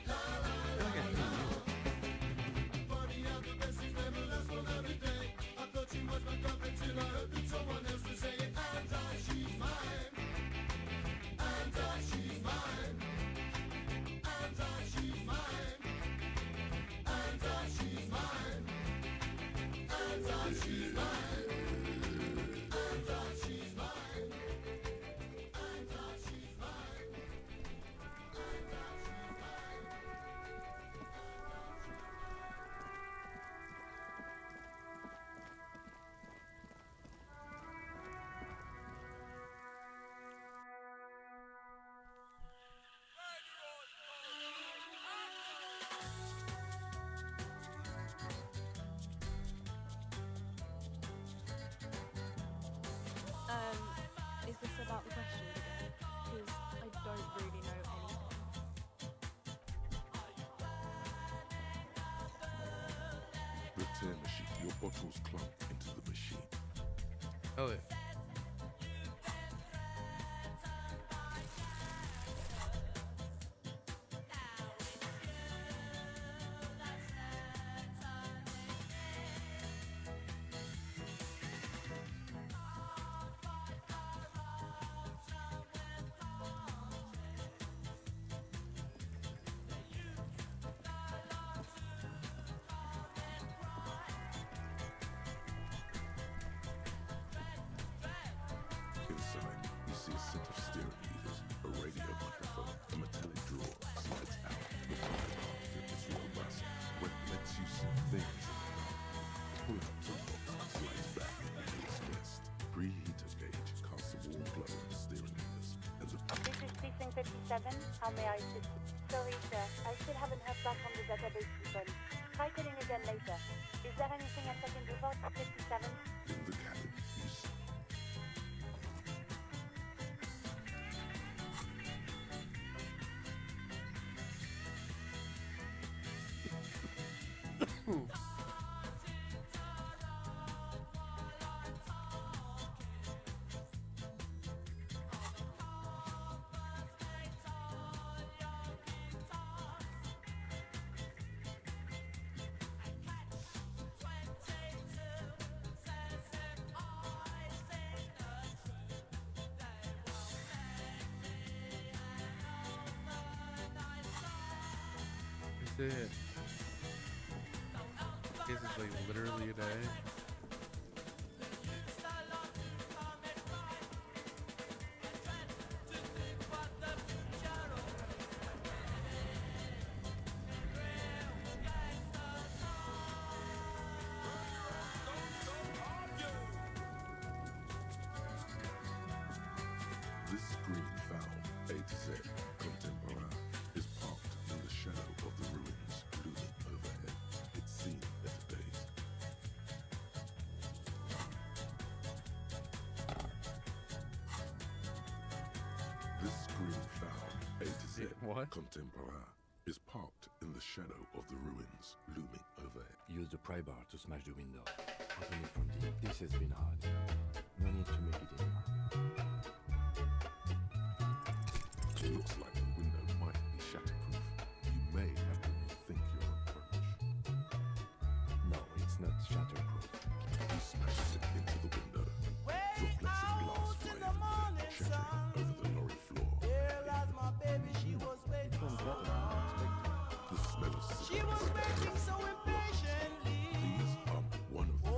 I feel like I should use it. Is this about the questions again? Because I don't really know anything. The tear machine. Your bottles clump into the machine. Hell yeah. 57, how may I assist you? Sorry, sir, I still haven't heard back from the database people. Try calling again later. Is there anything else I can do for 57? In the cabin, you see. Is it? Is this like literally a day? This green fowl, A to Z, contemporary, is parked in the shadow of the ruins looming overhead. It's seen better days. This green fowl, A to Z, contemporary, is parked in the shadow of the ruins looming overhead. Use the pry bar to smash the window. Open it from deep. This has been hard. No need to make it anymore. It looks like the window might be shatterproof. You may have to rethink your approach. No, it's not shatterproof. He smashes it into the window. Droplets of glass fly everywhere, shattering over the lorry floor. It went better than I expected. The smell of She was waiting so impatiently. These are one of them.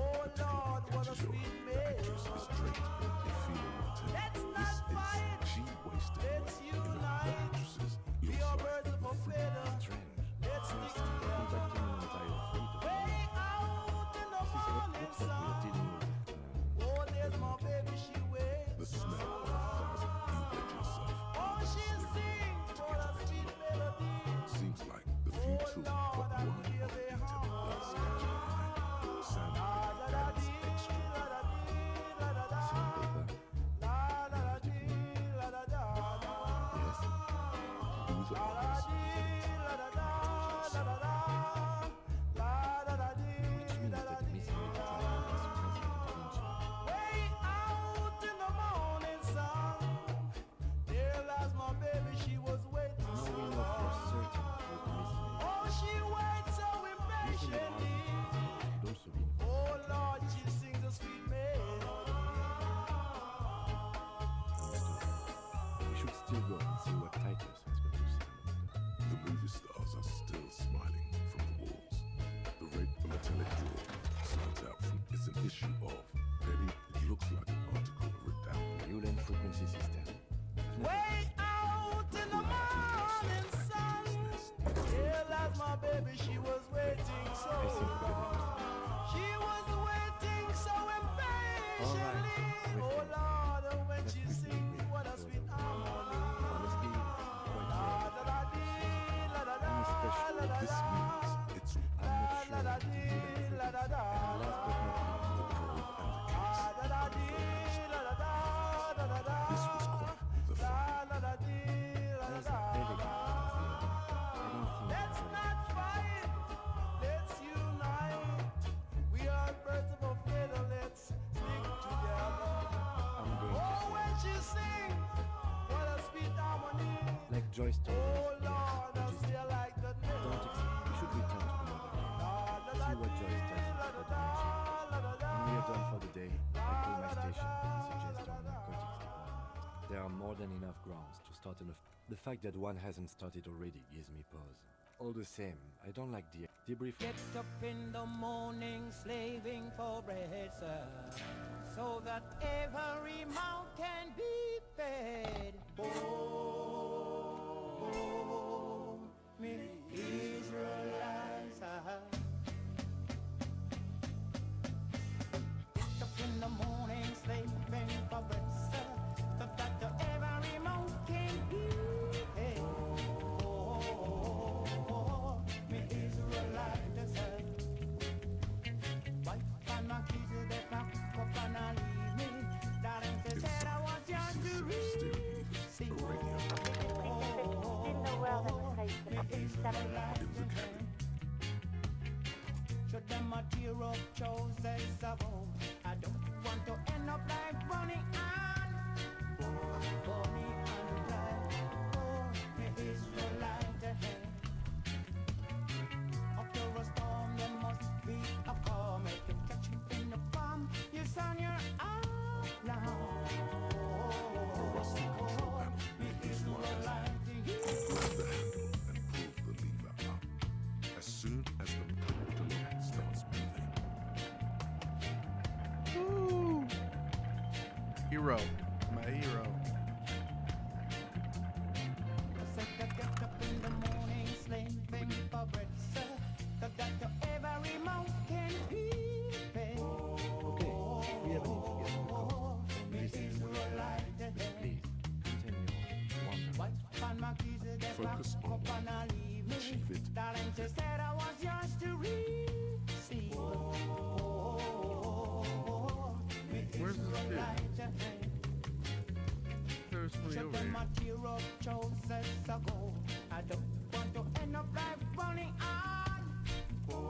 Catches your eye. The actress is draped in ethereal martini. This is she wasted away in a the actresses looks like the fruit. Strange. Let's conducting an entire fleet of this is what looks like we're dealing with. Oh, there's my baby, she waits. The smell of 1,000 you wedge yourself. Oh, she sings for a sweet melody. Seems like the few two, but one of the detail does catch your eye. Sandpaper adds extra. Sandpaper. Yes. Who's the artist? Which means that the missing link driver is President Da Vinci. Way out in the morning sun. There lies my baby, she was waiting Now so we know for long. certain who the missing link Oh, she waits so Using the impatiently. could also be Oh Lord, she sings a sweet melody. understood. We should still go and see what Titus has got to say about that. The movie stars are still smiling from the walls. The red metallic drawer slides out from it's an issue of Betty. It looks like an article ripped out. Ulan frequency system. Way out in the morning sun. There lies my baby, she was waiting so long. She was waiting so impatiently. Oh Lord, when she sings, what a sweet harmony. Honestly, quite La da da dee, la da da, I'm especially la da This da. means it's I'm not sure La da what to do dee, la da da. and last but not the probe and the case. La da dee, la da da, da da da. This was quite the fun. La da dee, la da least da. as elegant as the other. I don't think Let's not fight, let's unite. We are birds of a feather, let's stick together. I'm going to Oh, say, when she sings, what a sweet harmony. like Joyce told Oh us, Lord, I just feel like that don't accept. We should return to the mother. See what Joyce does about the machine. When we are done for the day, I call my station and suggest our narcotics department. There are more than enough grounds to start the fact that one hasn't started already gives me pause. All the same, I don't like the debrief. Get up in the morning slaving for bread, sir, so that every mouth can be fed. Oh, me Israelites. Get up in the morning slaving for bread, sir, so that every mouth can be fed. in the cabin. Should them a tear up trousers of old. I don't want to end up like Bonnie and Bonnie and Clyde. Oh, the Israelite ahead. After a storm, there must be a calm. If you catch you in the palm, you sound your out now. The rusty control panel is wireless. Grab the handle and pull the lever up. As soon as the motor starts moving. Woo! Hero. My hero. Get up in the morning, slaving for bread, sir. So that your every mouth can keep it. Okay, we have an interview. This is please continue. Focus on achieve it. Darling, she said I was yours to receive. Where's this dude? There's somebody over here. I don't want to end up like Bonnie and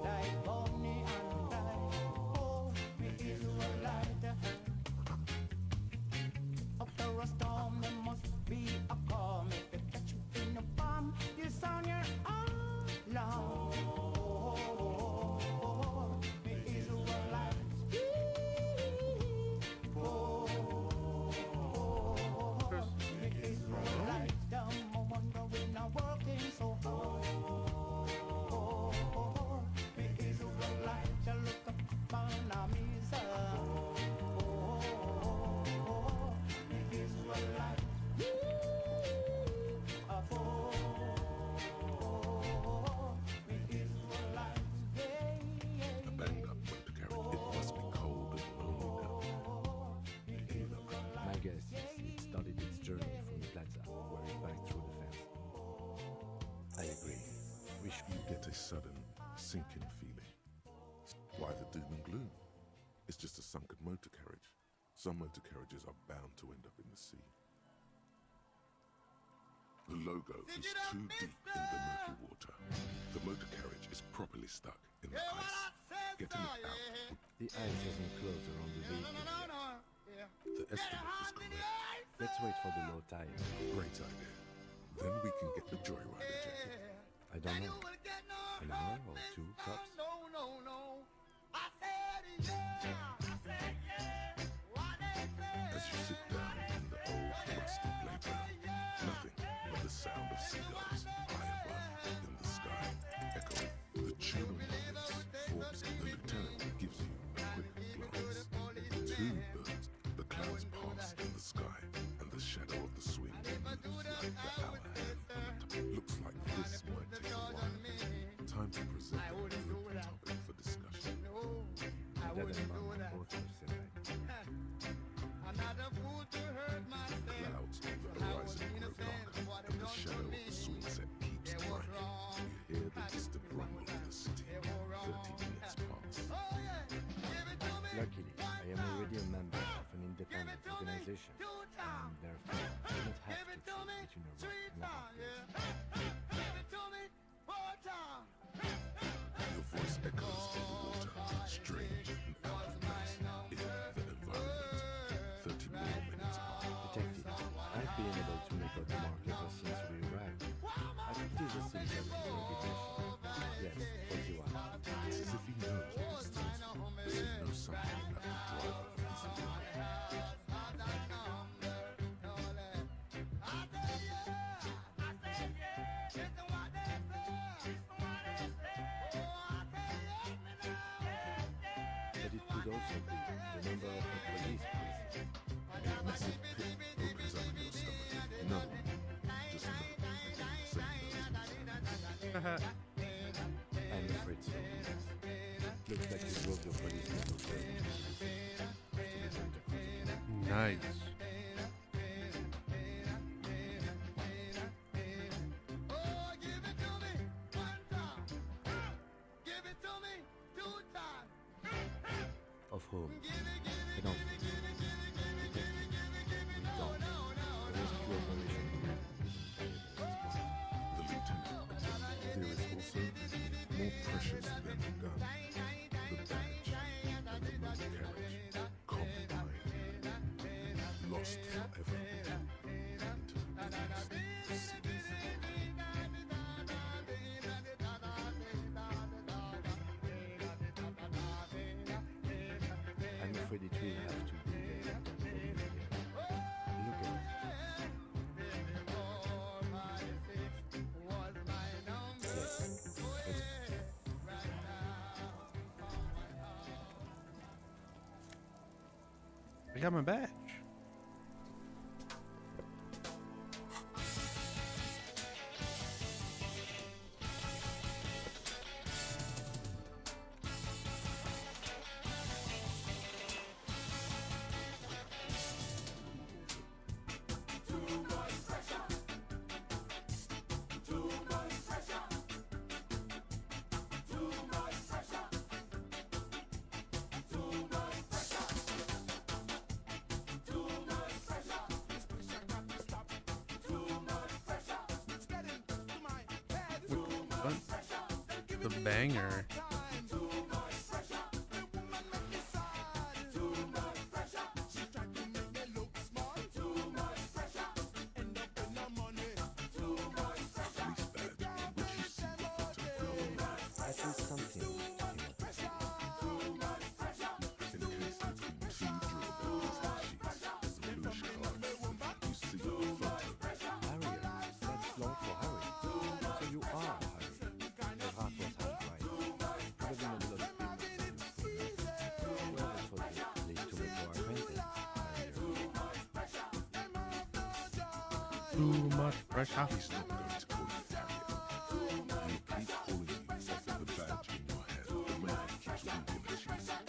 like Bonnie and like oh, me Israelite. After a storm, there must be a calm. If they catch you in the palm, you sound your alarm. Me Israelite. A banged up motor carriage. It must be cold and lonely now. My guess is it started its journey from the plaza, where it backed through the fence. I agree. We should You get a sudden sinking feeling. Why the doom and gloom? It's just a sunken motor carriage. Some motor carriages are bound to end up in the sea. The logo is too deep in the murky water. The motor carriage is properly stuck in the ice. Getting it out would... The ice hasn't closed around the vehicle. The estimate is correct. Let's wait for the low tide. Great idea. Then we can get the joyrider jacket. I don't know. An hour or two, tops? As you sit down in the old rusty playground, nothing but the sound of seagulls high above in the sky, echoing the tune of moments forms. The lieutenant gives you a quick glance. Two birds, the clouds pass in the sky, and the shadow of the swing moves like the hour hand on the top. Looks like this might take a while. Time to present the open topic for discussion. Dad and Mom both have said right. Clouds on the horizon grow darker, and the shadow of the swing set keeps grinding. You hear the distant rumble of the city. 30 minutes pass. Luckily, I am already a member of an independent organization, and therefore I do not have to choose between a rock and a hard place. Your voice echoes in the water, strange and out of place in the environment. 30 more minutes pass. Detective, I've been able to make out the mark ever since we arrived. I think it is a symbol of recognition. Yes, 41. It's as if he knows what it's tells you. Does he know something about the driver of this vehicle? But it could also be the number of the police present. A massive pit opens up in your stomach. No, just no. Say no to this. I'm afraid so. Looks like you drove your police vehicle very Nice. Of whom? I don't think so. Detective, we don't. The rescue operation isn't available at this point. The lieutenant. If there is So many, more precious than the gun, the badge, and the motor carriage, combined, lost forever, and lost the seas. I'm afraid it will have to be done for you again. Look at it. Yes, I got my badge. The banger. I think something. Harrier, that's long for Harry. So you are Harry. The heart was half right. Probably not a lot of people. Well, that was at least to make more acquaintance. Too much pressure. He's not going to call you Harriet. He'll keep calling you off the badge in your head. The man keeps winking at you with his green back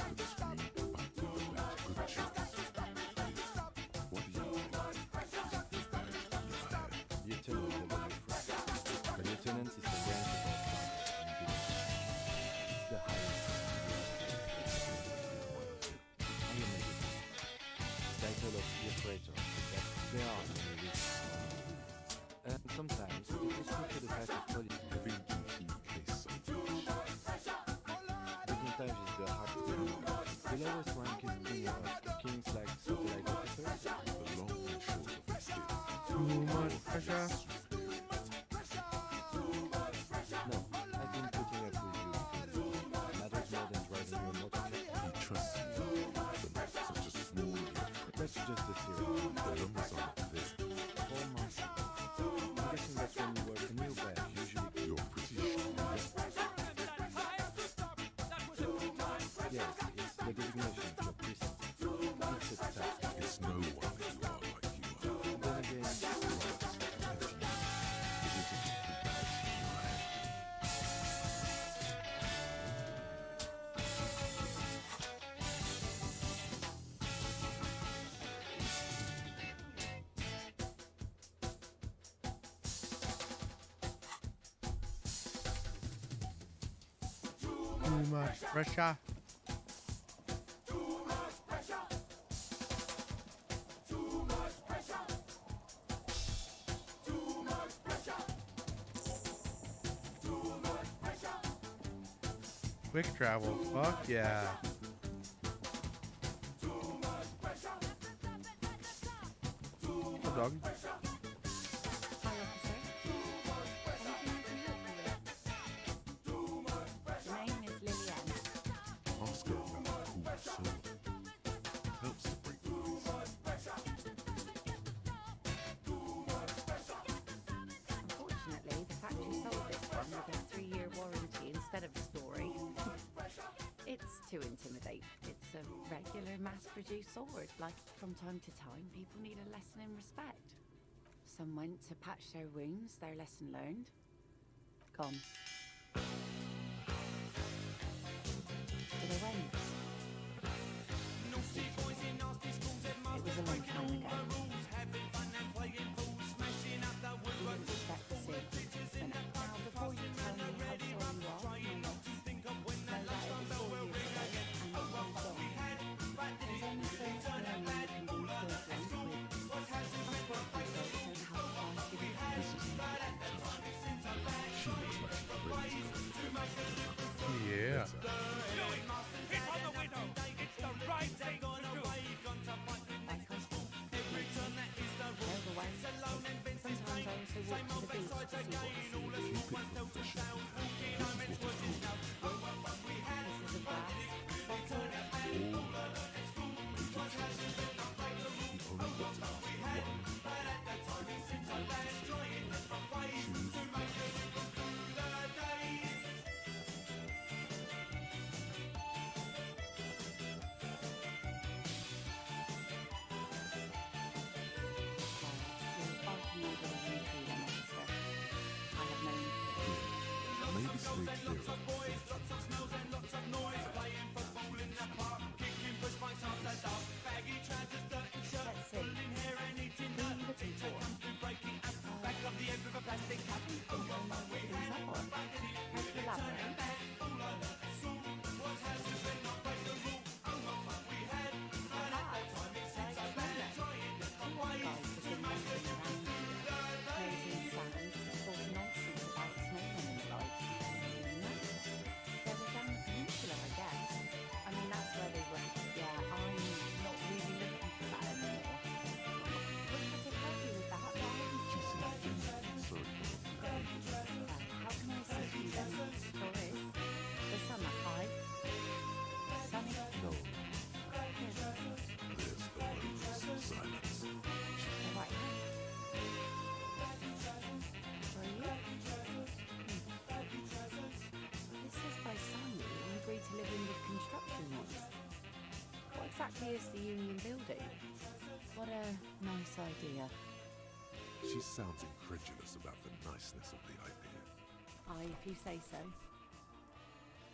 with the badge. Good choice. What do you think? The badge in your head. Lieutenant W. The lieutenant is the rank of our class in Guinea. It's the highest. I am a lieutenant. Title of the operator. There are many risks. And sometimes it is good for the type of quality. Having duty case something. The montage is the hard to do. The lowest rank is being kings like satellite officers. The long and short of it is Too much pressure. No, I've been putting up with you. It matters more than driving your motorcycle. he trusts you for such a small That's just the theory. the numbers are there. 4 months. I'm guessing that's when you work a new badge, usually. You're pretty sure. Yes, it's the designation of your precinct. It's a task. It's no wonder you are like you are. And then again, It isn't just the badge in your head. Too much pressure. Quick travel. Fuck yeah. What's up, dog? Hi, officer. Anything I can help you with? My name is Lillian. Ask her about the cool soda. Helps to break the ice. Unfortunately, the factory sold this one with a 3-year warranty instead of a story. It's too intimidate. It's a regular mass-produced sword. Like, from time to time, people need a lesson in respect. Some went to patch their wounds, their lesson learned. Gone. So they went. It was a long time ago. You didn't expect to see. And now, before you tell me how sorry you are, my mates, know that it was 4 years ago and you moved on. There's only so much learning you can do first with passport controls and how fast you can. This is not the time. She looks like she's ready to go. also walk to the beach to see what we see. Keep it professional. This is what it's called. This is a grass bottle. All major choices. You only get to have one. Maybe stay clear of to live in the construction ones. What exactly is the Union building? What a nice idea. She sounds incredulous about the niceness of the idea. Aye, if you say so.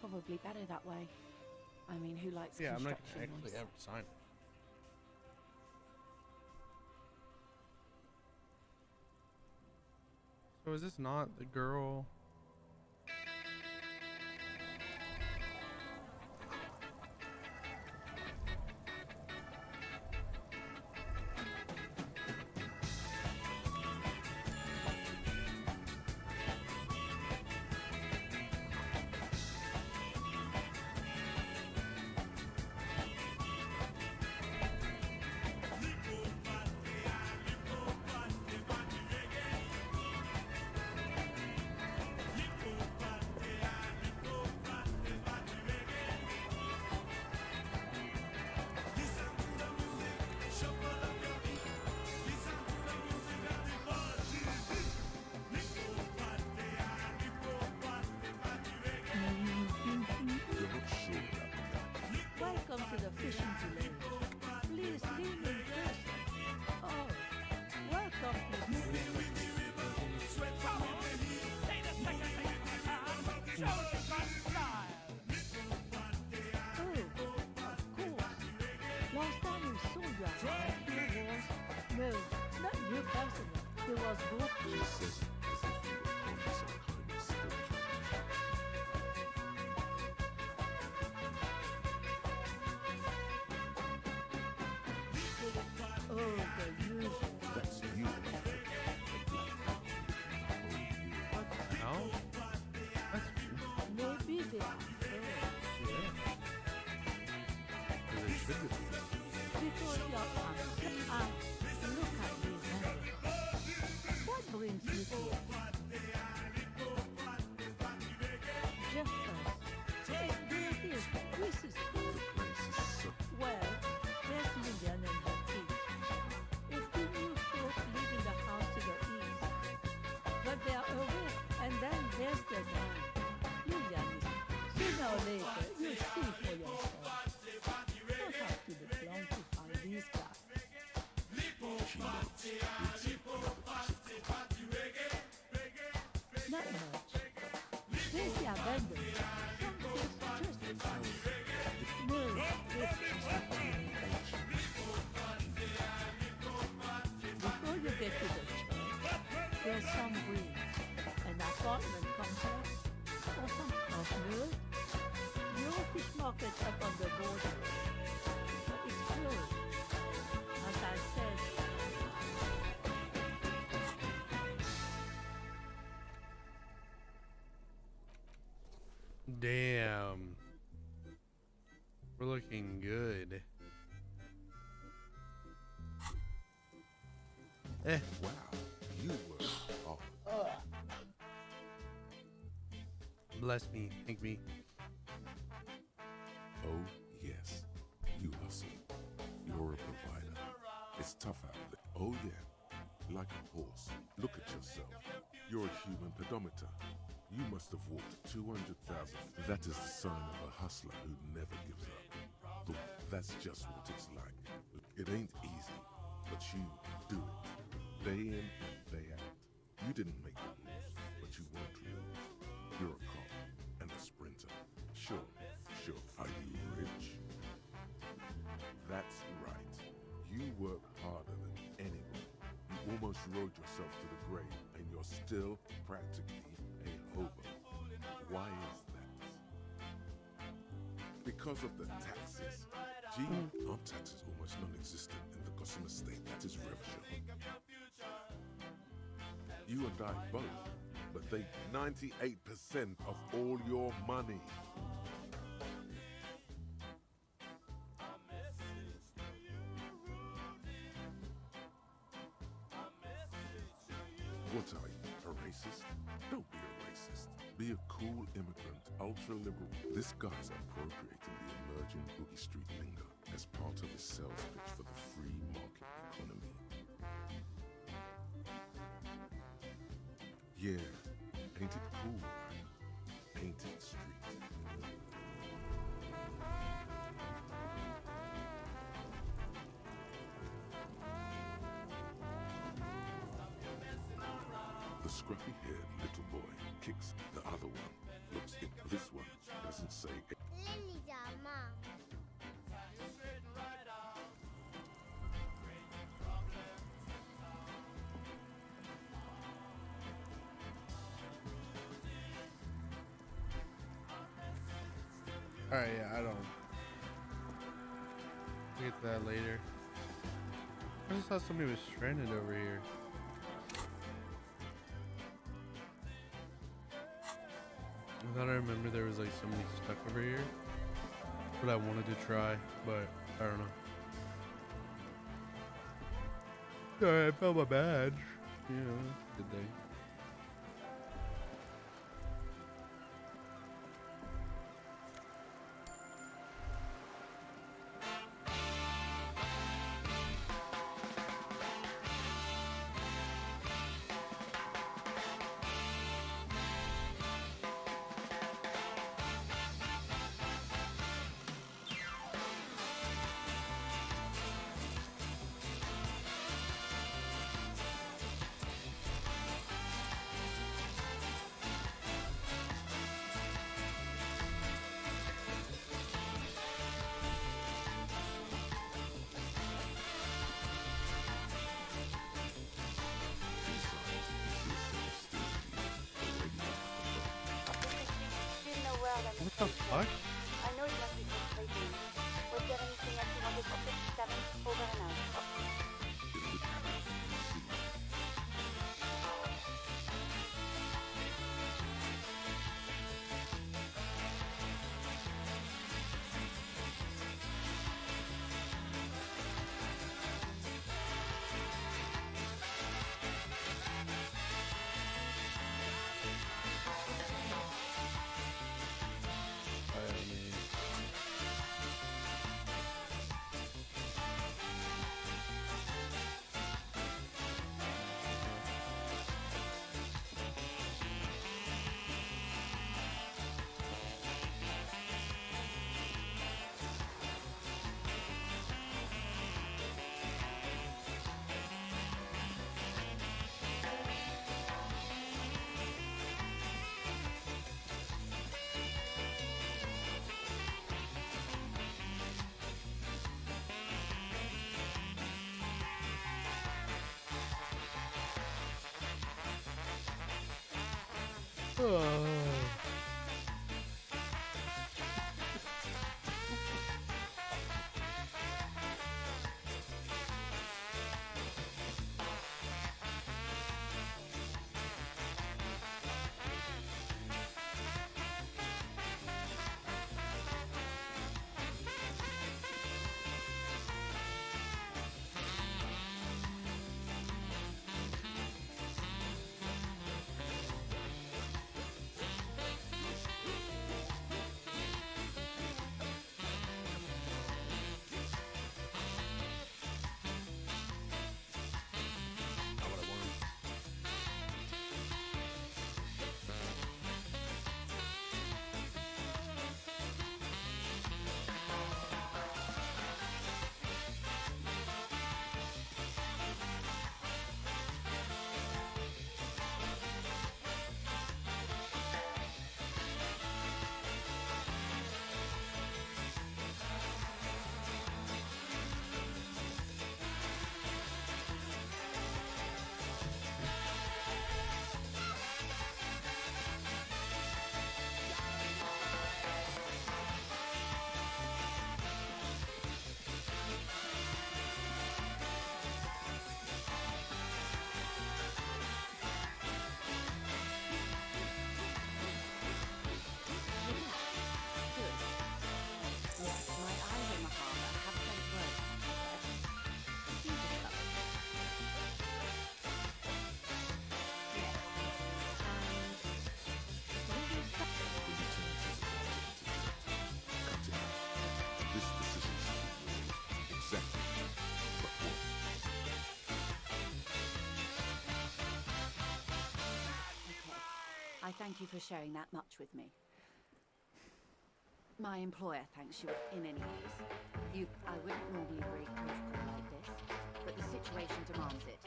Probably better that way. I mean, who likes Yeah, I'm not construction gonna actually noise? ever sign it. So is this not the girl? Welcome to the fishing village. Please leave in person. Oh, welcome to Last time we saw you outside, there was... No, not you personally. There was book. She says it as if you were on some kind of spiritual mission. Oh, the usual. That's you. No? That's Maybe they are. yeah. They should be. Because you're look at these hands. What brings you here? Just us. Hey, there it is. This is well, there's Lillian and her kids. If the new folk live in the house to the east, but they are away, and then there's the town. Lillian is sooner or later you'll see for yourself. Don't have to look long to find these guys. Not much. There's the abandoned. Some things just no, this is just a communication. Before you get to the church, there's some green, an apartment complex, or some off-road. Your fish market up on the border. But it's closed. As I said, Damn. We're looking good. Wow, you were off. Bless me. Thank me. Oh, yes. You hustle. You're a provider. It's tough out there. Oh, yeah. Like a horse. Look at yourself. You're a human pedometer. You must have walked 200,000. That is the sign of a hustler who never gives up. Look, that's just what it's like. It ain't easy, but you do it. Day in and day out. You didn't make the rules, but you won't lose. You're a cop and a sprinter. Sure. Are you rich? That's right. You work harder than anyone. You almost rode yourself to the grave, and you're still practically a hobo. Why is that? Because of the taxes. Gee, our taxes almost non-existent in the Gotham estate. That is revolution. You and I both, but they 98% of all your money. What are you, a racist? Don't be a racist. Be a cool immigrant, ultra-liberal. This guy's appropriating the emerging Boogie Street lingo as part of his sales pitch for the free market economy. Yeah, ain't it cool, right? Ain't it street? The scruffy-haired little boy kicks the other one. Looks in this one doesn't say it. Lily's our mom. Alright, yeah, I don't. We'll get to that later. I just thought somebody was stranded over here. I thought I remember there was like somebody stuck over here. But I wanted to try, but I don't know. Alright, I found my badge. Yeah, good thing. What the fuck? I know you must be frustrated. Was there anything else you wanted for 57? Over and out. Thank you for sharing that much with me. My employer thanks you in any case. I wouldn't normally break protocol like this, but the situation demands it.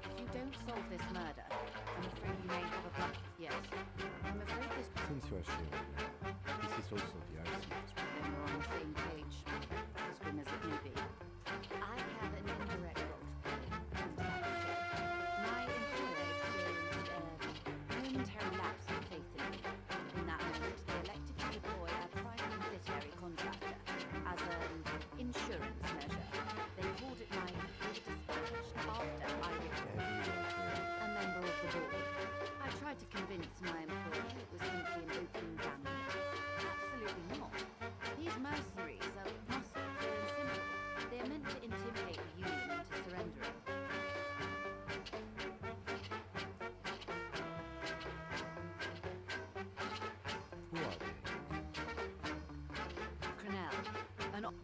If you don't solve this murder, I'm afraid you may have a blood. Yes. I'm afraid this. Since you are sharing now, this is also the RCS. Then we're on the same page, as grim as it may be. I have an indirect role to play. I'm sad to say. My employer experienced a momentary lapse of faith in me. In that moment, they elected to deploy a private military contractor as an insurance measure. They called it my dispatch after I a member of the board. I tried to convince my employer it was simply an open gambit. Absolutely not. These mercenaries are muscle, clear and simple. They are meant to intimidate the Union into surrendering. Who are they? Crenell,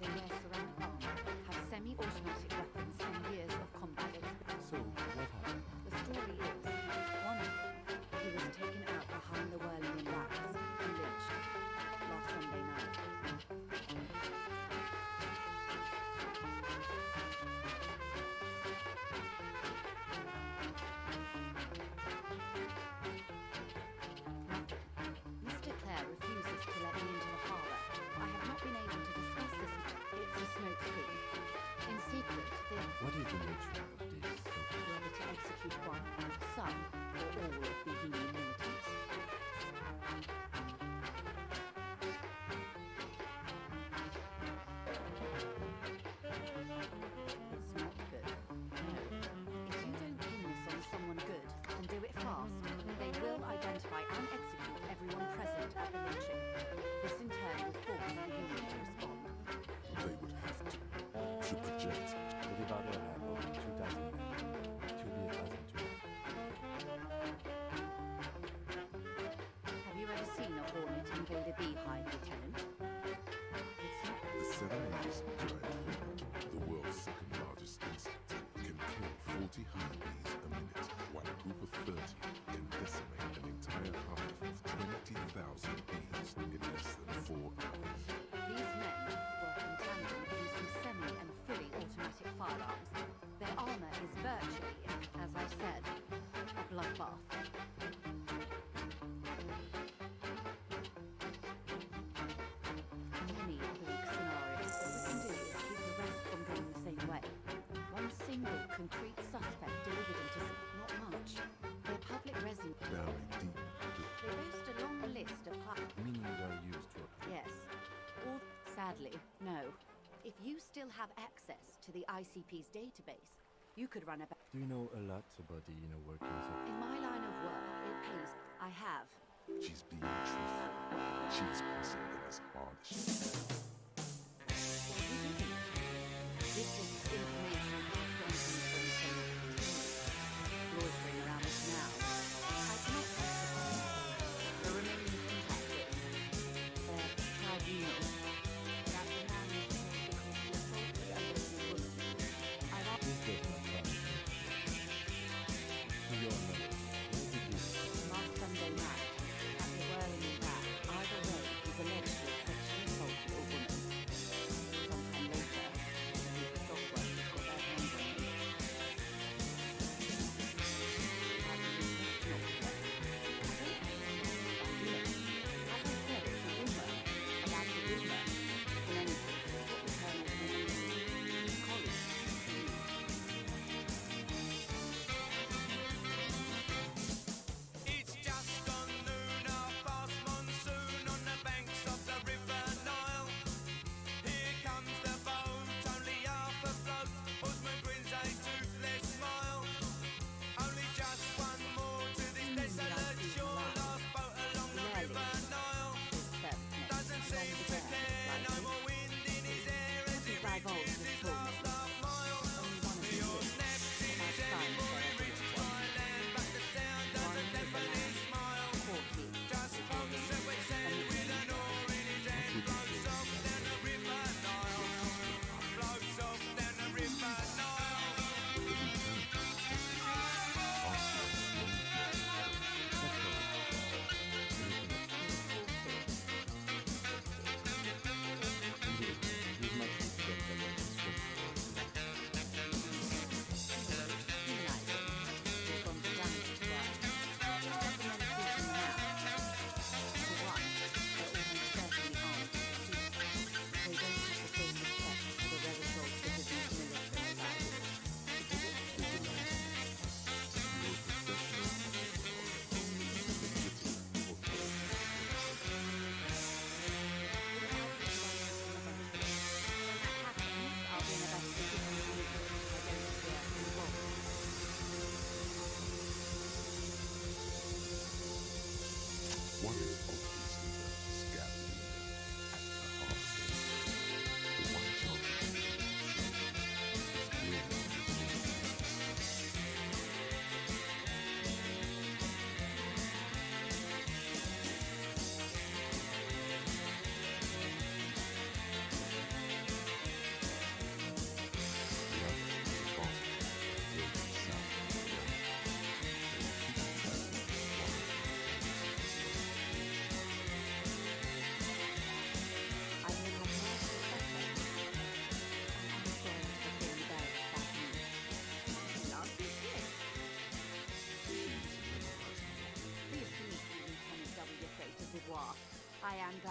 they wear ceramic armor, have semi-automatic weapons and years of combat experience. So, what happened? The story is, one of them, he was taken out behind the whirling rats and lynched last Sunday night. Mr. Clare refuses to let me into the harbour. I have not been able to discuss this. It's a smoke screen. In secret, they What is the nature of this? whether to execute one, some, or all of the Union militants. It's not good. No. If you don't pin this on someone good, and do it fast, they will identify and execute everyone present at the lynching. This in turn will force the Union to respond. They would have to project. The Devado have over 2,000 men. It will be a thousand to one. Have you ever seen a hornet invade a beehive, Lieutenant? It's not. The Cerealis giant hornet, the world's second largest insect, can kill 40 honeybees a minute, while a group of 30 can decimate an entire hive of 20,000 bees in less than 4 hours. These men work in tandem using semi and fully automatic firearms. Their armor is virtually, as I said, a bloodbath. Many bleak scenarios. What we can do is keep the rest from going the same way. One single concrete suspect delivered into not much. Their public residence. Bowing deep. They boast a long list of Meaning they're used to Yes. Or, sadly, no. If you still have access to the ICP's database, you could run a... Do you know a lot about the inner workings of... In my line of work, it pays. I have. She's being truthful. She's pressing them as hard as she can. This is information from loitering around the canal. I cannot testify. The remaining contact is their tribunal. That the man is because he assaulted a local woman. I love This does not come. To your knowledge, what did you do? last Sunday night at the whirling rat. Either way, he's alleged to have sexually assaulted a woman. Sometime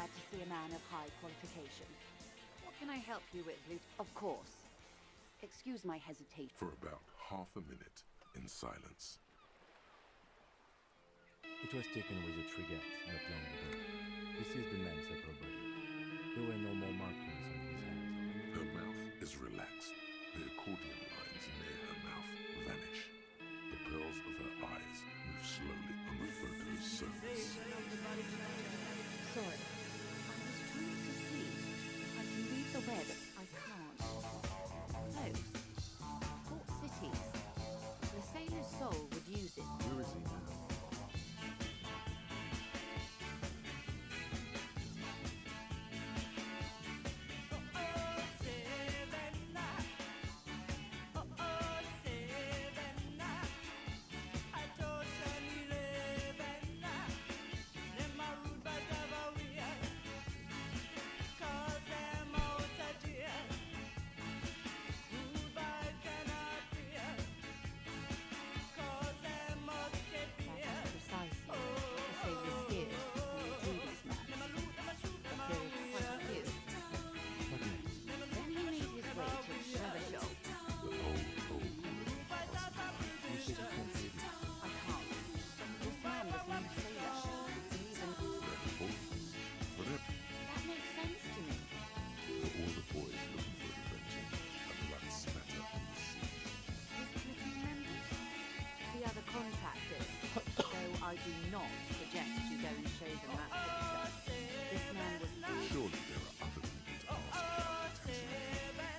glad to see a man of high qualification. What can I help you with, Luke? Of course. Excuse my hesitation. For about half a minute in silence. It was taken with a trigger not long ago. This is the man's upper body. There were no more markings on his hands. Her mouth is relaxed. The accordion lines near her mouth vanish. The pearls of her eyes move slowly on the photo's surface. Sorry. I was trying to see if I can read the web. I can't. Close. Port cities. The sailor's soul would use it. Where is he now? I do not suggest you go and show them that picture. This man was... Surely there are other people to ask about the tattoo.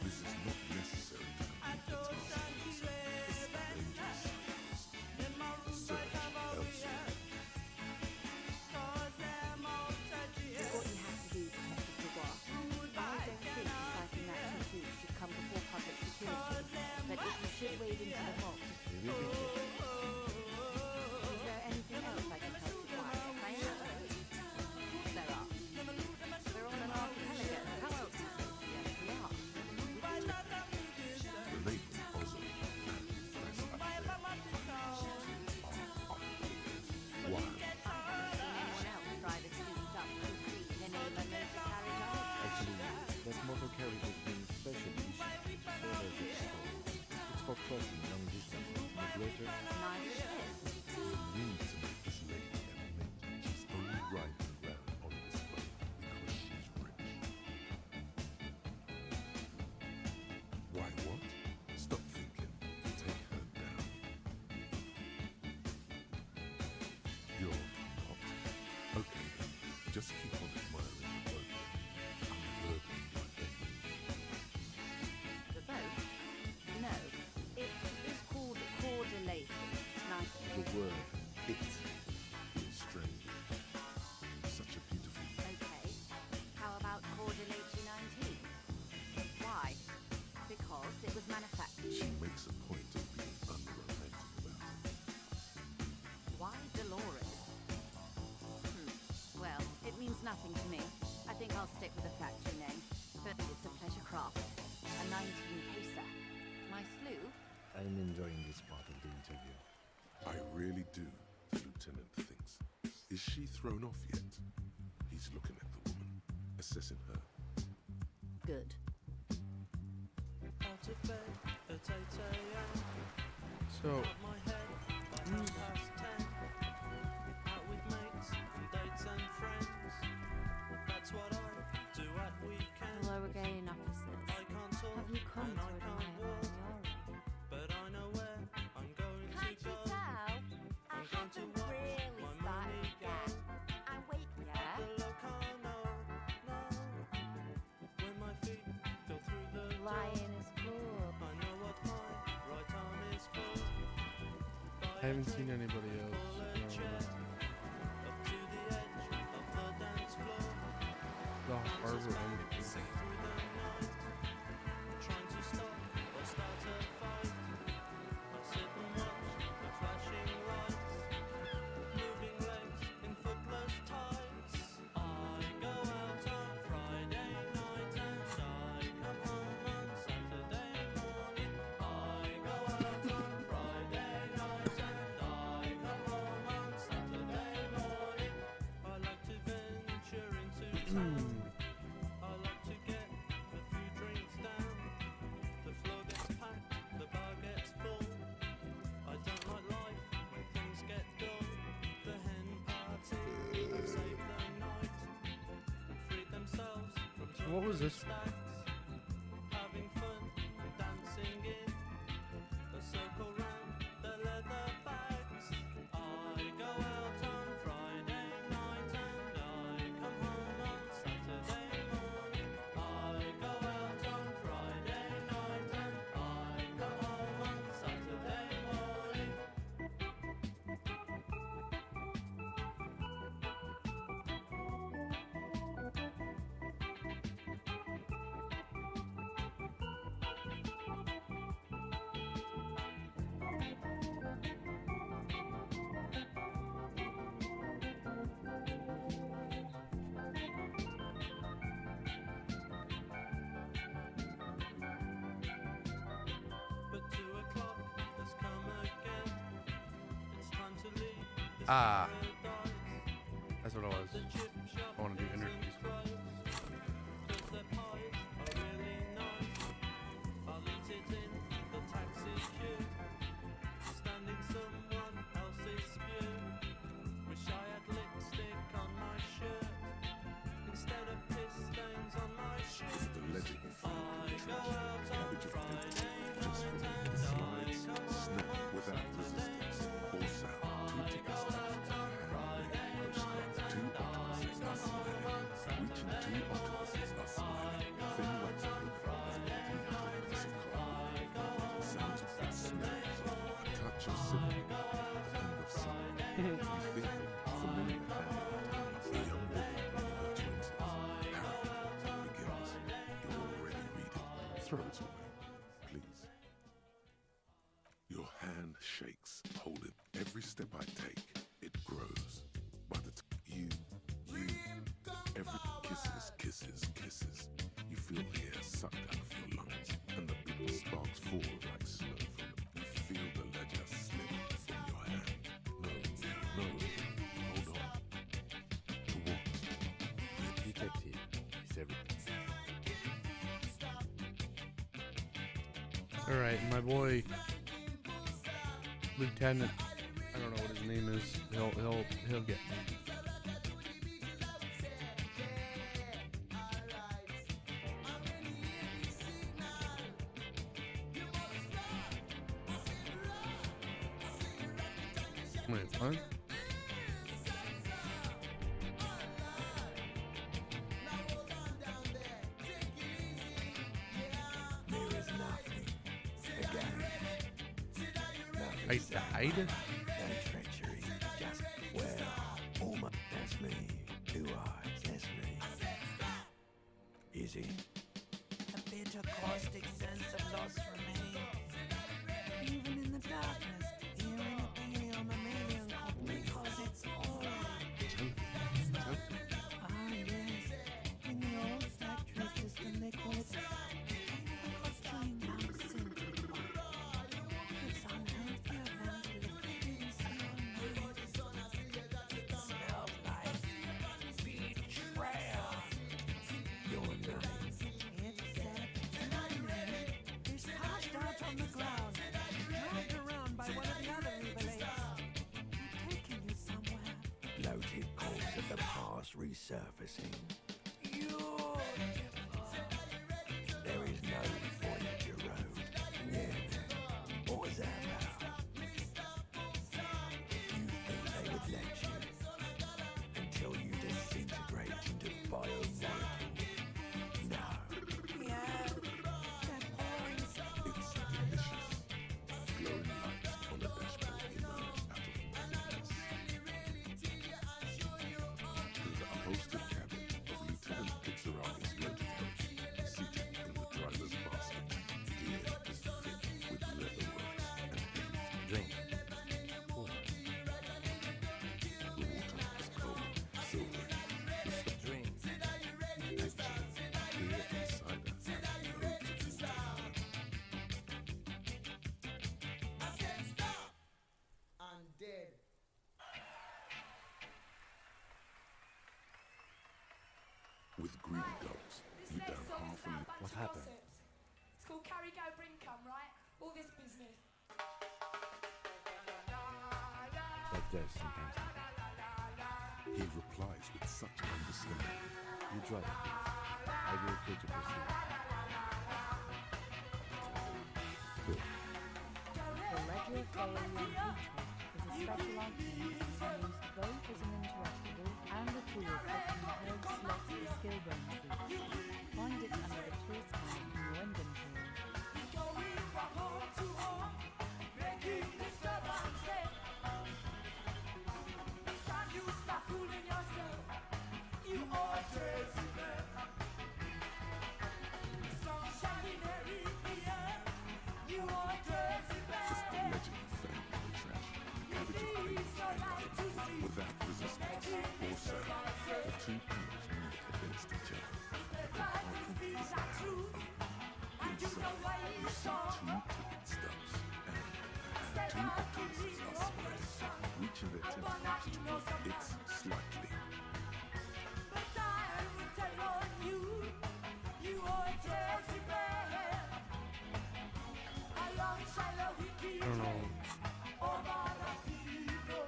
This is not necessary to complete the task yourself. This is a dangerous task. Search elsewhere. What you have to do, Professor Dubois. I don't think deciding that tattoo should come before public security, but if you should wade into the vault... Carriage has been specially issued for it's for crossing long distances migrator. We need to make this lady admit she's only riding around on this boat because she's rich. Why what? Stop thinking. Take her down. You're not. Okay, just keep on admiring the boat. I'm burdened by envy. The boat? No. It is called Cordelate. Nice. The word it feels strange. Such a beautiful name. Okay. How about Cordelate 19? Why? Because it was manufactured. She makes a point of being unromantic about it. Why Dolores? Well, it means nothing to me. I think I'll stick with the factory name. But it's a pleasure craft. A 19 pacer. My slew? I'm enjoying this part of the interview. I really do, the lieutenant thinks. Is she thrown off yet? He's looking at the woman, assessing her. Good. Out of bed at 8 a.m. So, Out my head by 10:30. Out with mates and dates and friends. That's what I do at weekends. Hello again, officers. I can't talk Have you come and to I a can't walk, but I know where I'm going Can't to you go. tell? I I'm going to haven't watch really my started money go. yet. I'm waiting At the Locarno, no. When my feet go through the door, Lying is cool. I know what my right arm is for. I haven't seen anybody else. Up to the edge of the dance floor. The harbor ending. Through the night, trying to stop or start a fight. I sit and watch the flashing lights, moving legs in footless tights. I go out on Friday night and I come home on Saturday morning. I go out on Friday night and I come home on Saturday morning. I like to venture into I like to get a few drinks down. The floor gets packed, the bar gets full. I don't like life when things get dull. The hen party have saved the night and freed themselves from So what was this? stacks. Having fun, dancing in a circle round the leather bags. I go out on Friday night and I come home on Saturday morning. I go out on Friday night and I come home on Saturday morning. But 2 o'clock has come again. It's time to leave this Ah. paradise. That's what it was. The chip shop I want to do isn't interviews. closed, 'cause their pies are really nice. I'll eat it in the taxi queue, stand in someone else's spew. Wish I had lipstick on my shirt instead of piss stains on my shoes. The legend I go out on Friday just night for and I slides, come snap home on without Saturday resistance or sound. 2 tickets to Friday postcard. 2 octopuses are smiling. Reaching 2 octopuses are smiling. Thin wax paper with a piece of cloth. Sounds and smells. A touch of cinnamon. A kind of cinnamon. You feel the familiar hand. A young woman in her 20s. Harry begins. You're already reading. Throw it away, please. Your hand shakes. Hold it. Every step I take, it grows. By the time you, every kisses. You feel the air sucked out of your lungs, and the big sparks fall like snow from them. You feel the ledger slip from your hand. No, hold on. To what? Detective is everything. All right, my boy, Lieutenant. I don't know what his name is. He'll get me. Wait, what? There is nothing. Again. Nothing. I died? No treachery. Just, well, almost. That's me. 2 eyes. That's me. Is it? A bitter caustic sense of loss remains. Even in the darkness, here in a paleo-mammalian cult, because it's all. Ah, yes. In the old factory system, they call it chewing gum scented. It's unhealthier than to live. It didn't smell nice. It smelled like betrayal. Your name. It said, it's passed out on the ground, dragged around by one of the other evil apes. They're taking you somewhere. Bloated corpse of the past resurfacing. Beautiful. There is no Voyager Road. Yeah, man. What was that about? You think they would let you until you disintegrate into biomolecules? No. Yeah, that orange. It's delicious. Glowing lights on the dashboard emerge out of nothingness. Through the upholstered cabin of Lieutenant Pizzarelli's loaded coach, seated in the driver's basket, the air is thick with leatherworks and everything. Drink. Water. The water is cold, silvery. Drink. Actually, here inside us, loads of water. I'm dead. really goes. You down half a million. What happened? It's called Carry Go Bring Come, right? All this business. That does some gangster. He replies with such understanding. You drive it, please. I will free to proceed. Bill, The ledger of failure and hatred is a specialized unit used both as an interruptible and a tool that can herd slot the skill bonuses. Find it under the tools tab in your inventory. Going from home to home, making disturbances. It's time you stop fooling yourself. You are crazy, man. Sun shining every year. You are crazy, just the man. legend of family attraction. Cabbage of cream and without resistance or sound, the two powers meet against each other. Inside, you see two ticket stubs and two octopuses are smiling, reaching their tentacles to its slightly. But I will tell on you, you are crazy, man. How long shall we keep I don't know. over the people?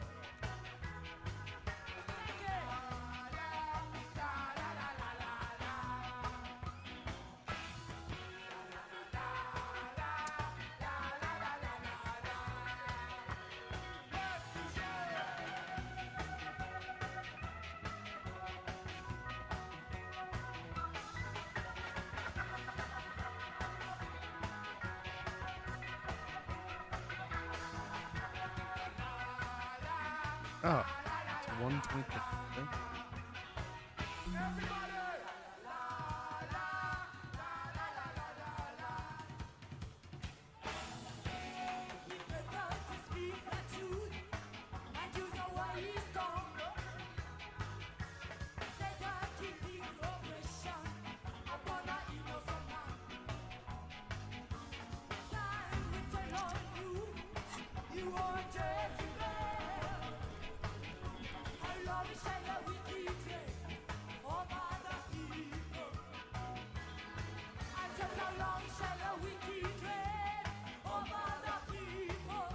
Oh, it's 1:20. You are Jesse Bell. How long shall we keep it over the people? I said, how long shall we keep it over the people?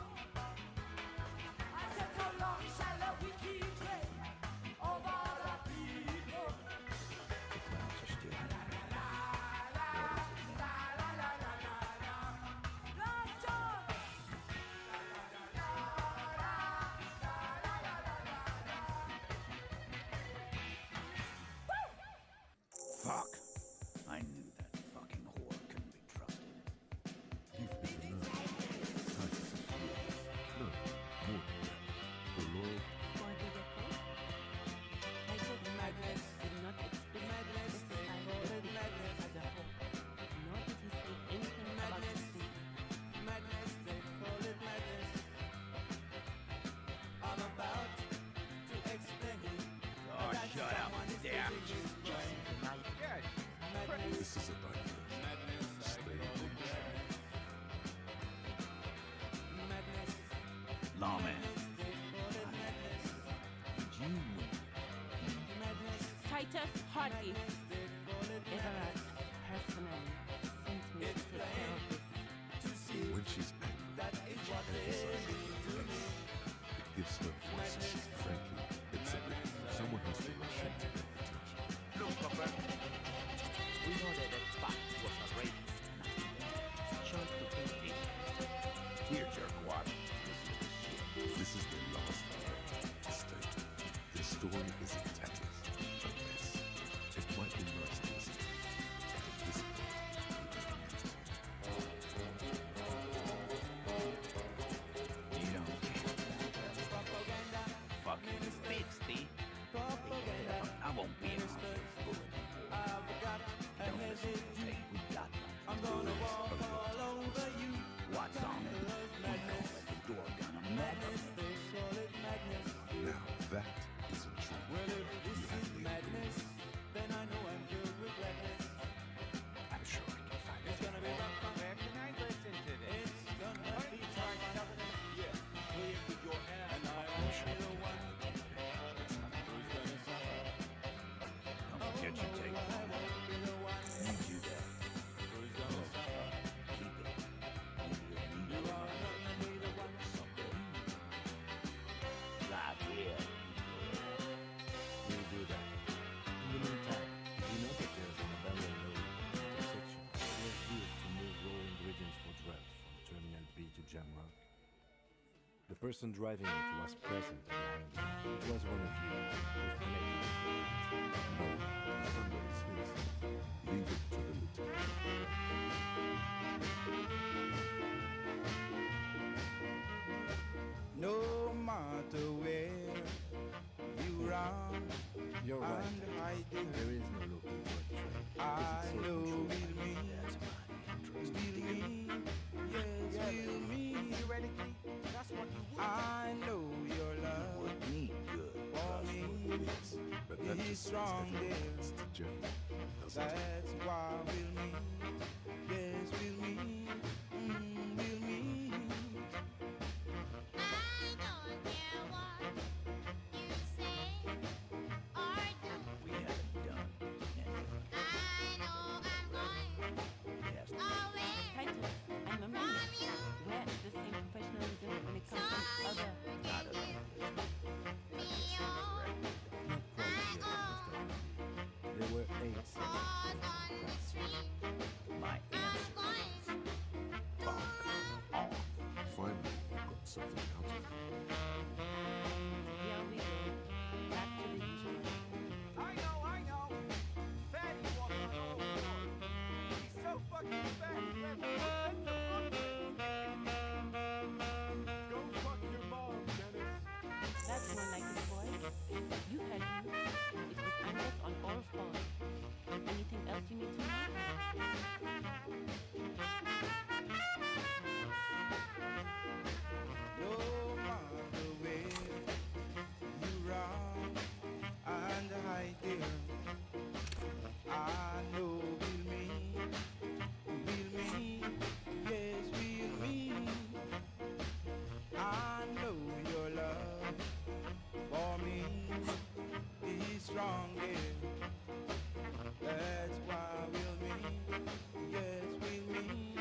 I said, how long shall we keep it over the people? The clouds are still hanging. Last John! Fuck! I knew that fucking whore couldn't be trusted. You've been nervous, tight as a fluid. No, more than that. The Lord Madness did not explicitly specify the madness as a whole, nor did he say anything about the state. Madness, they call it madness. I'm about to explain. Oh, shut up, damn. this is a diversion. Stay Lawman. Titus Hardy, Everard personally sent me to take care of this. When she's angry, she emphasizes her face. It gives her voice. Frankly, it's a bit. Someone has to rush in to get attention. Look, Papa. We know that that spot was a rape. Chance to take it. Here, jerkwad. This is their last state. Their story is in tatters. Unless it might be nice to listen to. At this You don't care. Fucking bitch, Steve. I won't be around this bullet. Don't listen to me. We got nothing. I'm gonna walk all over you. What's on it? We call it the door gun of madness. They call it madness. now that isn't true. person driving it was present at the handle. It was one of you. We've connected with No, the thunder is his. Leave it to the lieutenant. No matter where you run, You're right. and hiding, There is no local word trade. I because it's so know controlled by we'll the meet, government. That's my interest. we'll meet, yes, we'll meet. Theoretically, that's what you would I know your love Would need good for trustworthy me leads. But that is just says strong, everyone dear. wants to general, doesn't it? That's why we'll meet, yes, we'll meet, we'll meet. we haven't done anything. Yes. Titus, I'm a man. Where is the same professionalism when it comes from other? Not at all. Not quite yet, Mr. Andy. There were 8 such My answer is fuck off. Finally, you got something out of it. Here we go. Back to the usual. I know. Fatty walking on all fours. He's so fucking fat. He left me Go fuck your mom, Dennis. That's more like it, boy. You heard him. It was Angus on all fours. Anything else you need to know? No matter where you run and hide there, I know we'll meet, yes, we'll meet. I know your love for me is strong, yeah. That's why we'll meet, yes, we'll meet,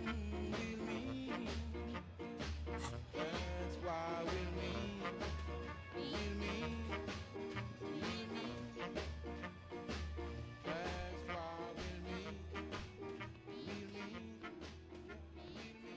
we'll meet. That's why we'll meet, we'll meet, we'll meet. That's why we'll meet, we'll meet, we'll meet.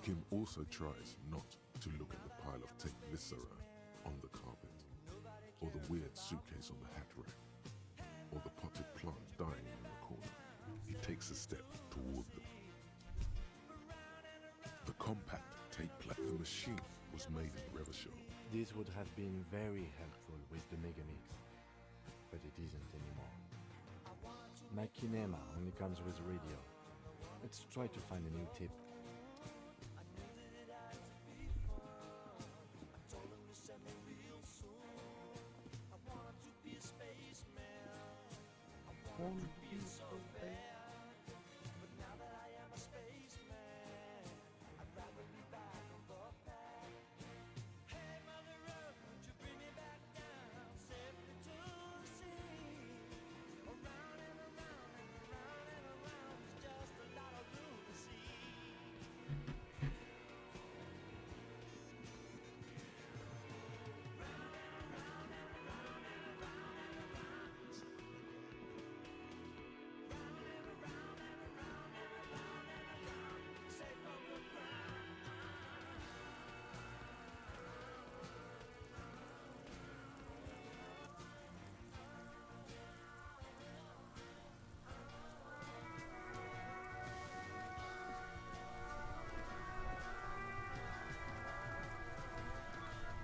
Kim also tries not to look at the pile of tape viscera on the carpet, or the weird suitcase on the hat rack, or the potted plant dying in the corner. He takes a step toward them. The compact tape player, the machine was made in Revachol. This would have been very helpful with the Megamix, but it isn't anymore. My kinema only comes with radio. Let's try to find a new tip.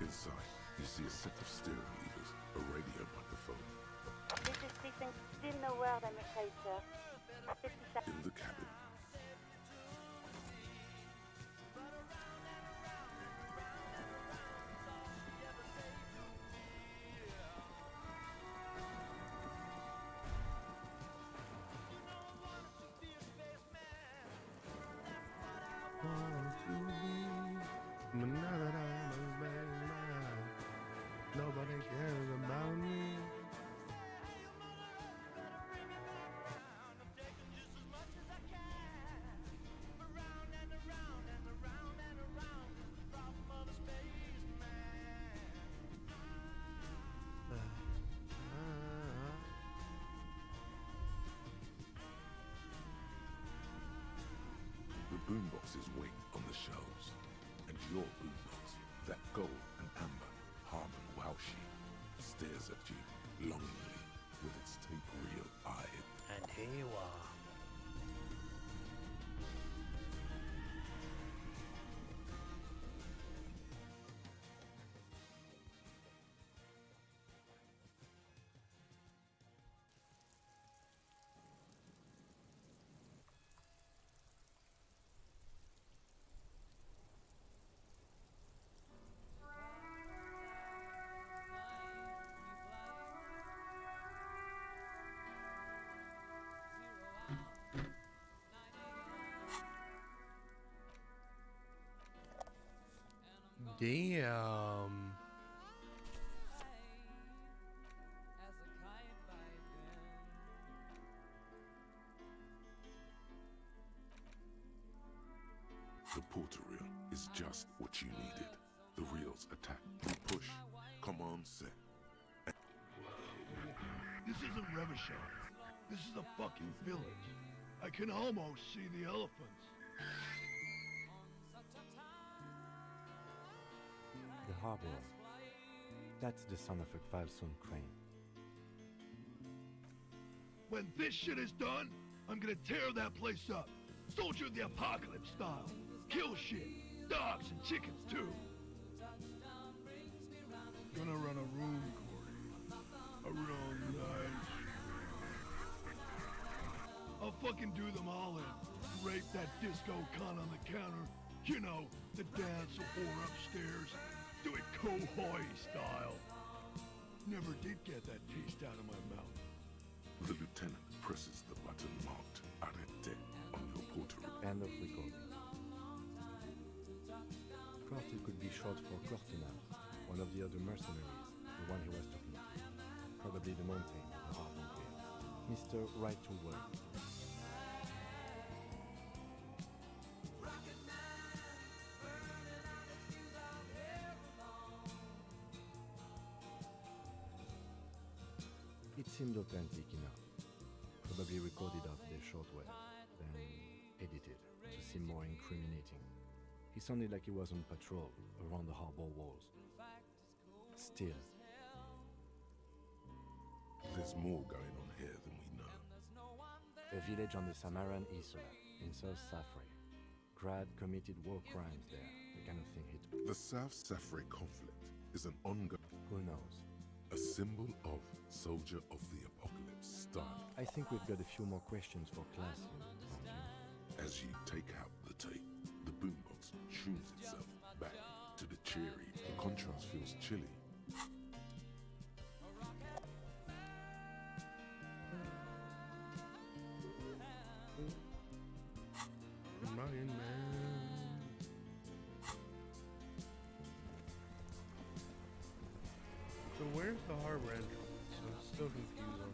Inside, you see a set of steering levers, a radio microphone. This is precinct. Still no word, I'm afraid, sir. 57. In the cabin, boomboxes wait on the shelves, and your boombox, that gold and amber Harman Wowshi, stares at you longingly with its tape reel eye. And here you are. Damn. The porter reel is just what you needed. The reels attack, you push, command set. This isn't Revachon. This is a fucking village. I can almost see the elephants. The harbor. That's the son of a 5-son crane. When this shit is done, I'm gonna tear that place up. Soldier of the Apocalypse style. Kill shit. Dogs and chickens too. Gonna run a room, Corey. A real nice. I'll fucking do them all in. Rape that disco cunt on the counter. You know, the dance or upstairs. Do it Kohoi style. Never did get that taste out of my mouth. The lieutenant presses the button marked Arrête on your porter reel. End of recording. Corty could be short for Cortina, one of the other mercenaries, the one he was talking to. Probably the mountain of the harbor gate. Mr. Right to Work. It seemed authentic enough. Probably recorded off their shortwave, then edited to seem more incriminating. He sounded like he was on patrol around the harbor walls. Still, there's more going on here than we know. A village on the Samaran Isla in South Safri. Grad committed war crimes there, the kind of thing he'd... The South Safri conflict is an ongoing... Who knows? A symbol of Soldier of the Apocalypse style. I think we've got a few more questions for class here, don't you? As you take out the tape, the boombox tunes itself back to the cheery. The contrast feels chilly. Rockin' man. So where's the harbor entrance? I'm still confused on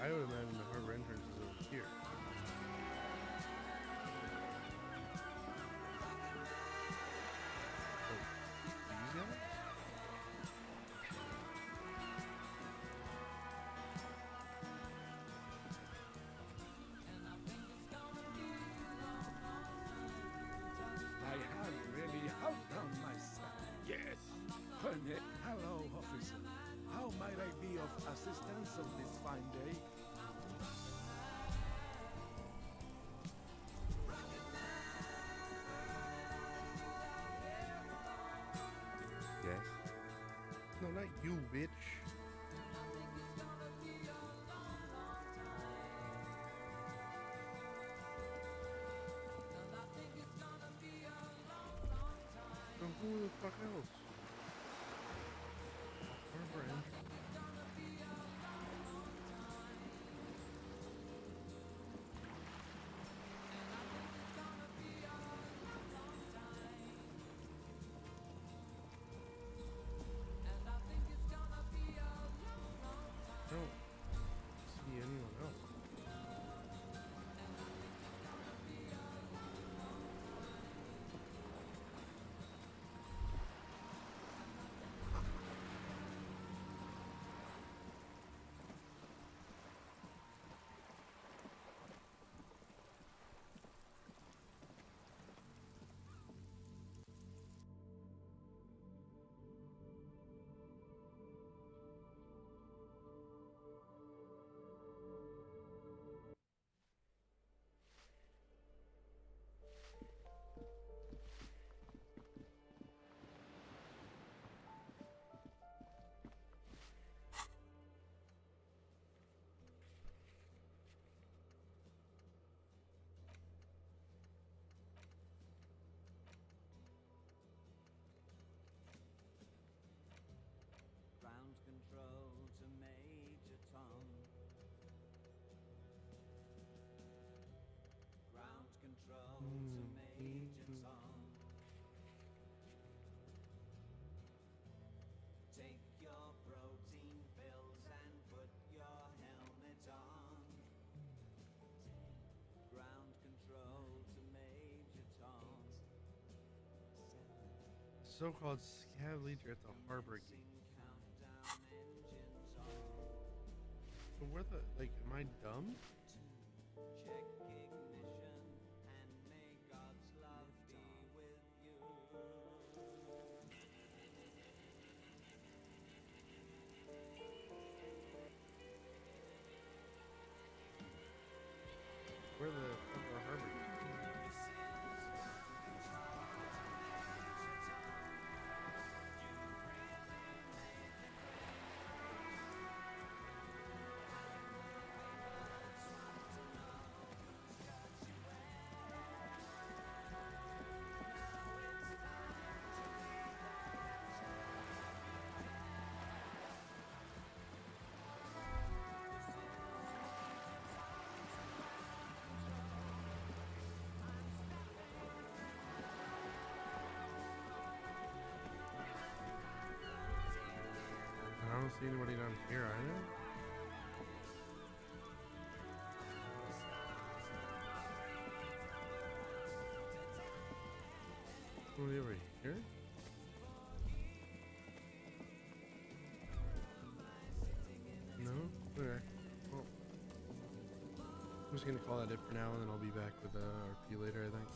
I would imagine the harbor entrance is over here. These guys? I have really outdone myself. Yes. Colonel, hello, officer. How might I be of assistance on this fine day? Yes? No, not you, bitch. So who the fuck else? Harbor entrance. I don't see anyone else. so-called scav leader at the harbor gate. So where the, like, am I dumb? Check ignition and may God's love be with you. Where the fuck are harbor gate? I don't see anybody down here either. Somebody over here? No? Okay. Well, I'm just gonna call that it for now, and then I'll be back with RP later, I think.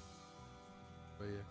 But yeah.